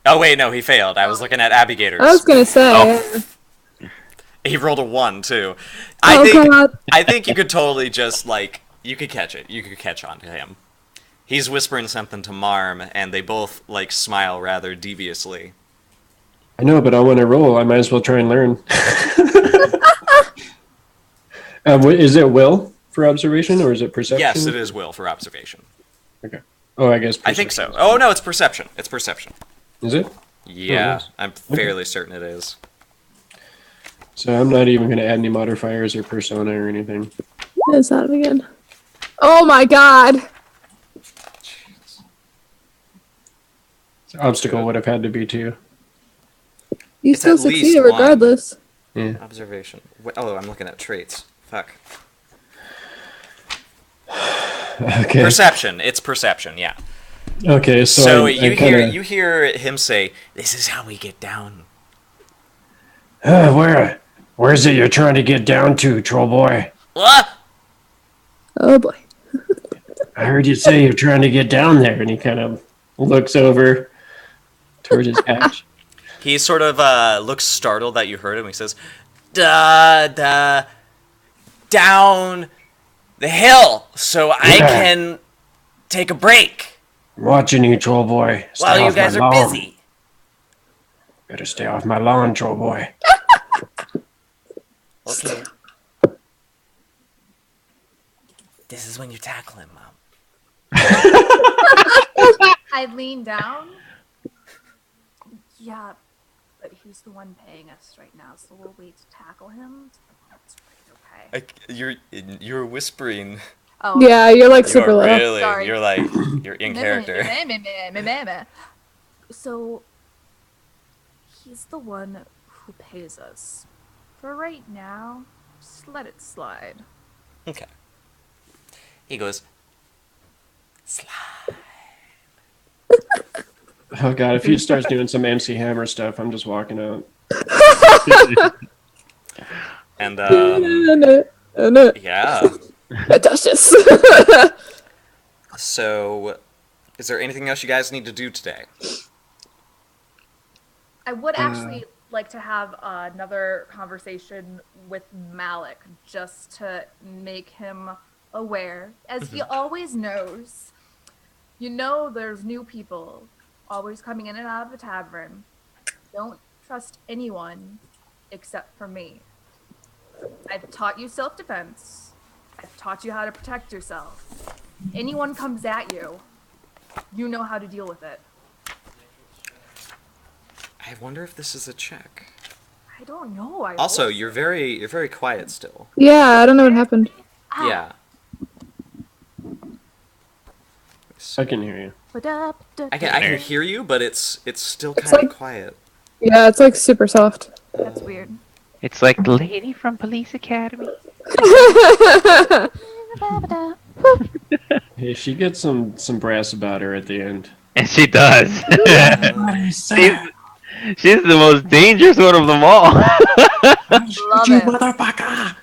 Oh wait, no, he failed. I was looking at Abigator's. I was gonna say. Oh. He rolled a 1 too. God. I think you could totally just like you could catch it. You could catch on to him. He's whispering something to Marm, and they both like smile rather deviously. I know, but I want to roll. I might as well try and learn. Is it will for observation or is it perception? Yes, it is will for observation. Okay. Oh, I guess. I think so. Oh no, it's perception. It's perception. Is it? Yeah, nice. I'm fairly certain it is. So I'm not even going to add any modifiers or persona or anything. What is that again? Oh my god! So obstacle would have had to be 2. You It's still at least succeeded one. regardless. Yeah. Observation. Oh, I'm looking at traits. Fuck. Okay. Perception. It's perception. Yeah. Okay. So I you hear him say, "This is how we get down." Where's it you're trying to get down to, troll boy? What? Oh boy. I heard you say you're trying to get down there. and he kind of looks over towards his patch. He sort of looks startled that you heard him. He says, down the hill so I Yeah. can take a break I'm watching you, troll boy. Stay while you off my guys are lawn. busy." Better stay off my lawn, troll boy. Okay. This is when you tackle him, Mom. I lean down. Yeah, but he's the one paying us right now, so we'll wait to tackle him. That's right, okay. You're whispering. Oh, Yeah, you're like super You're low. really, Sorry. you're like, you're in character. So, he's the one who pays us. For right now, just let it slide. Okay. He goes, Oh god, if he starts doing some MC Hammer stuff, I'm just walking out. and No. yeah. Duchess. So, is there anything else you guys need to do today? I would actually like to have another conversation with Malik just to make him aware, as he always knows. You know, there's new people always coming in and out of the tavern. Don't trust anyone except for me. I've taught you self-defense. I've taught you how to protect yourself. Anyone comes at you, you know how to deal with it. I wonder if this is a check. I don't know. I Also, hope you're very quiet still. Yeah, I don't know what happened. Ah. Yeah. I can hear you. I can hear you, but it's still It's kind of like- quiet. Yeah, it's like super soft. That's weird. It's like the lady from Police Academy. Hey, she gets some brass about her at the end. And she does. What is she's, that? she's the most dangerous one of them all. Love You it. motherfucker!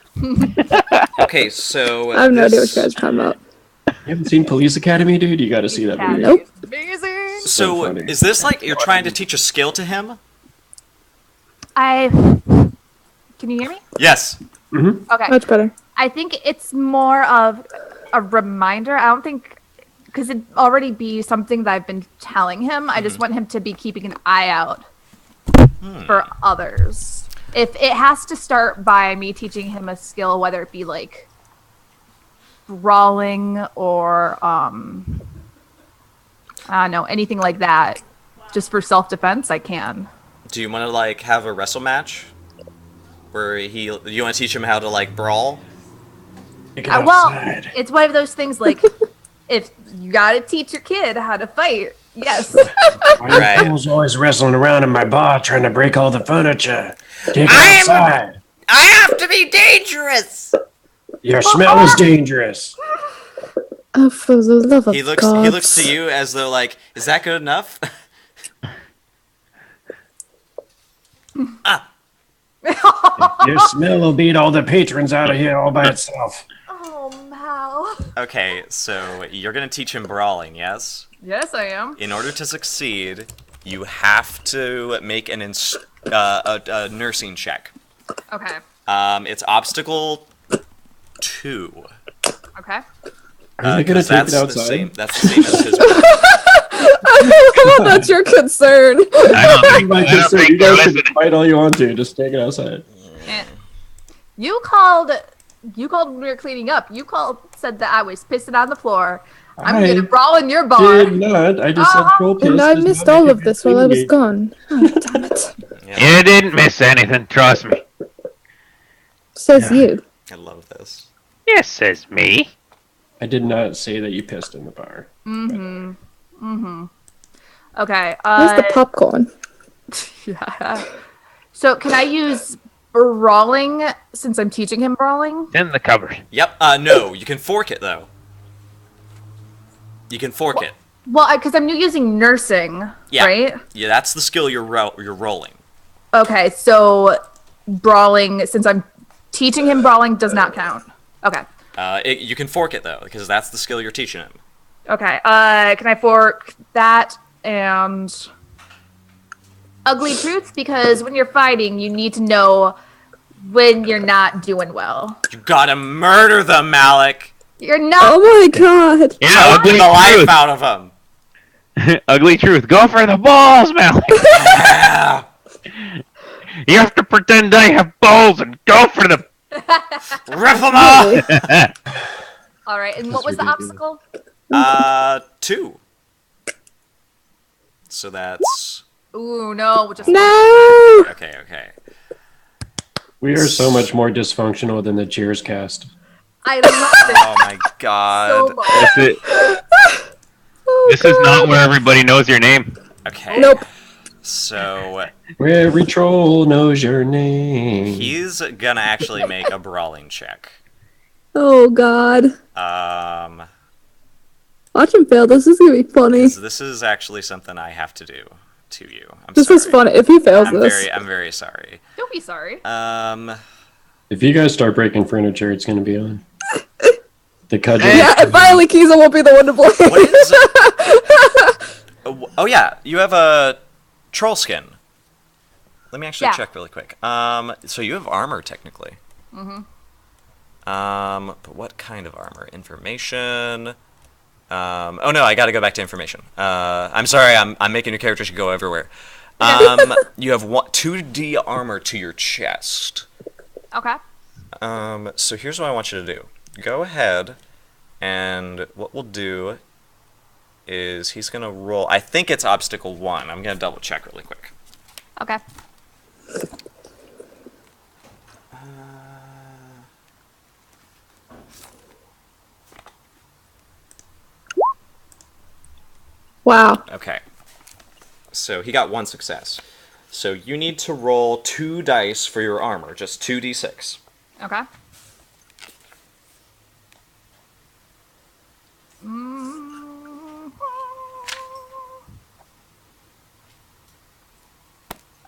Okay, so I have no idea what you guys are talking about. You haven't seen Police Academy, dude? You gotta see that movie. Nope. Amazing. So funny. is this like you're trying to teach a skill to him? Can you hear me? Yes. Okay. Much better. I think it's more of a reminder. I don't think, because it'd already be something that I've been telling him. I just want him to be keeping an eye out for others. If it has to start by me teaching him a skill, whether it be like brawling or I don't know, anything like that, just for self-defense, I can. Do you want to like have a wrestle match where you want to teach him how to like brawl? Get Well, outside. it's one of those things like, if you gotta teach your kid how to fight, yes. Why you Right. fools always wrestling around in my bar trying to break all the furniture? Get I am- outside. I have to be dangerous. Your smell is dangerous. Oh, for the love of He looks God. to you as though like, is that good enough? Your smell will beat all the patrons out of here all by itself. Oh, Mal. Okay, so you're gonna teach him brawling, yes? Yes, I am. In order to succeed, you have to make a nursing check. Okay. It's obstacle 2. Okay. Are they gonna 'cause take it that's the outside? same. That's the same as his. That's your concern. I don't Just so think you they're guys can listening. fight all you want to. Just take it outside. You called when we were cleaning up. You said that I was pissing on the floor. I'm I gonna brawl in your bar. Did not. I just said troll piss. And I does missed not all make of it this while I was thingy. gone. Oh, damn it. You didn't miss anything, trust me. Says you. I love this. Yes, says me. I did not say that you pissed in the bar. Okay. Where's the popcorn? Yeah. So can I use brawling since I'm teaching him brawling? It's in the cupboard. Yep. No, you can fork it though. You can fork it. Well, because I'm using nursing, Yeah. right? Yeah, that's the skill you're rolling. Okay, so brawling, since I'm teaching him brawling, does not count. Okay. You can fork it though, because that's the skill you're teaching him. Okay. Can I fork that and ugly truth? Because when you're fighting, you need to know when you're not doing well. You gotta murder them, Malik. You're not. Oh my god. Yeah, Choke ugly the life truth. out of them. Ugly truth. Go for the balls, Malik. Yeah. You have to pretend I have balls and go for them. Rip them off. All right. And what was the ridiculous. obstacle? 2. So that's Ooh, no. Just No! okay. We are so much more dysfunctional than the Cheers cast. I love it Oh my so god. much. That's it. This is not where everybody knows your name. Okay. Nope. So Where every troll knows your name. he's gonna actually make a brawling check. Oh god. Watch him fail. This is gonna be funny. So this is actually something I have to do to you. I'm This sorry. is funny. If he fails this. I'm very sorry. Don't be sorry. If you guys start breaking furniture, it's going to be on. The cudgel. Yeah, and finally Kiza won't be the one to blame. What is? Oh yeah, you have a troll skin. Let me actually Yeah. check really quick. So you have armor technically. But what kind of armor? Information. Oh no, I got to go back to information. I'm sorry, I'm making your character should go everywhere. You have 2D armor to your chest. Okay. So here's what I want you to do. Go ahead, and what we'll do is he's gonna roll. I think it's obstacle 1. I'm gonna double check really quick. Okay. Wow. Okay. So he got 1 success. So you need to roll 2 dice for your armor, just 2d6. Okay.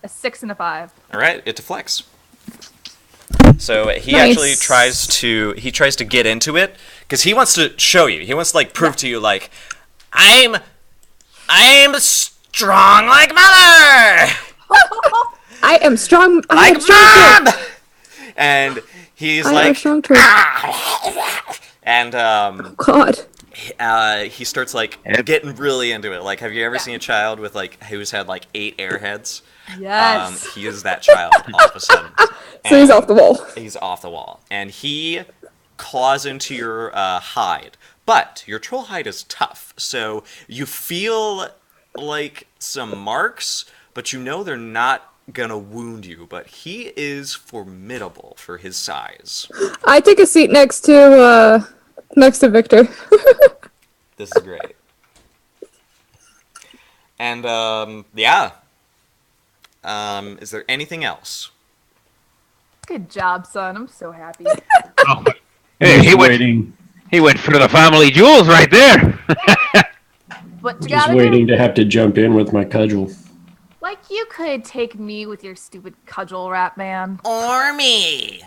A 6 and a 5. All right, it deflects. So he Nice. actually tries to get into it because he wants to show you. He wants to like prove to you like I'm strong like mother. I am strong. I Like am strong. mom. And he's I am like strong too. and God. he starts like getting really into it. Like, have you ever seen a child with like who's had like 8 airheads? Yes. He is that child all of a sudden. So he's And off the wall. He's off the wall, and he claws into your hide. But your troll hide is tough, so you feel like some marks, but you know they're not gonna wound you. But he is formidable for his size. I take a seat next to Victor. This is great. And yeah. Is there anything else? Good job, son. I'm so happy. Oh. Hey, he went for the family jewels right there. What you Just gotta waiting do? to have to jump in with my cudgel. Like, you could take me with your stupid cudgel rap, man. Or me.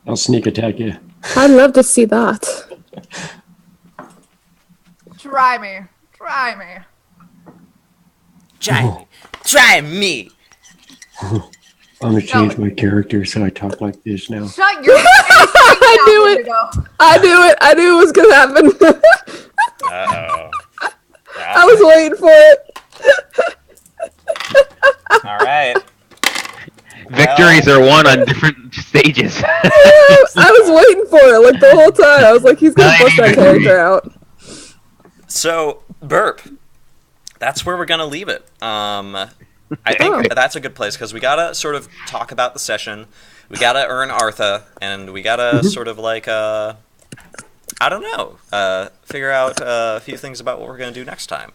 I'll sneak attack you. I'd love to see that. Try me. Try me. Try me. I'm gonna change my character so I talk like this now. Shut your I knew it. I knew it. I knew it was gonna happen. Uh-oh. I was waiting for it. All right. Victories are won on different stages. I was waiting for it like the whole time. I was like, he's gonna bust that character out. So, Burp, that's where we're going to leave it. I think that's a good place because we got to sort of talk about the session. We got to earn Artha, and we got to sort of like, I don't know, figure out a few things about what we're going to do next time.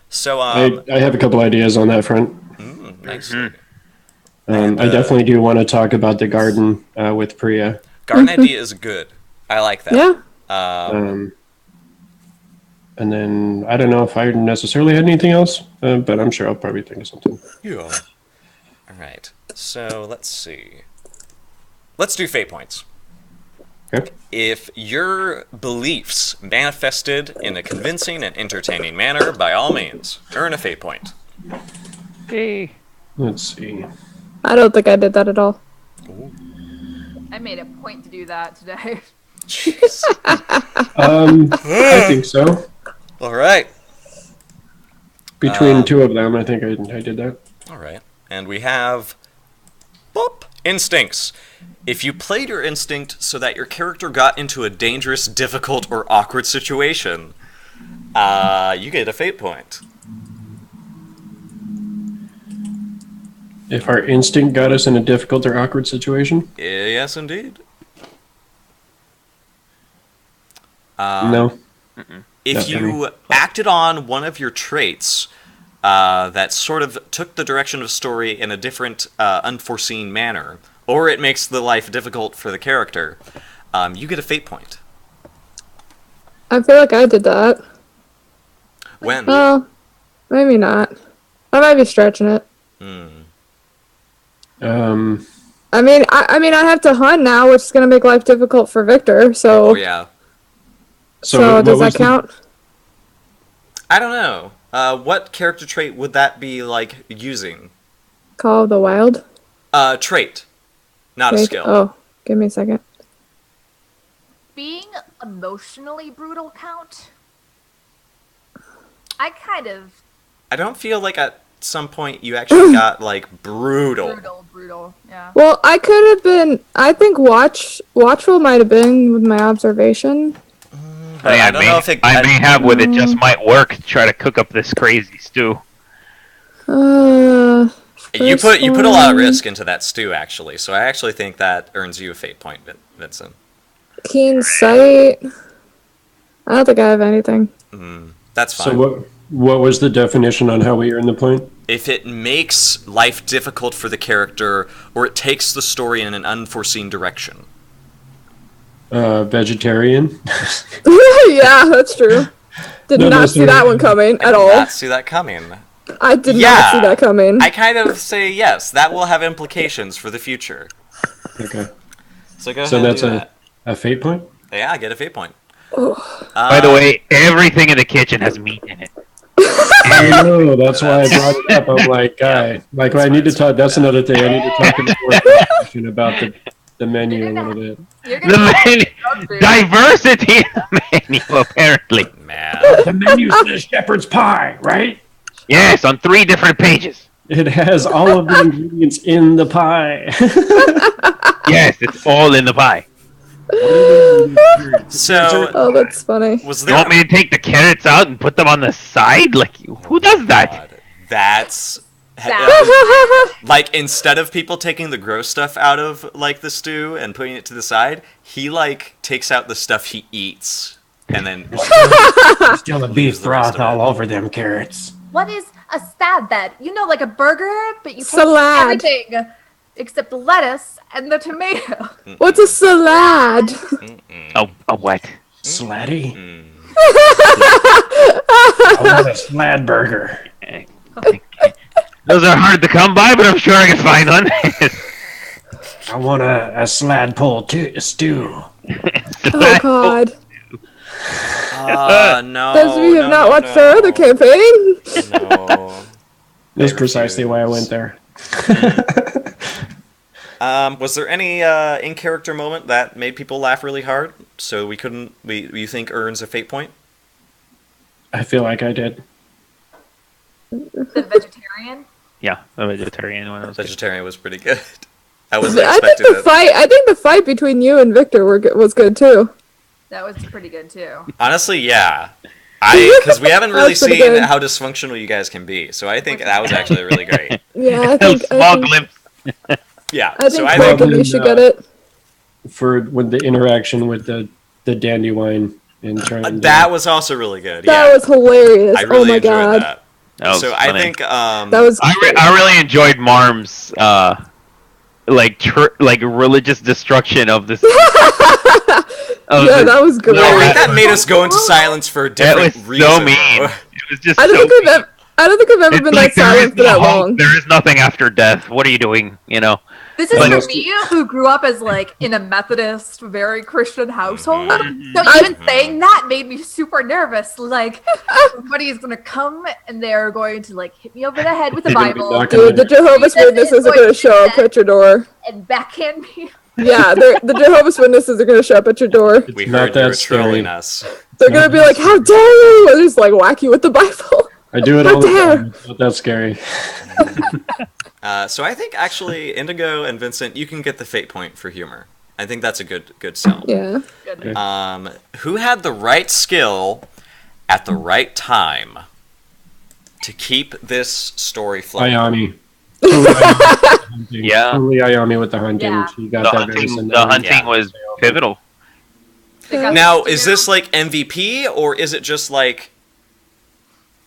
So, I have a couple ideas on that front. Nice. I definitely do want to talk about the garden with Priya. Garden idea is good. I like that. Yeah. And then I don't know if I necessarily had anything else, but I'm sure I'll probably think of something. Yeah. All right. So let's see. Let's do fate points. Okay. If your beliefs manifested in a convincing and entertaining manner, by all means, earn a fate point. Hey. Let's see. I don't think I did that at all. I made a point to do that today. Jeez. I think so. All right. Between two of them, I think I did that. All right. And we have instincts. If you played your instinct so that your character got into a dangerous, difficult, or awkward situation, you get a fate point. If our instinct got us in a difficult or awkward situation? Yes, indeed. No. If Not for you acted on one of your traits that sort of took the direction of story in a different, unforeseen manner, or it makes the life difficult for the character, you get a fate point. I feel like I did that. When? Well, maybe not. I might be stretching it. I mean, I have to hunt now, which is gonna make life difficult for Victor. So. Oh yeah. So does that count? I don't know. What character trait would that be like using? Call of the Wild. Trait, not a skill. Oh, give me a second. Being emotionally brutal count? I kind of... I don't feel like at some point you actually got brutal. Brutal, yeah. Well, I could have been. I think watchful might have been with my observation. I don't know if it. I may have with it just might work to try to cook up this crazy stew. You put a lot of risk into that stew, actually. So I actually think that earns you a fate point, Vincent. Keen sight. I don't think I have anything. That's fine. So what was the definition on how we earn the point? If it makes life difficult for the character, or it takes the story in an unforeseen direction. Vegetarian. Yeah, that's true. Did not see that one coming at all. Did not see that coming. I did not see that coming. I kind of say yes. That will have implications for the future. Okay. So go ahead. So that's and do that. a fate point? Yeah, I get a fate point. By the way, everything in the kitchen has meat in it. I know, that's why I brought it up. I'm like, I need to talk. That's another thing. I need to talk to the board about the menu a little bit. The menu, diversity in the menu, apparently. Man. The menu says shepherd's pie, right? Yes, on 3 different pages. It has all of the ingredients in the pie. Yes, it's all in the pie. So, oh, that's funny. You want me to take the carrots out and put them on the side? Like, who does that? That's like, instead of people taking the gross stuff out of the stew and putting it to the side, he takes out the stuff he eats and then still the beef broth all over them carrots. What is a salad then? You know, like a burger, but you take Salad. everything except the lettuce and the tomato. What's a salad? A what? Slatty? I want a slad burger. Those are hard to come by, but I'm sure I can find one. I want a slad pole stew. Oh God. no. Those of you who have not watched our other campaign. No. That's precisely why I went there. Was there any in character moment that made people laugh really hard? So we couldn't. You think earns a fate point? I feel like I did. The vegetarian. Yeah, the vegetarian one was good. Vegetarian was pretty good. I wasn't I think expecting the it. fight. I think the fight between you and Victor was good too. That was pretty good too. Honestly, yeah. Because we haven't really That's pretty seen good. how dysfunctional you guys can be, so I think that was actually really great. Yeah, Small glimpse. Yeah, I so think I both think of you should get it. For when the interaction with the dandelion and trying that was also really good. That Yeah, was hilarious. I really Oh my enjoyed god, that. That was So I funny. think that was. I really enjoyed Marm's like religious destruction of this. Yeah, that was great. I think that made us go into silence for a That was different reason. so mean. though. It was just I don't so think mean. I don't think I've ever It's been like that there is silent for no that hope. long. There is nothing after death. What are you doing? You know. This is Like- for me, who grew up as like in a Methodist, very Christian household. Mm-hmm. So even saying that made me super nervous. Like somebody's gonna come and they're going to like hit me over the head with a They're gonna be Bible knocking Dude, the Jehovah's Jesus Witnesses is are going gonna to show up death. at your door. and backhand me. Yeah, the Jehovah's Witnesses are gonna show up at your door. We not heard you that were trolling scary. us. They're gonna be like, "How dare you!" And just like whack you with the Bible. I do it How all the dare. time. It's not that scary. So I think actually Indigo and Vincent, you can get the fate point for humor. I think that's a good sell. Yeah. Who had the right skill at the right time to keep this story flowing? Ayami. Yeah. Totally Ayami with the hunting. Yeah. She got The that hunting, venison the down. hunting Yeah. was pivotal. Now, is this like MVP or is it just like?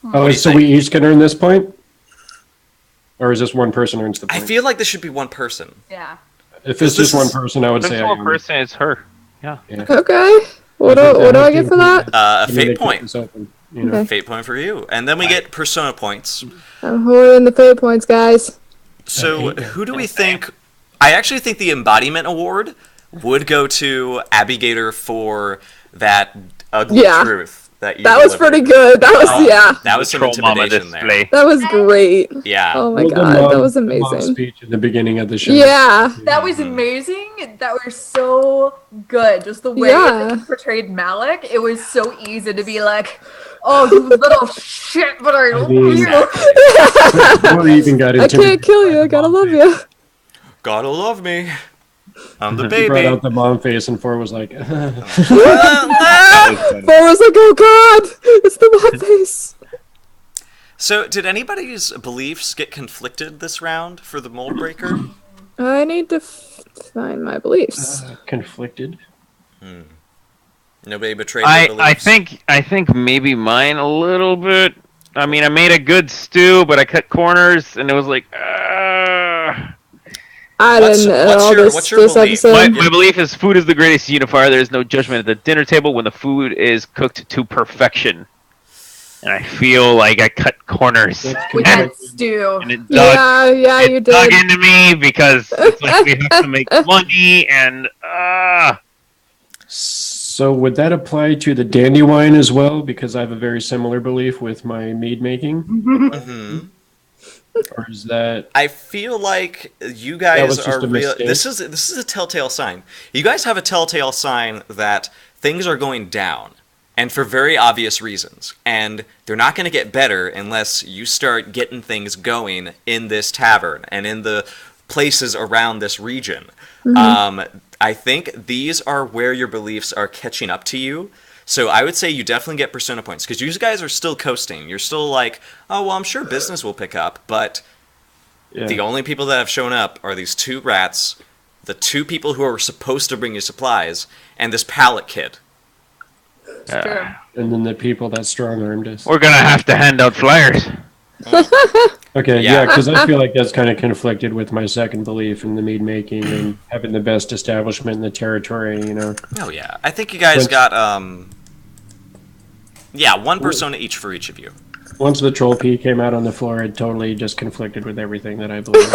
Oh, do you so think? we each can earn this point? Or is this one person earns the I point? feel like this should be one person. Yeah. If this it's just is- one person, I would This say one Ayami. person is her. Yeah. Okay. What do I get for that? A I mean, they fate keep point. this open, you know. Okay. Fate point for you, and then we get persona points. I'm holding the fate points, guys. So who do we think? I actually think the embodiment award would go to Abigator for that ugly Yeah. truth that you. That was delivered. pretty good. That was yeah. That was some Troll mama intimidation there. display. That was great. Yeah. Oh my Well, the god, that mom- was the mom amazing. speech at the beginning of the show. Yeah. That was amazing. That was so good. Just the way Yeah. that he portrayed Malik. It was so easy to be like, "Oh, you little shit," but I love mean- you. Before we even got I into can't kill you. I gotta love you. Gotta love me. I'm the He brought baby. out the mom face, and Four was like, Four was like, "Oh god, it's the mom face." So, did anybody's beliefs get conflicted this round for the mold breaker? I need to find my beliefs. conflicted. Nobody betrayed their beliefs. I think maybe mine a little bit. I mean, I made a good stew, but I cut corners, and it was like, I What's- didn't what's all your- this, what's your this belief? episode. My belief is food is the greatest unifier. There is no judgment at the dinner table when the food is cooked to perfection. And I feel like I cut corners. That's With And that stew. it dug, Yeah, you dug did. into me because it's like we have to make money and So would that apply to the dandelion as well? Because I have a very similar belief with my mead making. Mhm. Or is that I feel like you was guys just are a real. mistake? This is a telltale sign. You guys have a telltale sign that things are going down, and for very obvious reasons. And they're not going to get better unless you start getting things going in this tavern and in the places around this region. I think these are where your beliefs are catching up to you. So I would say you definitely get persona points because you guys are still coasting. You're still like, oh, well, I'm sure business will pick up. But the only people that have shown up are these two rats, the two people who are supposed to bring you supplies, and this pallet kid. True. and then the people that strong armed us? we're gonna have to hand out flyers. Okay, Yeah. yeah, because I feel like that's kind of conflicted with my second belief in the mead making and having the best establishment in the territory, you know. Oh, yeah. I think you guys Once- got, one persona each for each of you. Once the troll pea came out on the floor, it totally just conflicted with everything that I believe.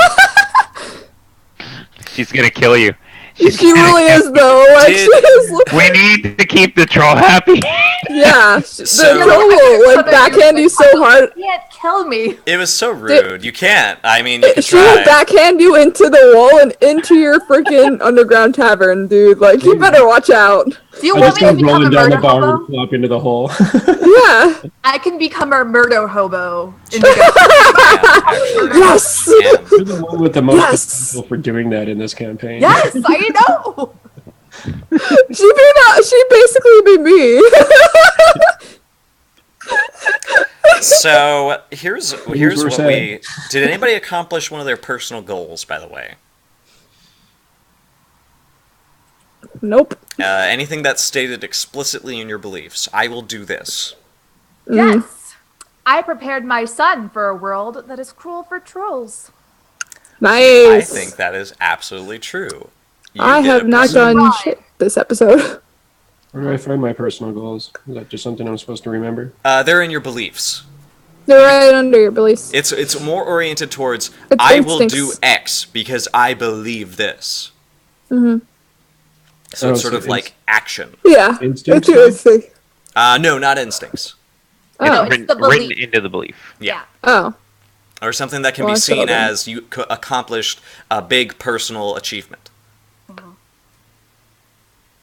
She's gonna kill you. She really is though. Like she is. We need to keep the troll happy. Yeah, the So- troll will like backhand you so hard. You can't kill me. It was so rude. You can't. I mean, you could She will try. backhand you into the wall and into your freaking underground tavern, dude. Like you better watch out. Do you I want just me to go become a rolling down the murder bar hobo? and flop into the hole. Yeah. I can become a murder hobo. Indigo. Yes. Yeah. You're the one with the most Yes. potential for doing that in this campaign. Yes, I know. She basically be me. So here's were what sad. we did. Anybody accomplish one of their personal goals? By the way, Nope. anything that's stated explicitly in your beliefs. I will do this. Yes. I prepared my son for a world that is cruel for trolls. Nice. I think that is absolutely true. You I get have a not personal- done shit this episode. Where do I find my personal goals? Is that just something I'm supposed to remember? They're in your beliefs. They're right under your beliefs. It's more oriented towards It's I will do instincts. X because I believe this. Mhm. So Oh, it's sort so of like action. Yeah. Instincts? It's your instinct. No, not instincts. Oh. No, it's the Written belief. into the belief. Yeah. Oh. Or something that can Well, be I still seen don't. as you accomplished a big personal achievement.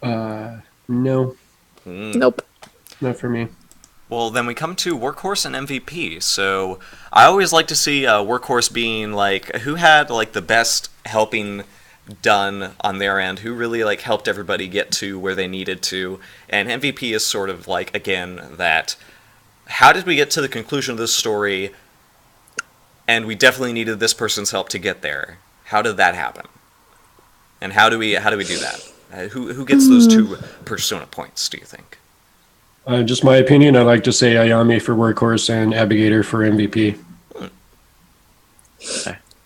No, Nope. not for me. Well, then we come to Workhorse and MVP. So I always like to see Workhorse being like, who had like the best helping done on their end, who really like helped everybody get to where they needed to. And MVP is sort of like, again, that how did we get to the conclusion of this story? And we definitely needed this person's help to get there. How did that happen? And how do we do that? Who gets those 2 persona points, do you think? Just my opinion, I like to say Ayami for Workhorse and Abigator for MVP.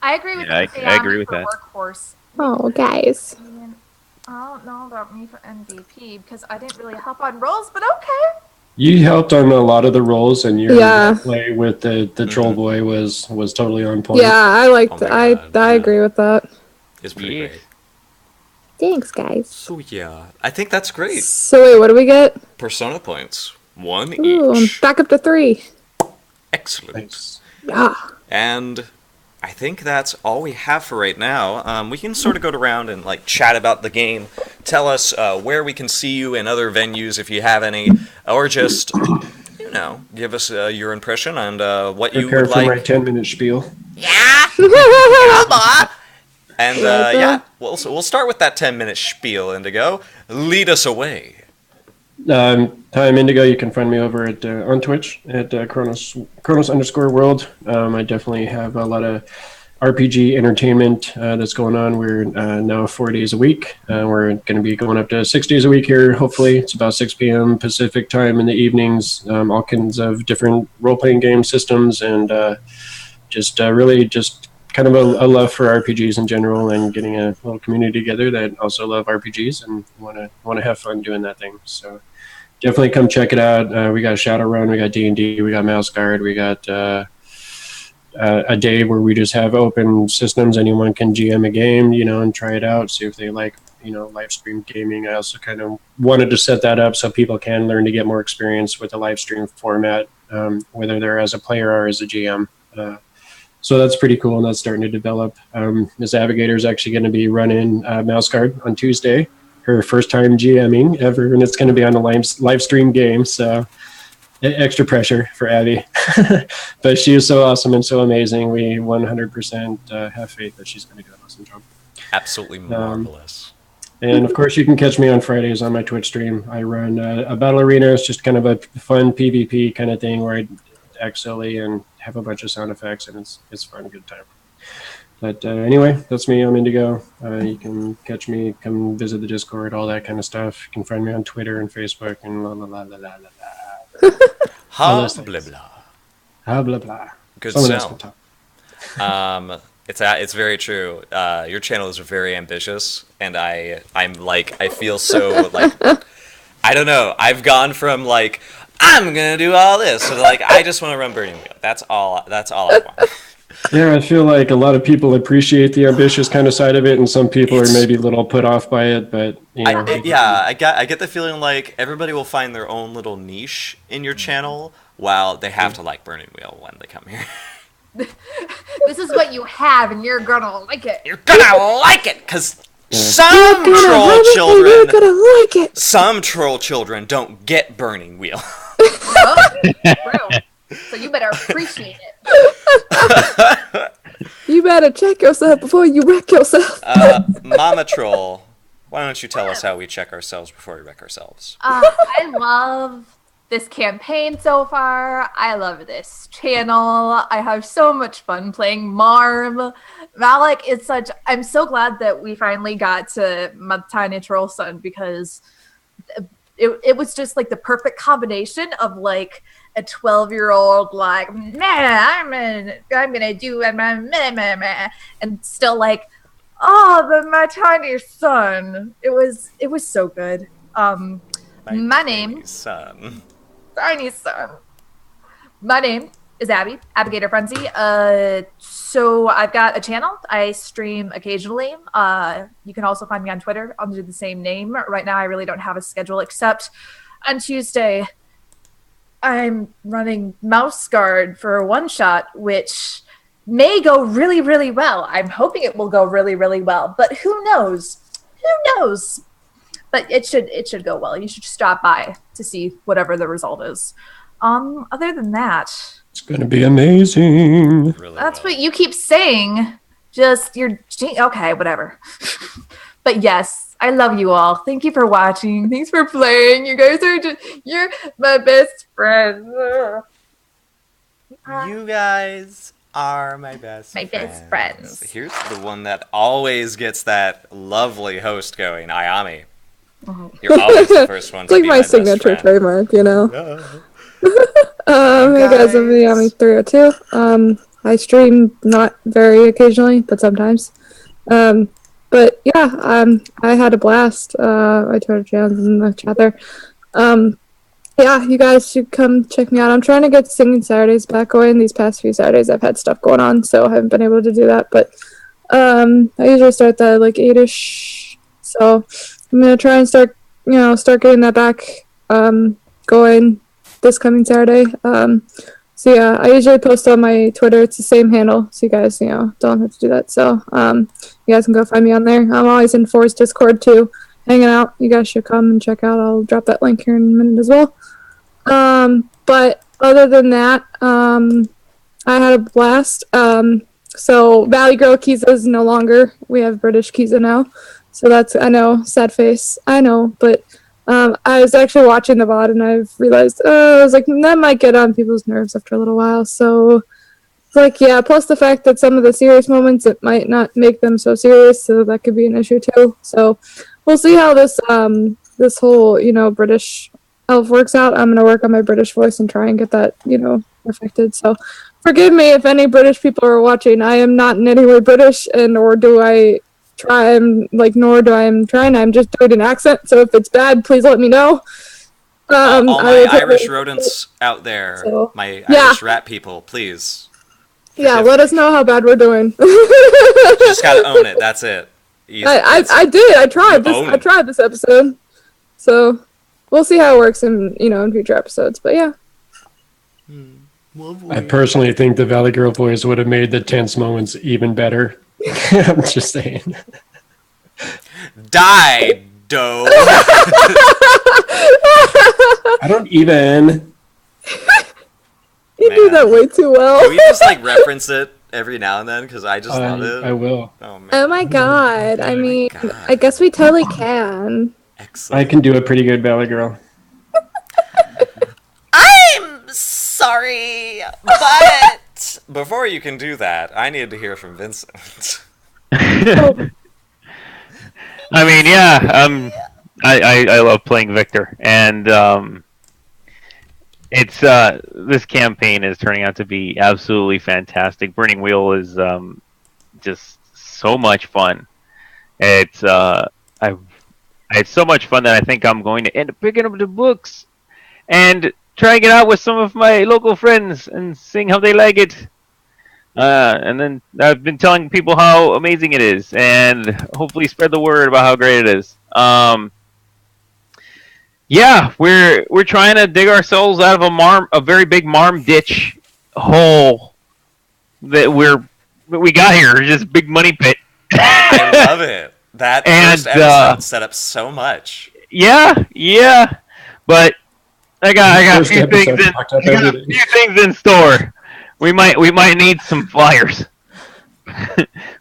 I agree with Yeah, I Ayami agree with for that. Workhorse. Oh, guys. I mean, I don't know about me for MVP because I didn't really help on rolls, but okay. You helped on a lot of the roles, and your Yeah. play with the troll boy was totally on point. Yeah, I liked Oh my I God, I yeah. agree with that. It's pretty Yeah. great. Thanks, guys. So yeah, I think that's great. So wait, what do we get? Persona points, 1 Ooh, I'm each. back up to 3. Excellent. Thanks. Yeah. And I think that's all we have for right now. We can sort of go around and like chat about the game. Tell us where we can see you in other venues if you have any, or just give us your impression and what you Prepare would for my like. 10-minute spiel. And yeah, we'll start with that 10-minute spiel. Indigo, lead us away. Hi, I'm Indigo. You can find me over at on Twitch at Chronos_World. I definitely have a lot of RPG entertainment that's going on. We're now 4 days a week. We're going to be going up to 6 days a week here. Hopefully, it's about 6 p.m. Pacific time in the evenings. All kinds of different role-playing game systems and really just kind of a love for RPGs in general and getting a little community together that also love RPGs and want to have fun doing that thing. So definitely come check it out. We got Shadowrun, we got D&D, we got Mouse Guard, we got a day where we just have open systems. Anyone can GM a game, and try it out, see if they like, live stream gaming. I also kind of wanted to set that up so people can learn to get more experience with the live stream format, whether they're as a player or as a GM. So that's pretty cool, and that's starting to develop. Ms. Abigator is actually going to be running Mouse Guard on Tuesday, her first time GMing ever, and it's going to be on a live stream game, so extra pressure for Abby. But she is so awesome and so amazing. We 100% have faith that she's going to do an awesome job. Absolutely marvelous. And of course, you can catch me on Fridays on my Twitch stream. I run a battle arena. It's just kind of a fun PvP kind of thing where I act silly and have a bunch of sound effects, and it's fun, good time. But anyway, that's me. I'm Indigo. You can catch me, come visit the Discord, all that kind of stuff. You can find me on Twitter and Facebook and la la la la la la. Ha those blah things. blah. Blah blah. Good Someone else sound. can talk. It's very true. Your channel is very ambitious, and I feel so like I don't know. I've gone from like I'm gonna do all this to like I just want to run Burning Wheel. That's all I want. Yeah, I feel like a lot of people appreciate the ambitious kind of side of it, and some people are maybe a little put off by it. But you know, I get the feeling like everybody will find their own little niche in your channel, while they have to like Burning Wheel when they come here. This is what you have, and you're gonna like it. You're gonna like it, because some troll children don't get Burning Wheel. So you better appreciate it. You better check yourself before you wreck yourself. Mama Troll, why don't you tell us how we check ourselves before we wreck ourselves? I love this campaign so far. I love this channel. I have so much fun playing Marm. Malik is such... I'm so glad that we finally got to my tiny troll son, because it was just like the perfect combination of like a 12-year-old like, I'm gonna do and still like, oh, but my tiny son. It was so good. My name, son. Tiny son. My name is Abby, Abigator Frenzy. So I've got a channel. I stream occasionally. You can also find me on Twitter under the same name. Right now, I really don't have a schedule, except on Tuesday, I'm running Mouse Guard for a one-shot, which may go really, really well. I'm hoping it will go really, really well, but who knows? Who knows? But it should go well. You should stop by to see whatever the result is. Other than that, it's gonna be amazing. Really that's what you keep saying. Just okay, whatever. But yes, I love you all. Thank you for watching. Thanks for playing. You guys are you're my best friends. You guys are my best friends. Here's the one that always gets that lovely host going, Ayami. You're always the first one. It's like my signature trademark, you know. Hey guys, I'm Yami302. I stream not very occasionally, but sometimes. But yeah, I had a blast. I Twitter channels in the chat there. Yeah, you guys should come check me out. I'm trying to get Singing Saturdays back going. These past few Saturdays I've had stuff going on, so I haven't been able to do that. But I usually start that at like 8-ish. So I'm gonna try and start getting that back going this coming Saturday. So yeah, I usually post on my Twitter. It's the same handle, so you guys, don't have to do that. So you guys can go find me on there. I'm always in Forest Discord too, hanging out. You guys should come and check out. I'll drop that link here in a minute as well. But other than that, I had a blast. So Valley Girl Kiza is no longer. We have British Kiza now. So that's, I know, sad face. I know, but I was actually watching the VOD and I've realized, I was like, that might get on people's nerves after a little while. So it's like, yeah, plus the fact that some of the serious moments, it might not make them so serious. So that could be an issue too. So we'll see how this, this whole, British elf works out. I'm going to work on my British voice and try and get that, perfected. So forgive me if any British people are watching. I am not in any way British, nor do I try. I'm trying. I'm just doing an accent. So if it's bad, please let me know. All my Irish rodents out there, my Irish rat people, please. Yeah, let us know how bad we're doing. You just gotta own it. That's it. I did. I tried this episode. So we'll see how it works in future episodes. But yeah. I personally think the Valley Girl voice would have made the tense moments even better. I'm just saying. Die, doe. I don't even. You do that way too well. Can we just reference it every now and then? Because I just love it. I will. Oh, man. Oh my god. I mean, I guess we totally can. Excellent. I can do a pretty good Valley Girl. I'm sorry, but before you can do that, I need to hear from Vincent. I mean, yeah, I love playing Victor, and it's this campaign is turning out to be absolutely fantastic. Burning Wheel is just so much fun. It's I had so much fun that I think I'm going to end up picking up the books and trying it out with some of my local friends and seeing how they like it. And then I've been telling people how amazing it is, and hopefully spread the word about how great it is. Yeah, we're trying to dig ourselves out of a very big marm ditch hole that we got here. Just big money pit. I love it. That first episode set up so much. Yeah, but I got a few things in store. We might need some flyers.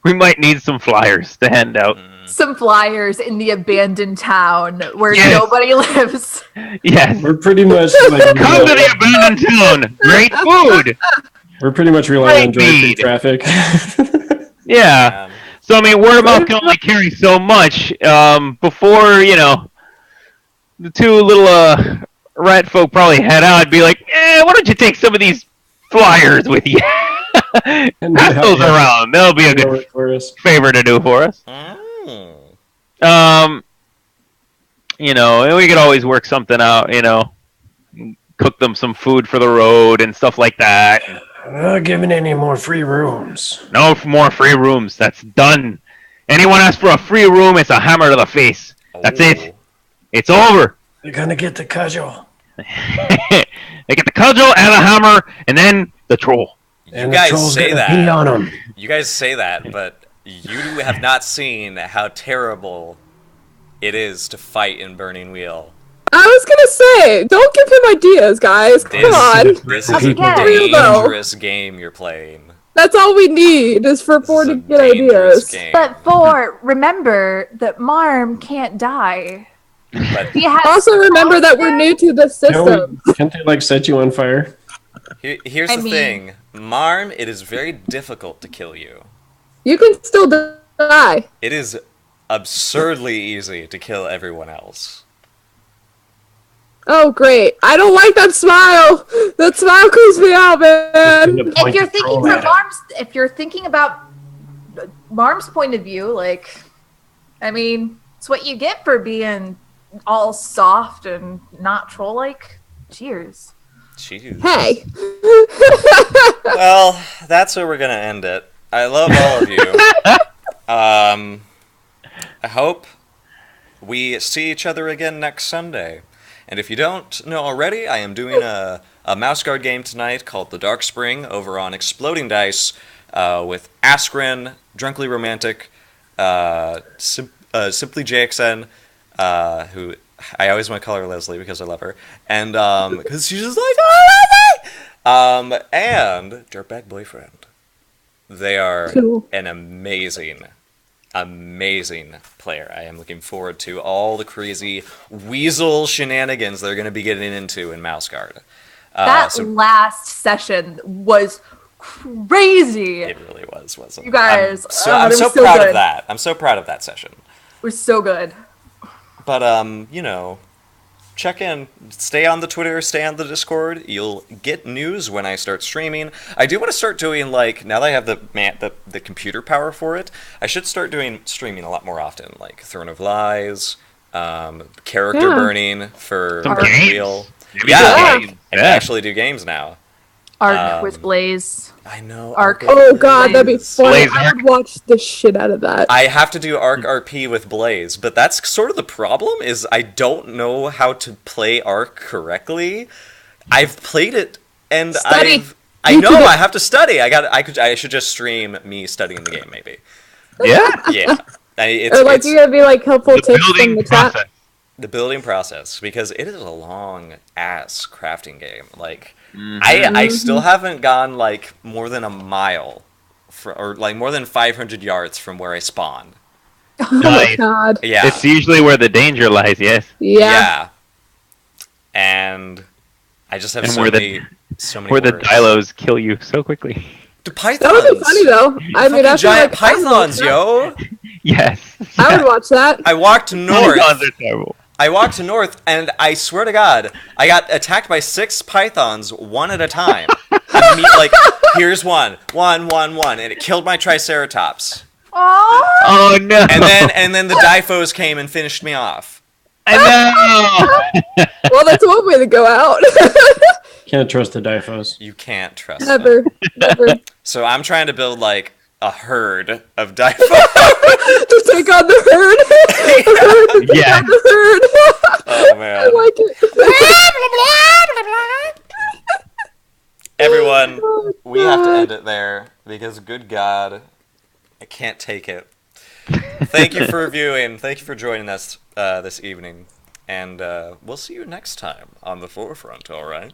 We might need some flyers to hand out. Some flyers in the abandoned town where nobody lives. Yes, we're pretty much like come to the abandoned town. Great food. We're pretty much relying on drive-through traffic. Yeah. So I mean, word of mouth can only carry so much. Before the two little rat folk probably head out, I'd be like, why don't you take some of these flyers with you? And pass those around. That'll be a good favor to do for us. And we could always work something out. Cook them some food for the road and stuff like that. Not giving any more free rooms. No more free rooms. That's done. Anyone asks for a free room, it's a hammer to the face. That's it. It's over. They're gonna get the cudgel. They get the cudgel and a hammer, and then the troll. You guys say that. Pee on them. You guys say that, but you have not seen how terrible it is to fight in Burning Wheel. I was gonna say, don't give him ideas, guys. Come on. This is a dangerous game you're playing. That's all we need is for Four to get ideas. Game. But Four, remember that Marm can't die. But also remember that we're new to the system. Can't they set you on fire? Here's the thing, Marm. It is very difficult to kill you. You can still die. It is absurdly easy to kill everyone else. Oh, great. I don't like that smile. That smile creeps me out, man. If you're thinking about Marm's point of view, it's what you get for being all soft and not troll-like. Cheers. Hey. Well, that's where we're going to end it. I love all of you. I hope we see each other again next Sunday. And if you don't know already, I am doing a mouse guard game tonight called The Dark Spring over on Exploding Dice with Askren, Drunkly Romantic, Simply JXN, who I always want to call her Leslie because I love her, and because she's just like, oh, Leslie! And Dirtbag Boyfriend. They are an amazing player. I am looking forward to all the crazy weasel shenanigans they're going to be getting into in Mouse Guard. That last session was crazy. It really was, wasn't it? You guys, I'm so proud of that. I'm so proud of that session. It was so good. But check in, stay on the Twitter, stay on the Discord. You'll get news when I start streaming. I do want to start doing now that I have the computer power for it. I should start doing streaming a lot more often, like Throne of Lies, character burning for Burning Wheel. I actually do games now. Arc with Blaze. I know. Arc. Oh god, that'd be fun. I would watch the shit out of that. I have to do Arc RP with Blaze, but that's sort of the problem. Is I don't know how to play Arc correctly. I've played it, and I know I have to study. I should just stream me studying the game, maybe. Yeah. Yeah. You're gonna be helpful tips from the chat. The building process, because it is a long ass crafting game. I still haven't gone more than a mile, or more than 500 yards from where I spawned. Oh my god! Yeah, it's usually where the danger lies. Yes. Yeah. And I just have so many where the Dilos kill you so quickly. The pythons. That would be funny though. I mean, that's giant pythons, yo. Yes. I would watch that. I walked north. Pythons are terrible. I walked north, and I swear to God, I got attacked by 6 pythons one at a time. Here's one, and it killed my Triceratops. Oh no! And then the Difos came and finished me off. I know. Well, that's one way to go out. Can't trust the Difos. You can't trust them. Never, never. So I'm trying to build like a herd of Difos. To take on the herd. The herd to take Yeah. on the herd. Oh man. I like it. Everyone, Oh, we have to God. end it there because, good God, I can't take it. Thank you for reviewing. Thank you for joining us this evening, and we'll see you next time on the forefront. All right.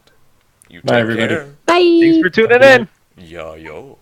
You Bye, take everybody. care. Bye. Thanks for tuning in. Yo yo.